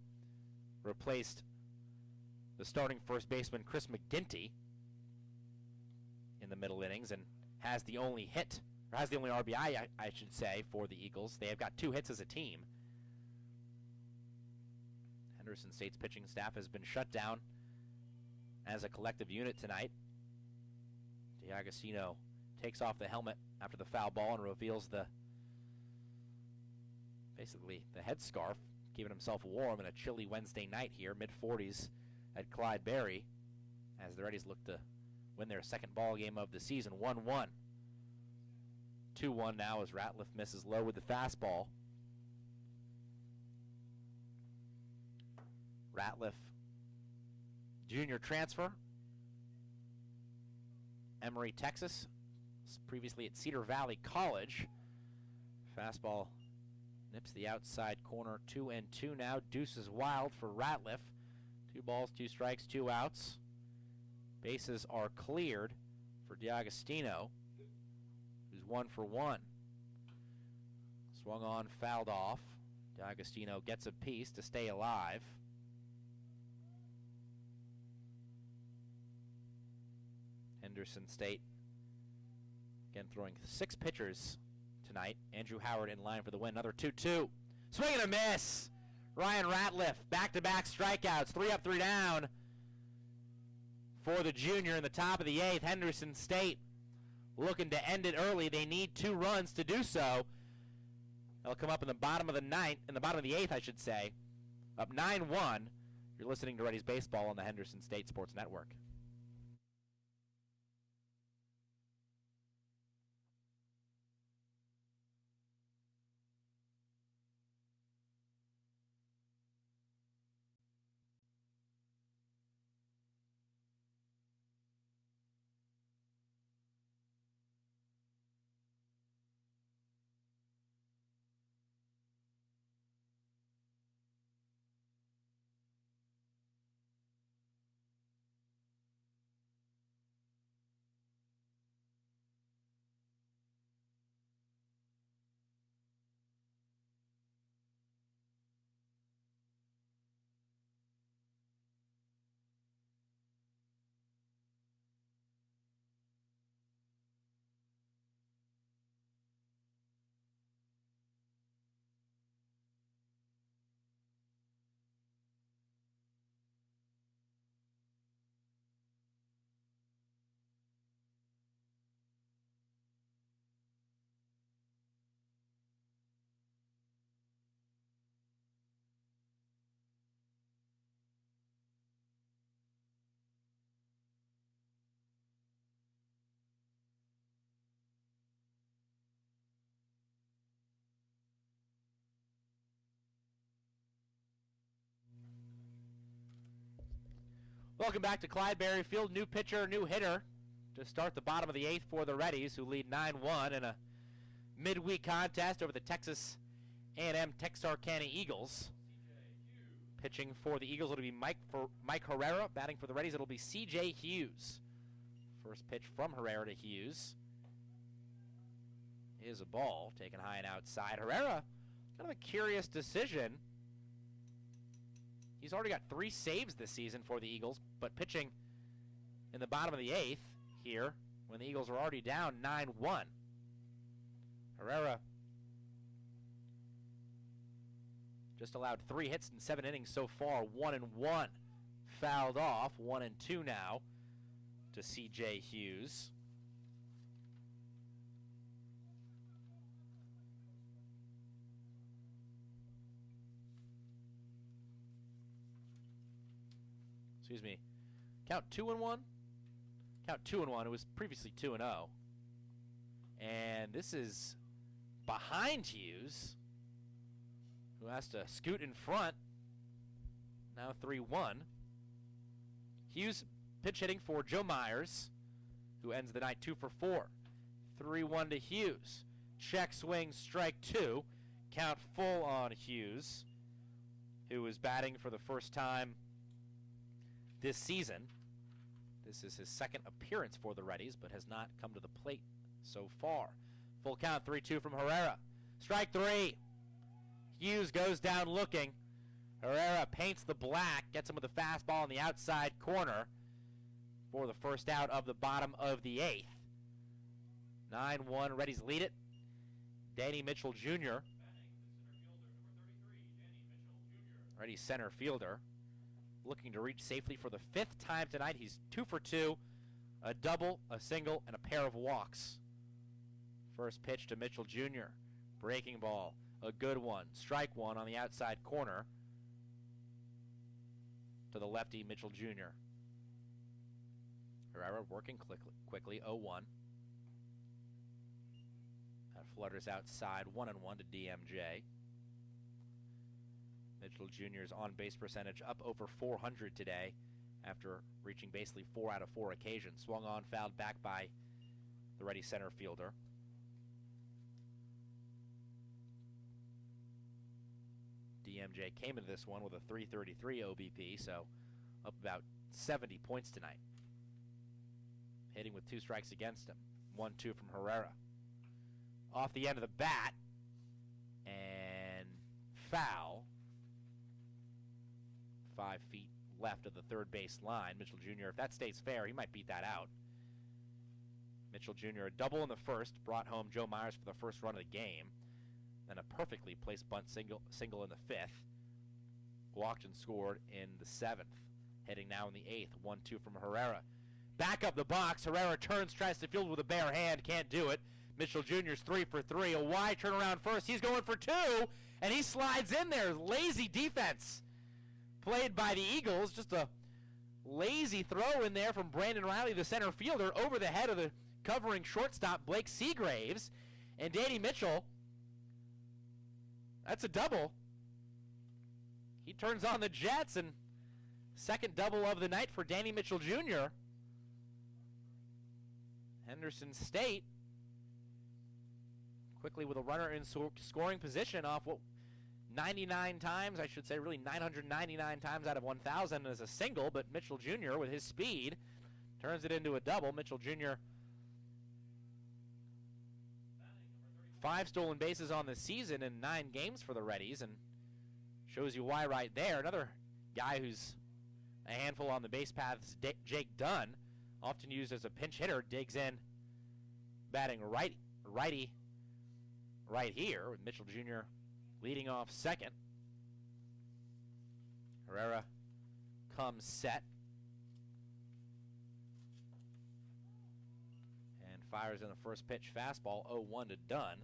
replaced the starting first baseman Chris McGinty in the middle innings and has the only hit, or has the only RBI, I should say, for the Eagles. They have got 2 hits as a team. Henderson State's pitching staff has been shut down as a collective unit tonight. D'Agostino takes off the helmet after the foul ball and reveals basically the headscarf, keeping himself warm in a chilly Wednesday night here, mid-40s at Clyde Berry, as the Reddies look to win their second ball game of the season. 1-1. 2-1 now as Ratliff misses low with the fastball. Ratliff, junior transfer, Emory, Texas, previously at Cedar Valley College. Fastball nips the outside corner. 2-2 now. Deuces wild for Ratliff. 2 balls, 2 strikes, 2 outs. Bases are cleared for D'Agostino, who's 1 for 1. Swung on, fouled off. D'Agostino gets a piece to stay alive. Henderson State again throwing 6 pitchers tonight. Andrew Howard in line for the win. Another 2-2. Swing and a miss. Ryan Ratliff, back-to-back strikeouts, 3 up, 3 down for the junior in the top of the 8th. Henderson State looking to end it early. They need 2 runs to do so. They'll come up in the bottom of the 9th, in the bottom of the 8th, I should say. Up 9-1. You're listening to Reddies Baseball on the Henderson State Sports Network. Welcome back to Clyde Berry Field. New pitcher, new hitter to start the bottom of the 8th for the Reddies, who lead 9-1 in a midweek contest over the Texas A&M-Texarkana Eagles. Pitching for the Eagles, it'll be Mike Herrera. Batting for the Reddies, it'll be C.J. Hughes. First pitch from Herrera to Hughes is a ball taken high and outside. Herrera, kind of a curious decision. He's already got 3 saves this season for the Eagles, but pitching in the bottom of the 8th here when the Eagles are already down 9-1. Herrera just allowed 3 hits in 7 innings so far, 1-1. Fouled off, 1-2 now to C.J. Hughes. Excuse me. Count 2-1. Count 2-1. It was previously 2-0. And this is behind Hughes, who has to scoot in front. Now 3-1. Hughes pitch hitting for Joe Myers, who ends the night 2 for 4. 3-1 to Hughes. Check swing, strike 2. Count full on Hughes, who is batting for the first time this season. This is his second appearance for the Reddies, but has not come to the plate so far. Full count, 3-2 from Herrera. Strike 3. Hughes goes down looking. Herrera paints the black, gets him with a fastball in the outside corner for the first out of the bottom of the 8th. 9-1, Reddies lead it. Danny Mitchell Jr. Reddies center fielder, looking to reach safely for the 5th time tonight. He's 2 for 2, a double, a single, and a pair of walks. First pitch to Mitchell Jr. Breaking ball, a good one. Strike 1 on the outside corner to the lefty Mitchell Jr. Herrera working quickly, 0-1. That flutters outside, 1-1 to DMJ. Mitchell Jr.'s on-base percentage up over 400 today after reaching basically 4 out of 4 occasions. Swung on, fouled back by the Reddy center fielder. DMJ came into this one with a 333 OBP, so up about 70 points tonight. Hitting with 2 strikes against him. 1-2 from Herrera. Off the end of the bat, and foul. 5 feet left of the third base line. Mitchell Jr., if that stays fair, he might beat that out. Mitchell Jr., a double in the first, brought home Joe Myers for the first run of the game. Then a perfectly placed bunt single in the 5th. Walked and scored in the 7th. Heading now in the 8th, 1-2 from Herrera. Back up the box, Herrera turns, tries to field with a bare hand, can't do it. Mitchell Jr.'s 3 for 3, a wide turnaround first. He's going for 2, and he slides in there. Lazy defense played by the Eagles. Just a lazy throw in there from Brandon Riley, the center fielder, over the head of the covering shortstop, Blake Seagraves. And Danny Mitchell, that's a double. He turns on the Jets, and second double of the night for Danny Mitchell Jr. Henderson State quickly with a runner in scoring position off what 99 times, I should say really 999 times out of 1,000 as a single, but Mitchell Jr. with his speed turns it into a double. Mitchell Jr. 5 stolen bases on the season in 9 games for the Reddies, and shows you why right there. Another guy who's a handful on the base paths, Jake Dunn, often used as a pinch hitter, digs in, batting righty right here, with Mitchell Jr. leading off second. Herrera comes set and fires in the first pitch fastball, 0-1 to Dunn.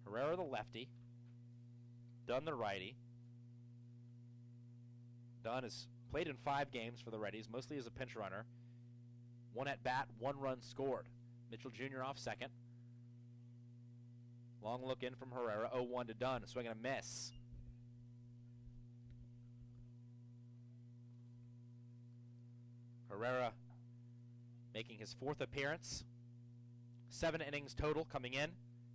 Herrera the lefty, Dunn the righty. Dunn has played in 5 games for the Reddies, mostly as a pinch runner. 1 at bat, 1 run scored. Mitchell Jr. off second. Long look in from Herrera, 0-1 to Dunn, a swing and a miss. Herrera making his 4th appearance. 7 innings total coming in.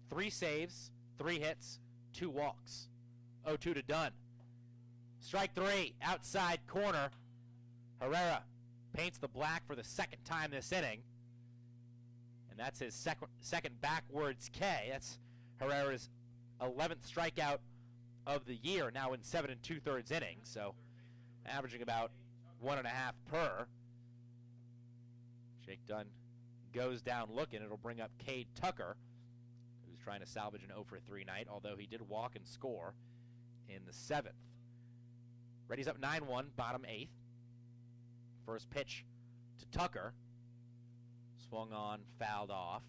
3 saves, 3 hits, 2 walks. 0-2 to Dunn. Strike three, outside corner. Herrera paints the black for the second time this inning. And that's his second backwards K. That's Herrera's 11th strikeout of the year, now in 7 2/3 innings, so averaging about 1.5 per. Jake Dunn goes down looking. It'll bring up Cade Tucker, who's trying to salvage an 0 for 3 night, although he did walk and score in the 7th. Reddies up 9-1, bottom 8th. First pitch to Tucker. Swung on, fouled off.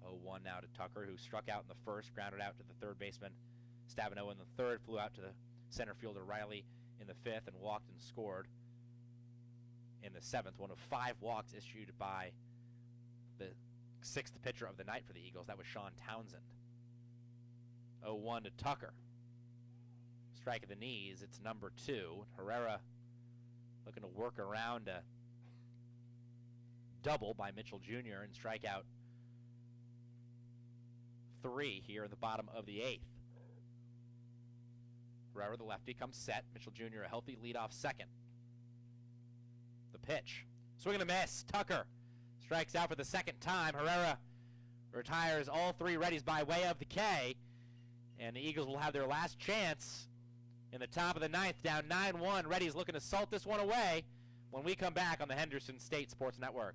0-1 now to Tucker, who struck out in the first, grounded out to the third baseman Stabino in the third, flew out to the center fielder Riley in the 5th, and walked and scored in the 7th. One of 5 walks issued by the 6th pitcher of the night for the Eagles. That was Shawn Townsend. 0-1 to Tucker. Strike of the knees, it's number 2. Herrera looking to work around a double by Mitchell Jr. and strike out 3 here in the bottom of the 8th. Herrera, the lefty, comes set. Mitchell Jr. a healthy leadoff second. The pitch. Swing and a miss. Tucker strikes out for the second time. Herrera retires all 3 Reddies by way of the K. And the Eagles will have their last chance in the top of the 9th, down 9-1. Reddies looking to salt this one away when we come back on the Henderson State Sports Network.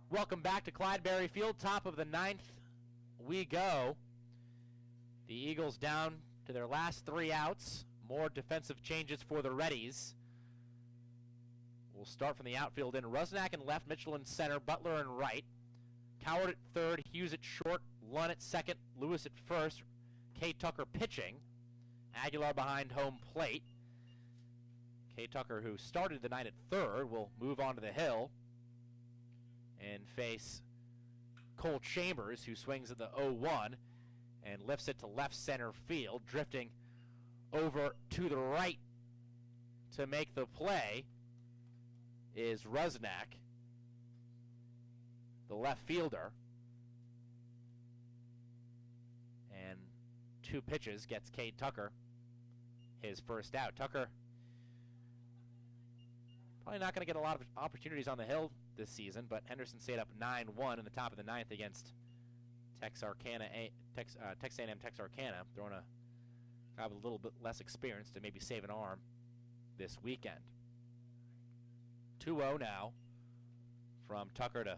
Welcome back to Clydeberry Field, top of the 9th. We go. The Eagles down to their last 3 outs. More defensive changes for the Reddies. We'll start from the outfield in. Rusnak in left, Mitchell in center, Butler in right. Coward at third, Hughes at short, Lunn at second, Lewis at first, K. Tucker pitching. Aguilar behind home plate. K. Tucker, who started the night at third, will move on to the hill and face Cole Chambers, who swings at the 0-1 and lifts it to left center field, drifting over to the right to make the play is Rusnak, the left fielder. And 2 pitches gets Cade Tucker his first out. Tucker probably not going to get a lot of opportunities on the hill this season, but Henderson State up 9-1 in the top of the ninth against Texarkana, Texas A&M Texarkana, throwing a guy with a little bit less experience to maybe save an arm this weekend. 2-0 now from Tucker to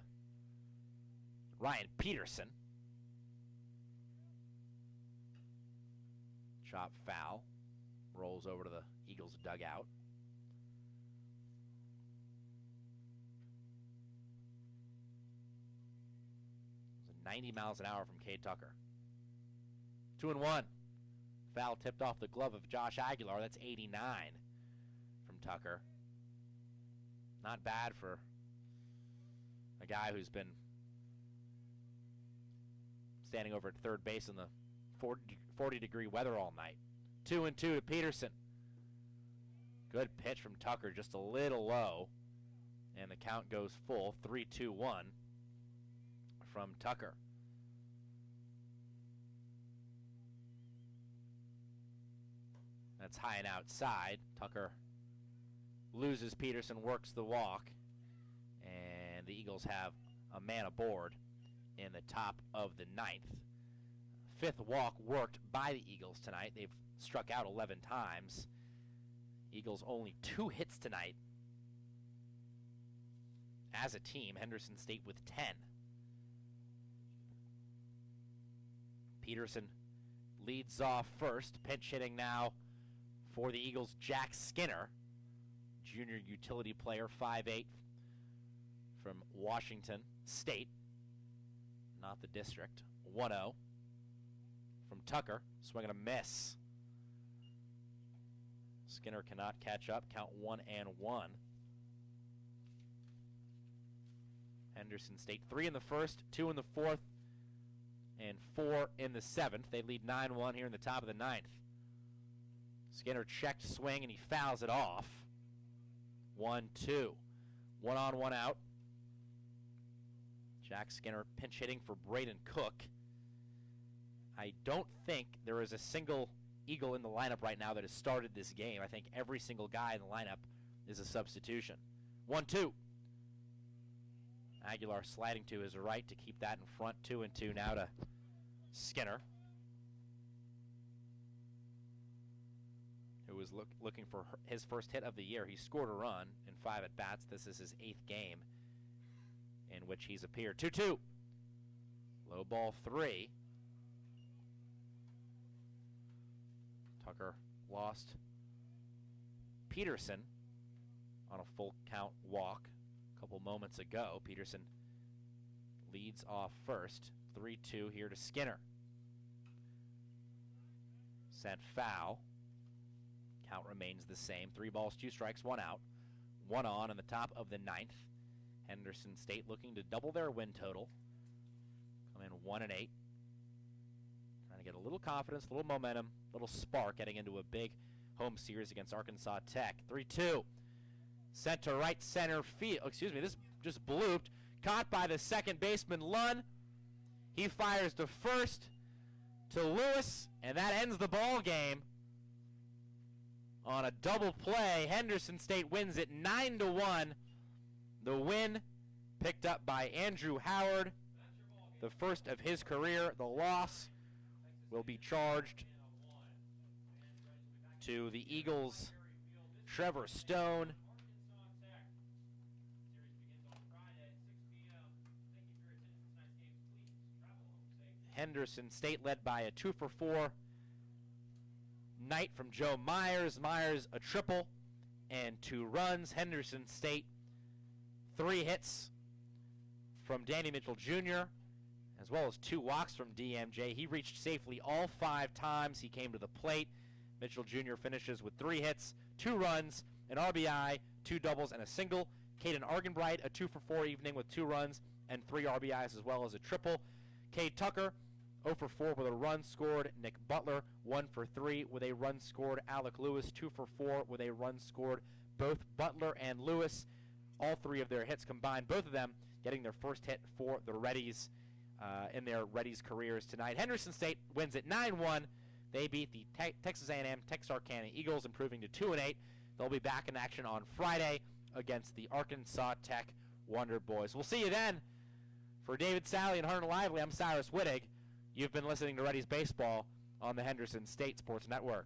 Ryan Peterson. Chop foul. Rolls over to the Eagles dugout. It was 90 miles an hour from Cade Tucker. 2-1. Foul tipped off the glove of Josh Aguilar. That's 89 from Tucker. Not bad for a guy who's been standing over at third base in the 40-degree weather all night. 2-2 to Peterson. Good pitch from Tucker, just a little low. And the count goes full, 3-2-1 from Tucker. That's high and outside. Tucker loses Peterson, works the walk, and the Eagles have a man aboard in the top of the ninth. Fifth walk worked by the Eagles tonight. They've struck out 11 times. Eagles only 2 hits tonight as a team. Henderson State with 10. Peterson leads off first. Pinch hitting now for the Eagles, Jack Skinner, junior utility player, 5'8", from Washington State, not the district. 1-0 from Tucker, swing and a miss. Skinner cannot catch up, count 1-1. Henderson State 3 in the first, 2 in the fourth, and 4 in the seventh. They lead 9-1 here in the top of the ninth. Skinner checked swing and he fouls it off. 1-2. 1 on, 1 out. Jack Skinner pinch hitting for Brayden Cook. I don't think there is a single Eagle in the lineup right now that has started this game. I think every single guy in the lineup is a substitution. 1-2. Aguilar sliding to his right to keep that in front. 2-2 now to Skinner, who was looking for his first hit of the year. He scored a run in 5 at-bats. This is his 8th game in which he's appeared. 2-2. Low ball 3. Tucker lost Peterson on a full count walk a couple moments ago. Peterson leads off first. 3-2 here to Skinner. Sent foul. Count remains the same. 3 balls, 2 strikes, 1 out. 1 on in the top of the ninth. Henderson State looking to double their win total. Come in 1-8. Trying to get a little confidence, a little momentum, a little spark getting into a big home series against Arkansas Tech. 3-2. Sent to right center field. Excuse me, this just blooped. Caught by the second baseman, Lunn. He fires to first to Lewis, and that ends the ball game. On a double play, Henderson State wins it 9-1. The win picked up by Andrew Howard, the first of his career. The loss will be charged to the Eagles' Trevor Stone. Henderson State led by a 2-for-4 night from Joe Myers. Myers a triple and 2 runs. Henderson State 3 hits from Danny Mitchell Jr., as well as 2 walks from DMJ. He reached safely all 5 times he came to the plate. Mitchell Jr. finishes with 3 hits, 2 runs, an RBI, 2 doubles, and a single. Caden Argenbright, a 2-for-4 evening with 2 runs and 3 RBIs, as well as a triple. Cade Tucker, 0-for-4 with a run scored. Nick Butler, 1-for-3 with a run scored. Alec Lewis, 2-for-4 with a run scored. Both Butler and Lewis, all 3 of their hits combined, both of them getting their first hit for the Reddies in their Reddies careers tonight. Henderson State wins it 9-1. They beat the Texas A&M-Texarkana Eagles, improving to 2-8. They'll be back in action on Friday against the Arkansas Tech Wonder Boys. We'll see you then. For David Sally and Hernan Lively, I'm Cyrus Wittig. You've been listening to Reddies Baseball on the Henderson State Sports Network.